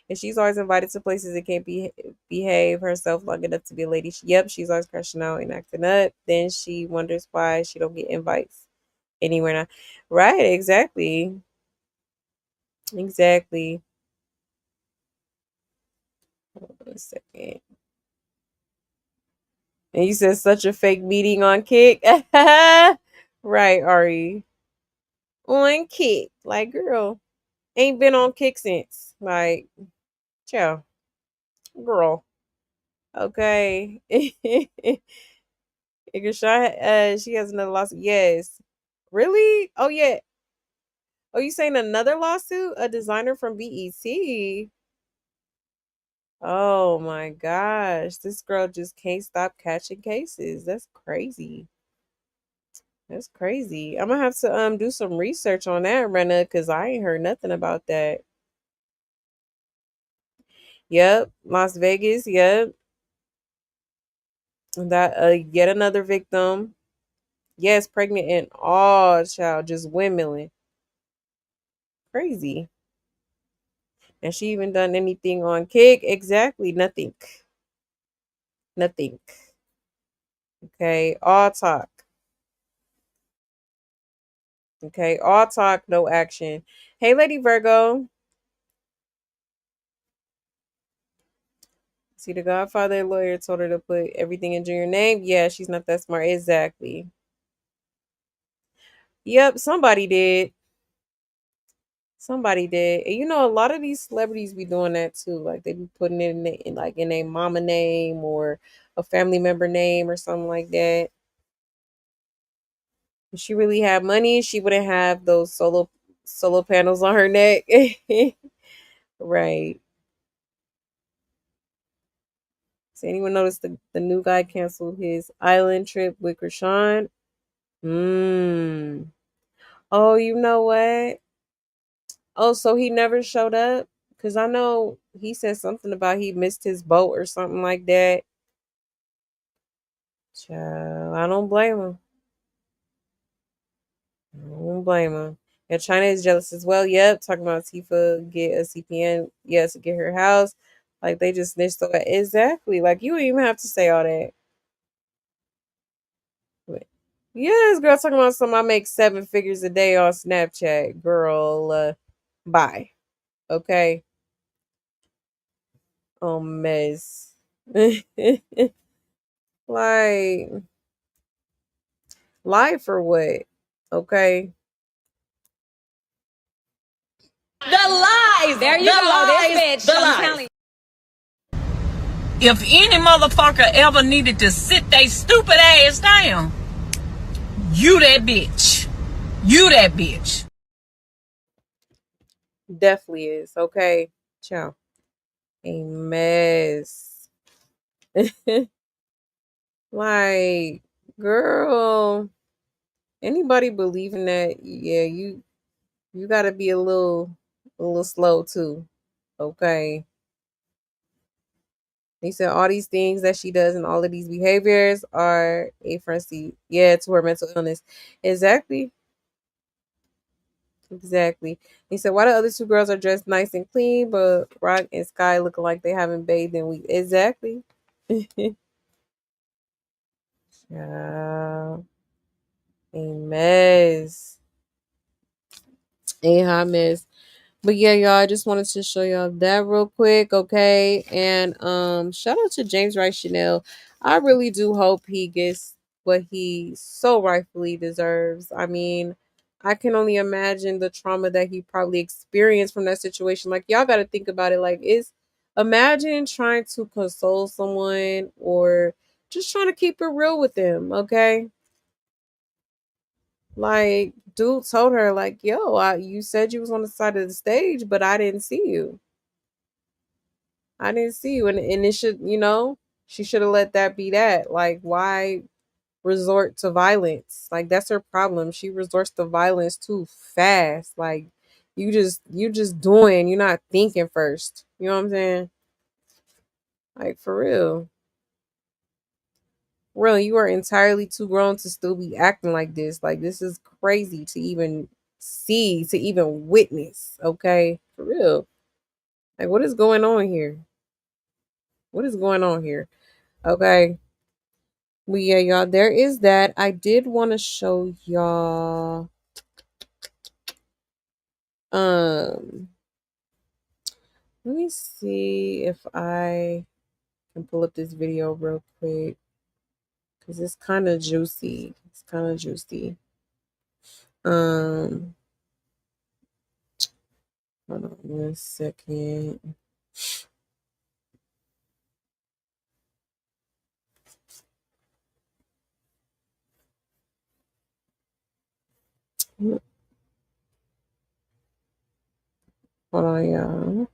And she's always invited to places that can't behave herself long enough to be a lady. Yep, she's always crashing out and acting up. Then she wonders why she don't get invites anywhere now. Right, exactly. Exactly. Hold on a second. And you said such a fake meeting on Kick. Right, Ari. On Kick. Like, girl, ain't been on Kick since. Like, chill. Girl. Okay. She has another lawsuit. Yes. Really? Oh yeah. Oh, you saying another lawsuit? A designer from BET. Oh my gosh. This girl just can't stop catching cases. That's crazy. That's crazy. I'm gonna have to do some research on that, Rena, because I ain't heard nothing about that. Yep. Las Vegas, yep. That yet another victim. Yes, pregnant and all child, just windmilling. Crazy. And she even done anything on Kick? Exactly. Nothing. Nothing. Okay. All talk. Okay. All talk, no action. Hey, Lady Virgo. See, the Godfather lawyer told her to put everything in junior name. Yeah, she's not that smart. Exactly. Yep, somebody did. Somebody did. And you know, a lot of these celebrities be doing that too. Like they be putting it in like in a mama name or a family member name or something like that. If she really had money, she wouldn't have those solo panels on her neck. Right. So anyone notice the new guy canceled his island trip with Chrisean? Hmm. Oh, you know what? Oh, so he never showed up? Because I know he said something about he missed his boat or something like that. Child, I don't blame him. I don't blame him. And China is jealous as well. Yep, talking about Tifa get a CPN, yes, to get her house. Like they just snitched on it. Exactly. Like you don't even have to say all that. But, yes, girl, talking about something I make 7 figures a day on Snapchat. Girl, bye. Okay. Oh, mess. Like, lie for what? Okay. The lies. There you go. This bitch. I'm telling you. If any motherfucker ever needed to sit they stupid ass down, you that bitch. You that bitch. Definitely is. Okay. Ciao. A mess. Like, girl, anybody believing that, yeah, you gotta be a little slow too. Okay. He said all these things that she does and all of these behaviors are a frenzy, yeah, to her mental illness. Exactly. Exactly. He said, why the other two girls are dressed nice and clean, but Rock and Sky looking like they haven't bathed in weeks. Exactly. Yeah. A mess. A hot mess. But yeah, y'all, I just wanted to show y'all that real quick, okay? And shout out to James Wright Chanel. I really do hope he gets what he so rightfully deserves. I mean, I can only imagine the trauma that he probably experienced from that situation. Like y'all got to think about it. Like, is imagine trying to console someone or just trying to keep it real with them, okay? Like, dude told her, like, yo, you said you was on the side of the stage, but I didn't see you. I didn't see you. And it should, she should have let that be that. Like, why resort to violence? Like, that's her problem. She resorts to violence too fast. Like, you just doing, you're not thinking first. You know what I'm saying? Like, for real. Real, you are entirely too grown to still be acting like this. Like, this is crazy to even see, to even witness. Okay? For real. Like, what is going on here? What is going on here? Okay. Well, yeah, y'all, there is that. I did want to show y'all. Um, Let me see if I can pull up this video real quick because it's kind of juicy. It's kind of juicy. Um, Hold on 1 second. Hold on, y'all.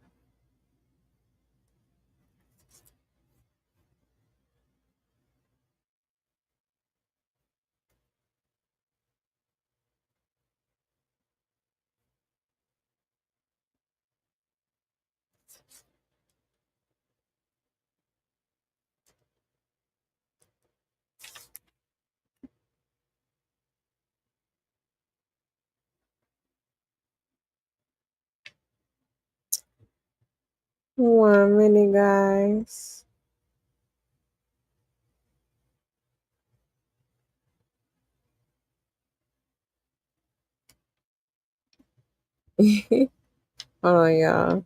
One minute, guys. Hold on, y'all.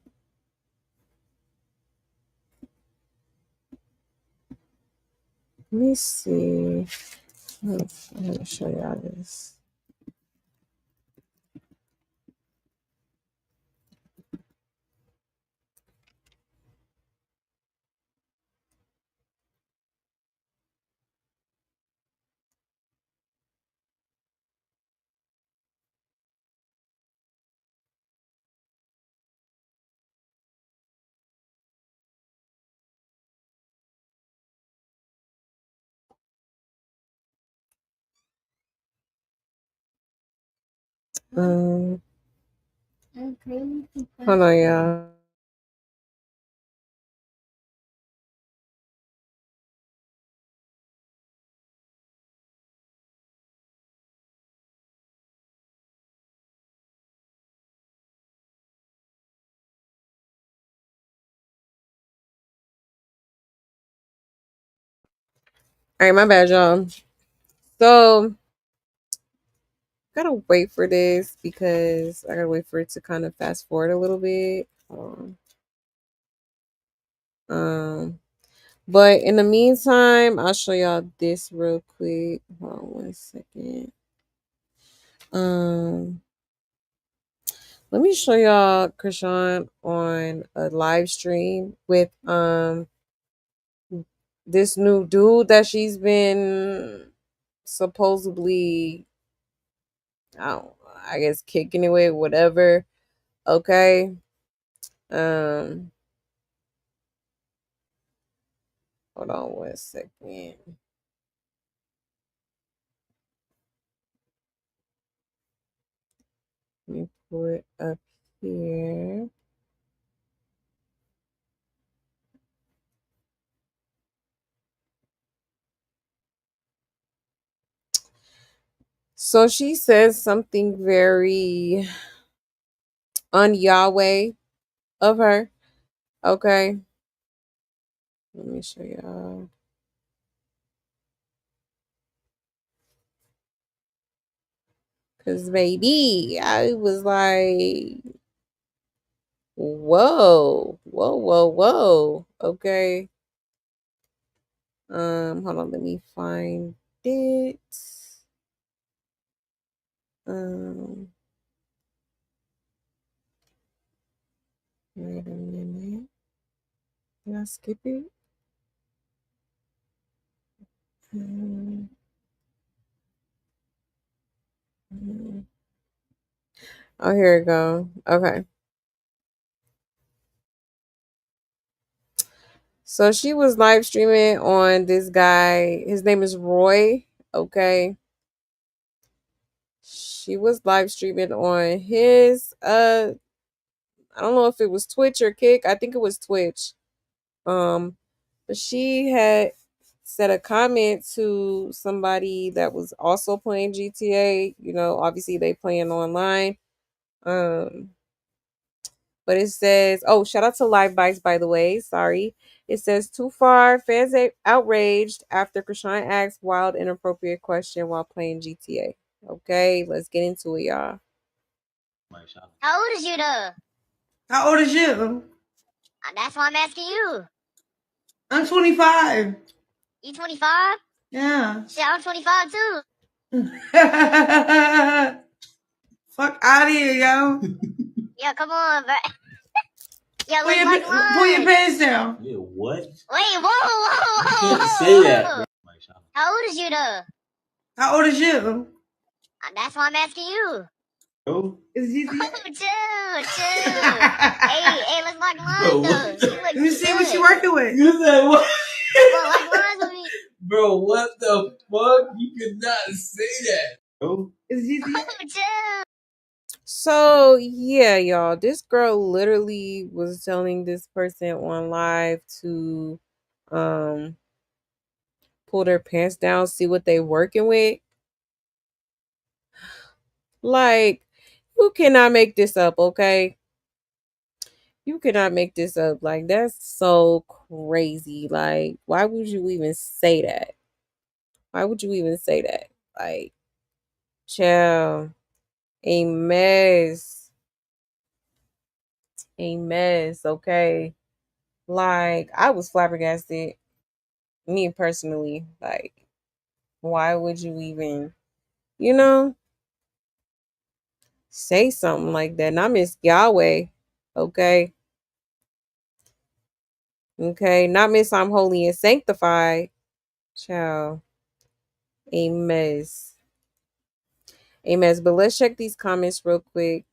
me see. I'm gonna show y'all this. Hold on, y'all. All right, my bad, y'all. So gotta wait for this because I gotta wait for it to kind of fast forward a little bit. Hold on. But in the meantime, I'll show y'all this real quick. Hold on 1 second. Let me show y'all Chrisean on a live stream with this new dude that she's been supposedly, I guess kicking it with, whatever. Okay. Hold on 1 second. Let me pull it up here. So she says something very un-Yahweh of her. Okay. Let me show y'all. Cause baby, I was like, whoa, whoa, whoa, whoa. Okay. Hold on, let me find it. Um, Wait a minute. Did I skip it? Um, Oh, here we go. Okay. So she was live streaming on this guy. His name is Roy. Okay. She was live streaming on his I don't know if it was Twitch or Kick. I think it was Twitch. But she had said a comment to somebody that was also playing GTA. You know, obviously they playing online. Um, but it says, oh, shout out to Live Bites, by the way. Sorry. It says, too far. Fans outraged after Chrisean asked wild, inappropriate question while playing GTA. Okay, let's get into it, y'all. How old is you though? How old is you? That's why I'm asking you. I'm 25. You 25? Yeah. Shit, I'm 25 too. Fuck out of here, yo. Yeah, come on, bro. Yeah, Pull let's your, like pull your lunch. pants down. Yeah, what? Wait, whoa, whoa, whoa. You can't say that, bro. How old is you though? How old is you? That's why I'm asking you. Oh. Is he? Oh, chill. hey, let's like lunch though. You Let me see good. what you working with. You said what? Bro, like lunch with me. Bro, what the fuck? You could not say that. Oh. Is he? Oh, chill. So yeah, y'all, this girl literally was telling this person on live to um pull their pants down, see what they working with. Like, you cannot make this up, okay? You cannot make this up. Like, that's so crazy. Like, why would you even say that? Why would you even say that? Like, child, a mess. A mess, okay? Like, I was flabbergasted. Me personally, like, why would you even, you know, say something like that? And I miss Yahweh. Okay. Okay. Not miss I'm holy and sanctified. Ciao. A mess. A mess. But let's check these comments real quick.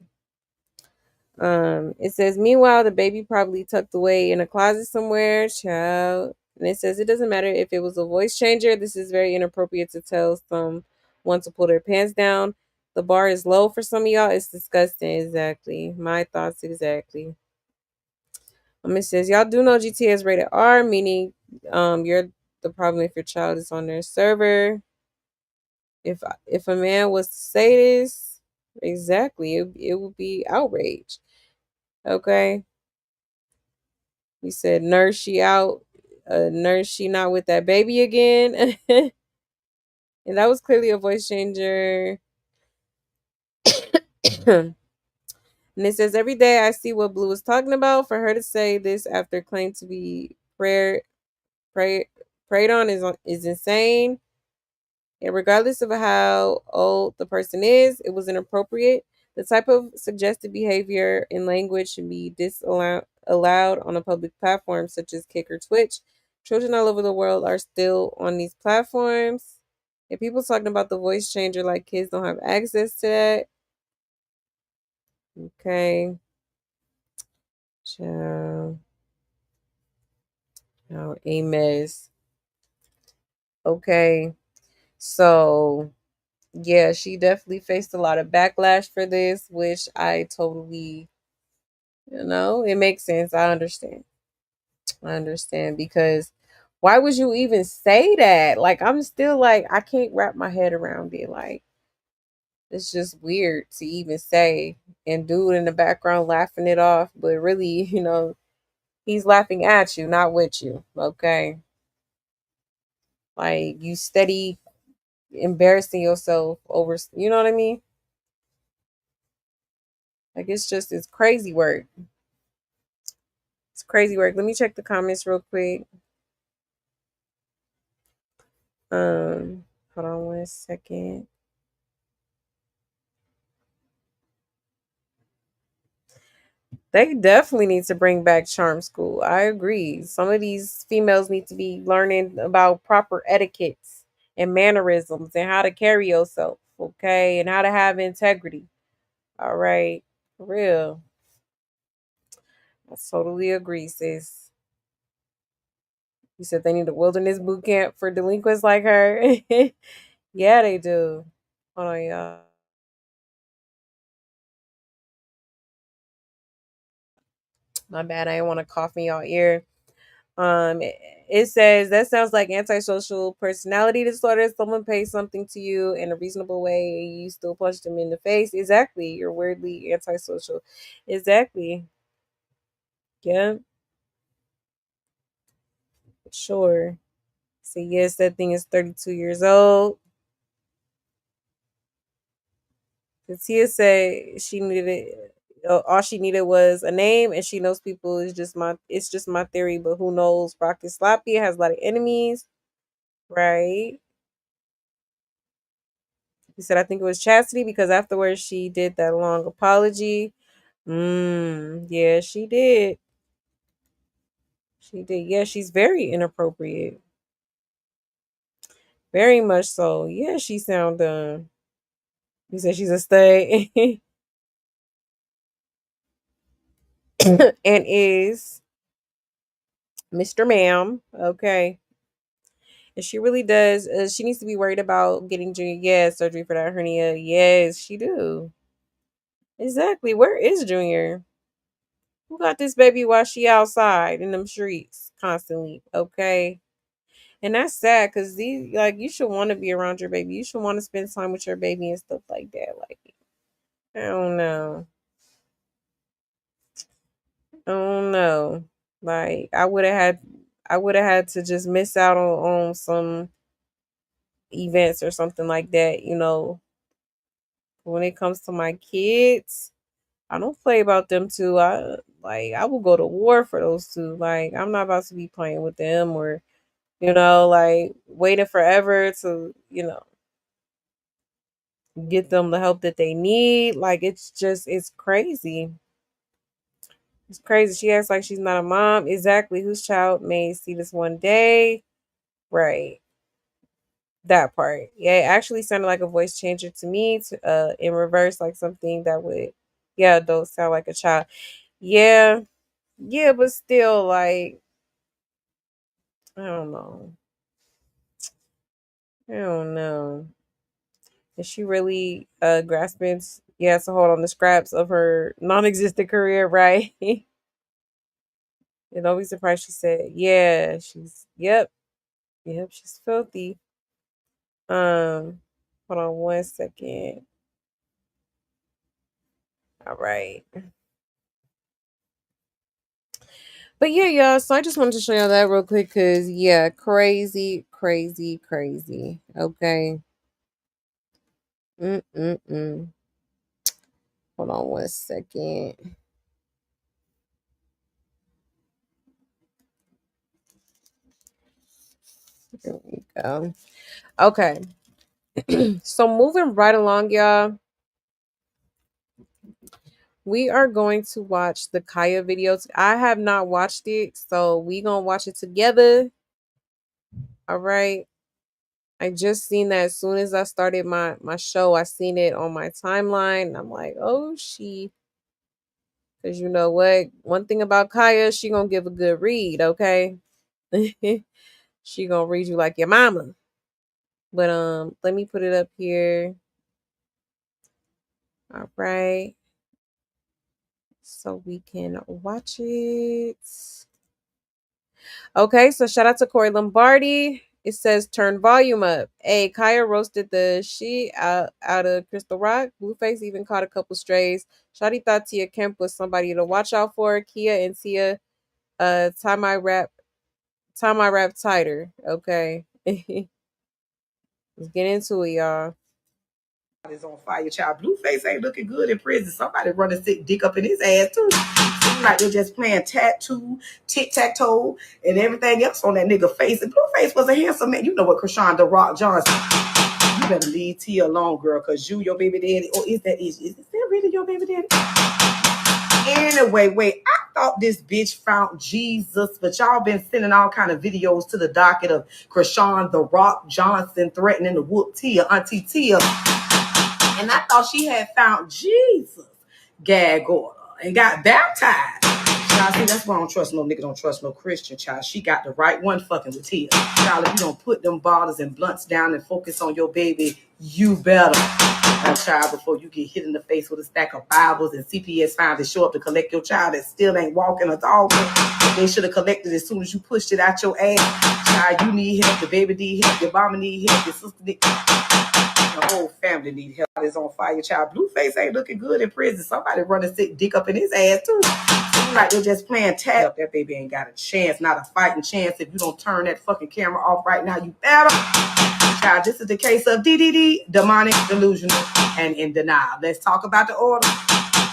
It says, meanwhile, the baby probably tucked away in a closet somewhere. Child. And it says, it doesn't matter if it was a voice changer. This is very inappropriate to tell someone to pull their pants down. The bar is low for some of y'all. It's disgusting. Exactly. My thoughts exactly. It says, y'all do know GTA is rated R, meaning you're the problem if your child is on their server. If a man was to say this, exactly, it would be outrage. Okay. He said, nurse, she out. Nurse, she not with that baby again. And that was clearly a voice changer. And it says, every day I see what Blue is talking about. For her to say this after claim to be pray, prayed on is insane. And regardless of how old the person is, it was inappropriate. The type of suggested behavior in language should be allowed on a public platform such as Kick or Twitch. Children all over the world are still on these platforms. And people talking about the voice changer like kids don't have access to that. Okay. Child. Oh, a mess. Okay. So yeah, she definitely faced a lot of backlash for this, which I totally, it makes sense. I understand. I understand because why would you even say that? Like, I'm still like, I can't wrap my head around it. Like, it's just weird to even say. And dude in the background laughing it off, but really, he's laughing at you, not with you. Okay. Like, you steady embarrassing yourself over, you know what I mean? Like, it's crazy work. It's crazy work. Let me check the comments real quick. Hold on 1 second. They definitely need to bring back charm school. I agree. Some of these females need to be learning about proper etiquettes and mannerisms and how to carry yourself, okay? And how to have integrity. All right. For real. I totally agree, sis. You said they need a wilderness boot camp for delinquents like her. Yeah, they do. Hold on, y'all. My bad. I didn't want to cough in y'all ear. It says that sounds like antisocial personality disorder. Someone pays something to you in a reasonable way, and you still punch them in the face. Exactly. You're weirdly antisocial. Exactly. Yeah. Sure. So yes, that thing is 32 years old. Tia said she needed all she needed was a name, and she knows people is just my. It's just my theory, but who knows? Rock is sloppy. It has a lot of enemies, right? He said, I think it was Chastity because afterwards she did that long apology. Yeah, she did. She did. Yeah, she's very inappropriate. Very much so. Yeah, she sound he said she's a stud and is Mr. Ma'am. Okay. And she really does. She needs to be worried about getting Junior. Yes, surgery for that hernia. Yes, she do. Exactly. Where is Junior? Who got this baby while she outside in them streets constantly? Okay. And that's sad because these like you should want to be around your baby. You should want to spend time with your baby and stuff like that. Like I don't know. I don't know. Like I would have had to just miss out on some events or something like that, when it comes to my kids. I don't play about them two. I will go to war for those two. Like I'm not about to be playing with them or You know, like waiting forever to, get them the help that they need. Like it's crazy. It's crazy. She acts like she's not a mom. Exactly. Whose child may see this one day? Right. That part. Yeah, it actually sounded like a voice changer to me, in reverse, like something that would, yeah, those sound like a child. Yeah. Yeah, but still, like, I don't know. I don't know. Is she really grasping, yeah, to hold on the scraps of her non existent career, right? And don't be surprised she said, yeah, yep, she's filthy. Hold on one second. All right. But yeah, y'all. So I just wanted to show y'all that real quick because yeah, crazy, crazy, crazy. Okay. Mm. Hold on one second. Here we go. Okay. So moving right along, y'all. We are going to watch the Kaya videos. I have not watched it, so we gonna watch it together. All right. I just seen that as soon as I started my show. I seen it on my timeline. And I'm like, oh because you know what? One thing about Kaya, she gonna give a good read, okay? She gonna read you like your mama. But let me put it up here. All right. So we can watch it. Okay, so shout out to Corey Lombardi. It says turn volume up. Hey, Kaya roasted the shit out of Crystal Rock. Blueface even caught a couple strays. Shawty thought Tia Kemp was somebody to watch out for. Kia and Tia, time my rap tighter. Okay. Let's get into it, y'all. Is on fire, child. Blueface ain't looking good in prison. Somebody running sick dick up in his ass too. Seems like they're just playing tattoo, tic-tac-toe, and everything else on that nigga face. And Blueface was a handsome man. You know what, Chrisean the Rock Johnson. You better leave Tia alone, girl, because your baby daddy. Or is that really your baby daddy? Anyway, wait, I thought this bitch found Jesus, but y'all been sending all kind of videos to the docket of Chrisean the Rock Johnson threatening to whoop Tia, Auntie Tia. And I thought she had found Jesus, gag order, and got baptized. Child, see, that's why I don't trust no nigga, don't trust no Christian, child. She got the right one fucking with Tia. Child, if you don't put them bottles and blunts down and focus on your baby, you better. Child, before you get hit in the face with a stack of Bibles and CPS fines that show up to collect your child that still ain't walking or talking. They should have collected as soon as you pushed it out your ass. Child, you need help. The baby need help. Your mama need help. Your sister need the whole family need help. Is on fire, child. Blueface ain't looking good in prison. Somebody running sick dick up in his ass too. Seems like they're just playing tag. That baby ain't got a chance, not a fighting chance. If you don't turn that fucking camera off right now, you better. Child, this is the case of DDD, demonic, delusional, and in denial. Let's talk about the order.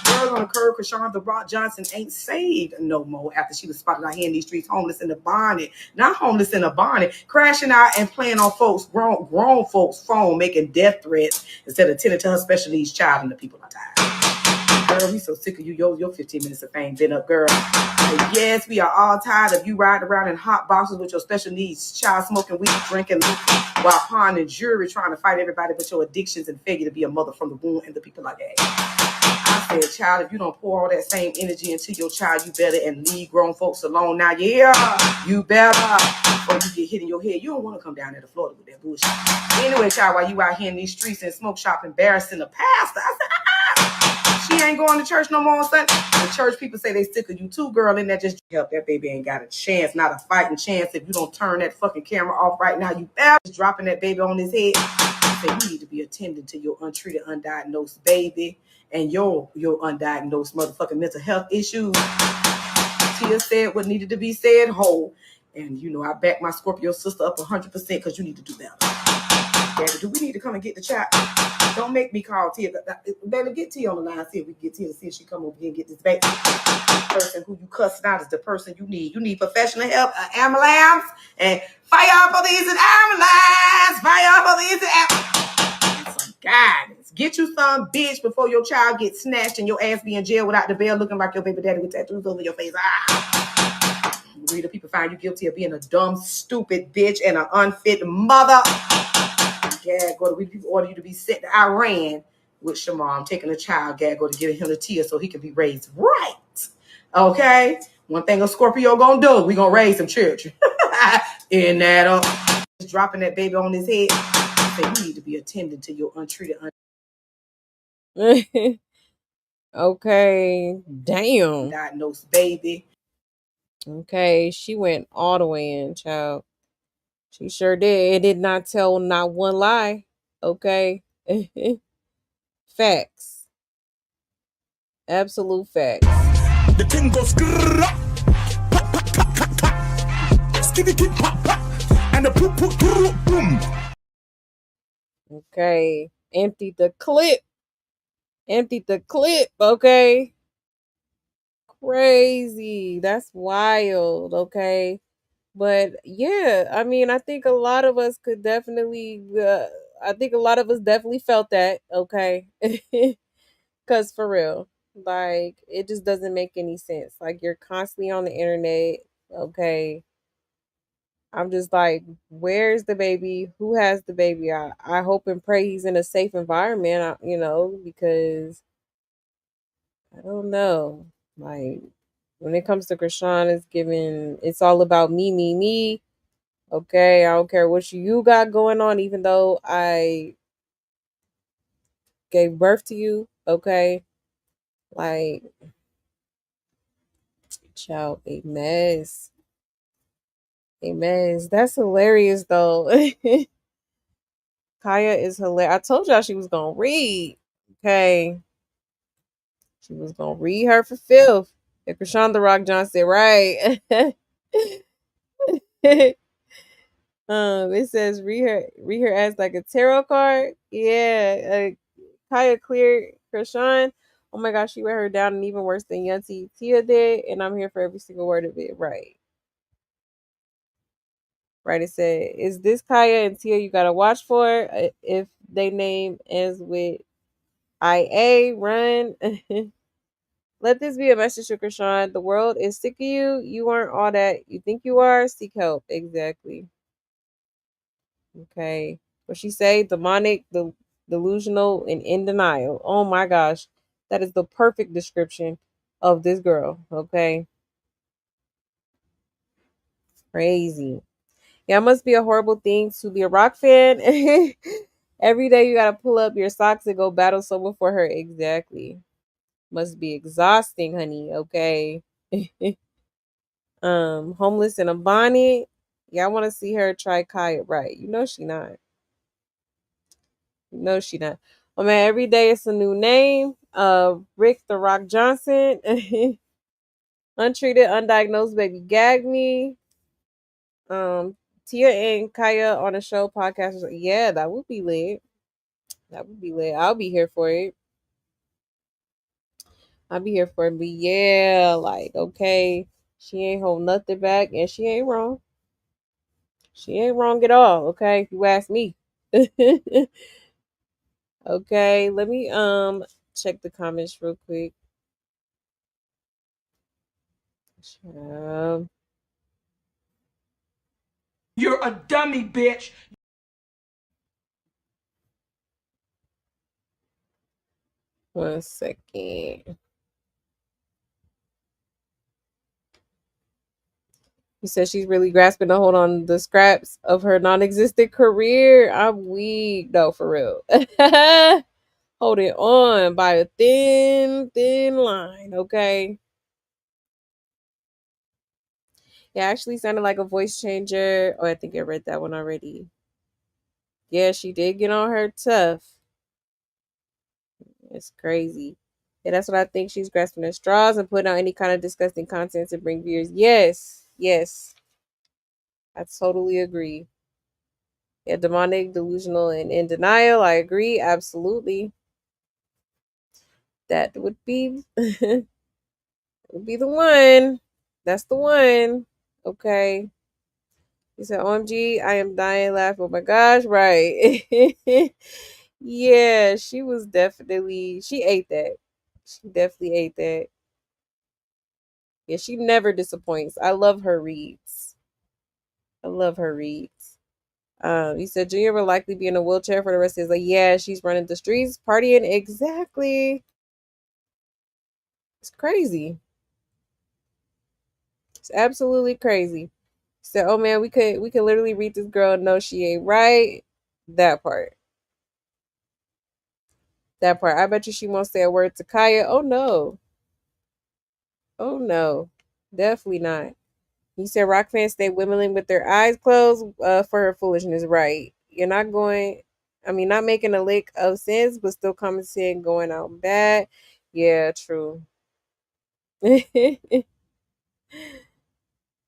Girl on the curb, Chrisean the Rock Johnson ain't saved no more after she was spotted out here in these streets, homeless in a bonnet. Not homeless in a bonnet, crashing out and playing on folks, grown folks' phone, making death threats instead of tending to her special needs child, and the people are tired. Girl, we so sick of you. Your 15 minutes of fame been up, girl. Like, yes, we are all tired of you riding around in hot boxes with your special needs child, smoking weed, drinking while pawning jewelry, trying to fight everybody but your addictions and failure to be a mother from the womb and the people like that. I said, child, if you don't pour all that same energy into your child, you better and leave grown folks alone. Now, yeah, you better. Or you get hit in your head. You don't want to come down there to Florida with that bullshit. Anyway, child, while you out here in these streets and smoke shop embarrassing the pastor, I said, she ain't going to church no more on Sunday. The church people say they sick of you too, girl, and that just help. That baby ain't got a chance, not a fighting chance. If you don't turn that fucking camera off right now, you better. Just dropping that baby on his head. I say, you need to be attending to your untreated, undiagnosed baby and your undiagnosed motherfucking mental health issues. Tia said what needed to be said whole. And, you know, I back my Scorpio sister up 100% because you need to do better. Daddy, do we need to come and get the child? Don't make me call Tia. Baby, get Tia on the line. See if we can get Tia to see if she come over here and get this baby. The person who you cussing out is the person you need. You need professional help, ambulance, and fire police and ambulance. Fire police and ambulance. Some guidance. Get you some bitch before your child gets snatched and your ass be in jail without the bail looking like your baby daddy with tattoos over your face. Reader, people find you guilty of being a dumb, stupid bitch and an unfit mother. Gag, go to people order you to be sent to Iran with your mom taking a child. Gag, go to give him the Tia so he can be raised right. Okay? One thing a Scorpio gonna do, we gonna raise some children. In that dropping that baby on his head. Say you need to be attending to your untreated. Okay, damn. Diagnosed baby. Okay, she went all the way in, child. She sure did. It did not tell not one lie. Okay. Facts. Absolute facts. The thing goes and the boom. Okay. Emptied the clip. Okay. Crazy. That's wild. Okay. But yeah, I mean, I think a lot of us could definitely, I think a lot of us definitely felt that. Okay. Because for real, like, it just doesn't make any sense. Like, you're constantly on the internet. Okay. I'm just like, where's the baby? Who has the baby? I hope and pray he's in a safe environment, because I don't know. Like, when it comes to Chrisean, it's all about me, me, me. Okay, I don't care what you got going on, even though I gave birth to you. Okay, like, child, a mess. A mess. That's hilarious, though. Kaya is hilarious. I told y'all she was gonna read. Okay, she was gonna read her for filth. If Chrisean the Rock Johnson, right? It says read her as like a tarot card. Yeah, Kaya cleared Chrisean. Oh my gosh, she wear her down and even worse than Yanti Tia did, and I'm here for every single word of it. Right. Right, it said, is this Kaya and Tia you gotta watch for? If they name ends with IA, run. Let this be a message to Chrisean. The world is sick of you. You aren't all that you think you are. Seek help. Exactly. Okay. What she say? Demonic, delusional, and in denial. Oh my gosh. That is the perfect description of this girl. Okay. Crazy. Yeah, it must be a horrible thing to be a rock fan. Every day you gotta pull up your socks and go battle someone for her. Exactly. Must be exhausting, honey. Okay. Homeless in a bonnet. Yeah, I want to see her try Kaya. Right. You know she not. No, she not. Oh man, every day it's a new name. Rick the Rock Johnson. Untreated, undiagnosed baby gag me. Tia and Kaya on a show podcast. Yeah, that would be lit. That would be lit. I'll be here for it. I'll be here for it. But yeah, like, okay, she ain't hold nothing back, and she ain't wrong. She ain't wrong at all. Okay, if you ask me. Okay, let me check the comments real quick. You're a dummy, bitch. One second. He said she's really grasping a hold on the scraps of her non-existent career. I'm weak. No, for real. Hold it on by a thin, thin line, okay? Yeah, actually sounded like a voice changer. Oh, I think I read that one already. Yeah, she did get on her tough. It's crazy. Yeah, that's what I think. She's grasping at straws and putting out any kind of disgusting content to bring viewers. Yes, yes. I totally agree. Yeah, demonic, delusional, and in denial. I agree. Absolutely. That would be would be the one. That's the one. Okay. He said, OMG, I am dying laughing. Oh my gosh, right. Yeah, she was definitely, she ate that. She definitely ate that. Yeah, she never disappoints. I love her reads. I love her reads. He said Junior will likely be in a wheelchair for the rest of his life. Yeah, she's running the streets, partying. Exactly. It's crazy. It's absolutely crazy. Said, "Oh man, we could literally read this girl and know she ain't right." That part. That part. I bet you she won't say a word to Kaya. Oh no. Oh no. Definitely not. He said rock fans stay wimmling with their eyes closed for her foolishness. Right. You're not going, I mean, not making a lick of sense, but still commenting going out bad. Yeah, true.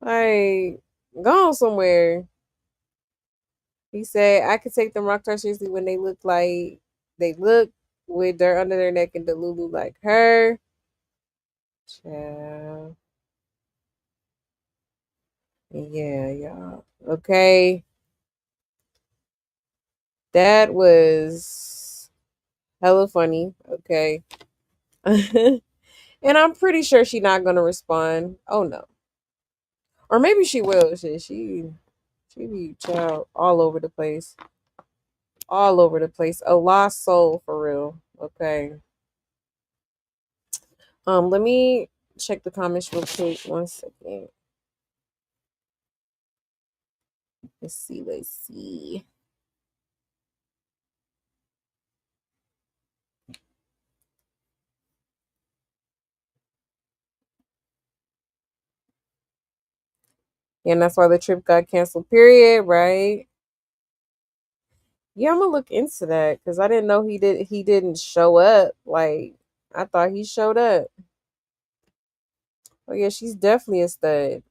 Like, go on somewhere. He said, I could take them rock stars seriously when they look like they look with dirt under their neck and Delulu like her. Child. Yeah, y'all. Okay. That was hella funny. Okay. And I'm pretty sure she's not gonna respond. Oh no. Or maybe she will. She be child all over the place. All over the place. A lost soul for real. Okay. Let me check the comments real quick. 1 second. Let's see. Let's see. Yeah, and that's why the trip got canceled, period, right? Yeah, I'm gonna look into that because I didn't know he didn't show up. Like I thought he showed up. Oh yeah, she's definitely a stud.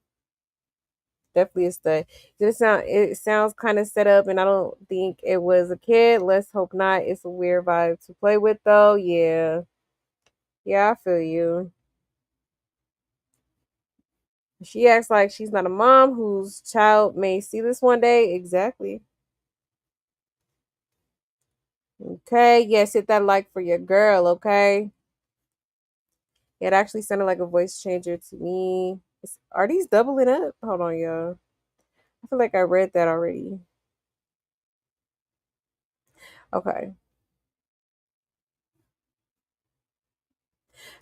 Definitely a stud. It sounds kind of set up, and I don't think it was a kid. Let's hope not. It's a weird vibe to play with though. Yeah. Yeah, I feel you. She acts like she's not a mom whose child may see this one day. Exactly. Okay. Yes, hit that like for your girl, okay? It actually sounded like a voice changer to me. Are these doubling up? Hold on, y'all. I feel like I read that already. Okay.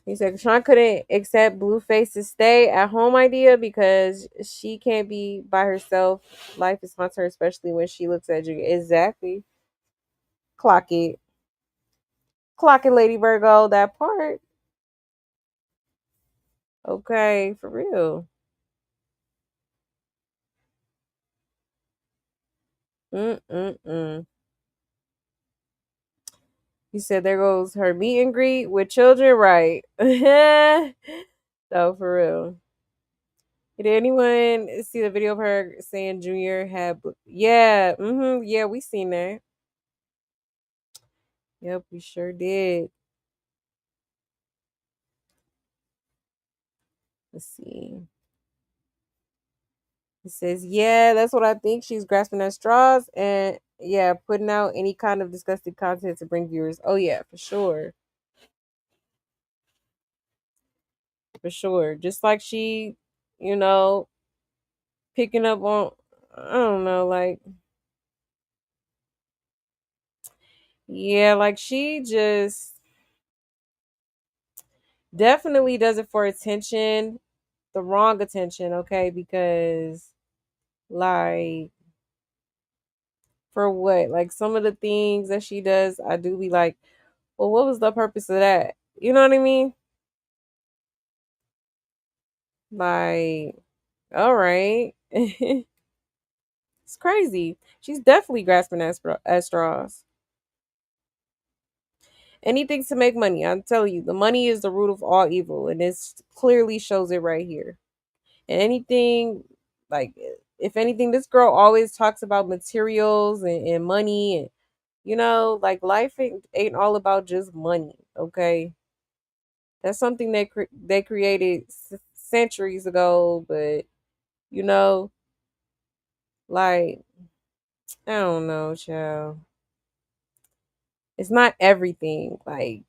He said Sean couldn't accept Blueface's stay at home idea because she can't be by herself. Life is haunts her, especially when she looks at you. Exactly. Clock it. Clock it, Lady Virgo. That part. Okay, for real. Mm-mm-mm. He said there goes her meet and greet with children, right? No, for real. Did anyone see the video of her saying Junior had? Yeah, yeah, we seen that. Yep, we sure did. Let's see. It says, yeah, that's what I think. She's grasping at straws and yeah, putting out any kind of disgusting content to bring viewers. Oh yeah, for sure. For sure. Just like she, you know, picking up on, I don't know, like, yeah, like she just definitely does it for attention, the wrong attention, okay? Because, like, for what? Like, some of the things that she does, I do be like, well, what was the purpose of that? You know what I mean? Like, all right. It's crazy. She's definitely grasping at straws. Anything to make money. I'm telling you, the money is the root of all evil, and this clearly shows it right here. And anything like if anything, this girl always talks about materials and money, and like life ain't all about just money. Okay, that's something they created centuries ago, but you know, like I don't know, child. It's not everything. Like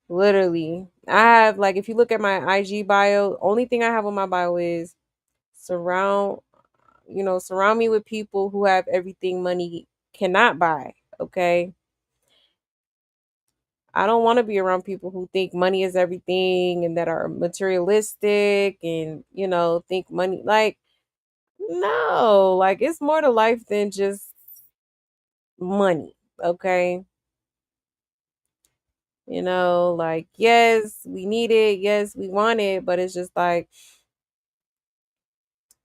literally, I have like if you look at my IG bio, only thing I have on my bio is surround surround me with people who have everything money cannot buy. Okay. I don't want to be around people who think money is everything and that are materialistic and, think money like no, like it's more to life than just money. Okay. Like yes, we need it, yes, we want it, but it's just like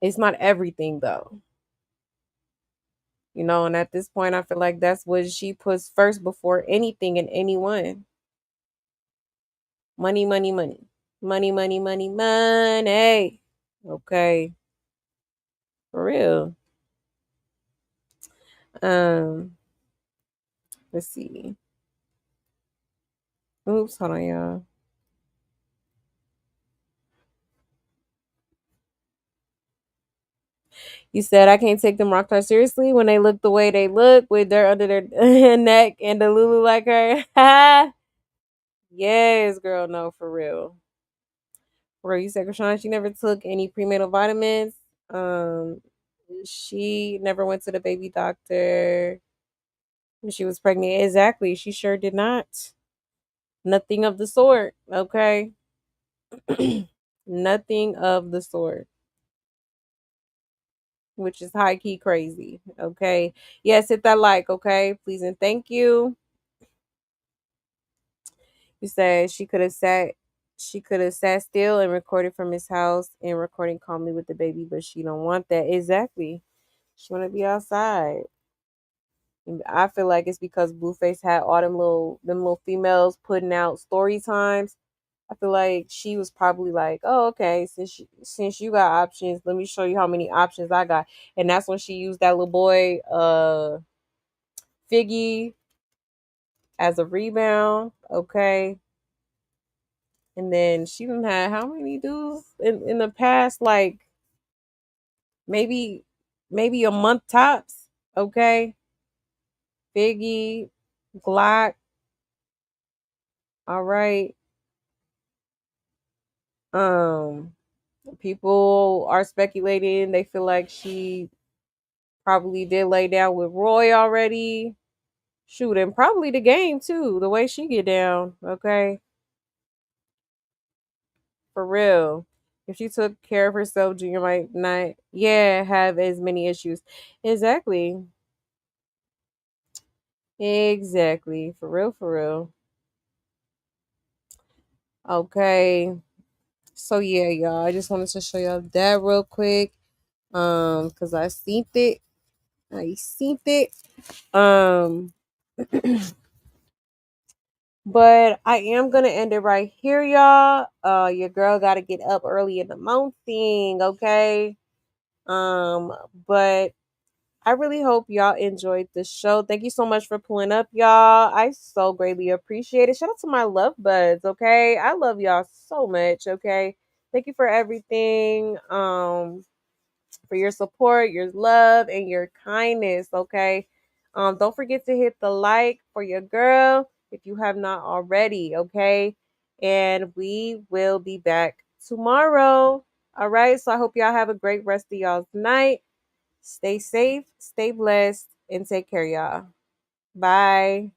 it's not everything though. And at this point I feel like that's what she puts first before anything and anyone. Money, money, money. Money, money, money, money. Okay. For real. Um, let's see. Oops, hold on, y'all. You said I can't take them rock stars seriously when they look the way they look with dirt under their neck and the Lulu like her. Yes, girl, no, for real. For real, you said Chrisean, she never took any prenatal vitamins. Um, she never went to the baby doctor when she was pregnant. Exactly, she sure did not. Nothing of the sort. Okay. Nothing of the sort, which is high key crazy. Okay. Yes, hit that like. Okay. Please and thank you. You said she could have sat. She could have sat still and recorded from his house and recording calmly with the baby, but she don't want that. Exactly. She want to be outside. And I feel like it's because Blueface had all them little females putting out story times. I feel like she was probably like, "Oh, okay, since you got options, let me show you how many options I got." And that's when she used that little boy, Figgy, as a rebound. Okay, and then she done had how many dudes in the past? Like maybe maybe a month tops. Okay, Figgy, Glock. All right. Um, people are speculating. They feel like she probably did lay down with Roy already. Shoot, and probably the game too, the way she get down. Okay. For real. If she took care of herself, Junior might not, have as many issues. Exactly. Exactly. For real, for real. Okay. So yeah, y'all. I just wanted to show y'all that real quick. Because I seen it. I seen it. Um But I am gonna end it right here, y'all. Your girl gotta get up early in the morning, okay? But I really hope y'all enjoyed the show. Thank you so much for pulling up, y'all. I so greatly appreciate it. Shout out to my love buds, okay? I love y'all so much, okay? Thank you for everything. For your support, your love, and your kindness. Okay. Don't forget to hit the like for your girl if you have not already. Okay. And we will be back tomorrow. All right. So I hope y'all have a great rest of y'all's night. Stay safe, stay blessed, and take care, y'all. Bye.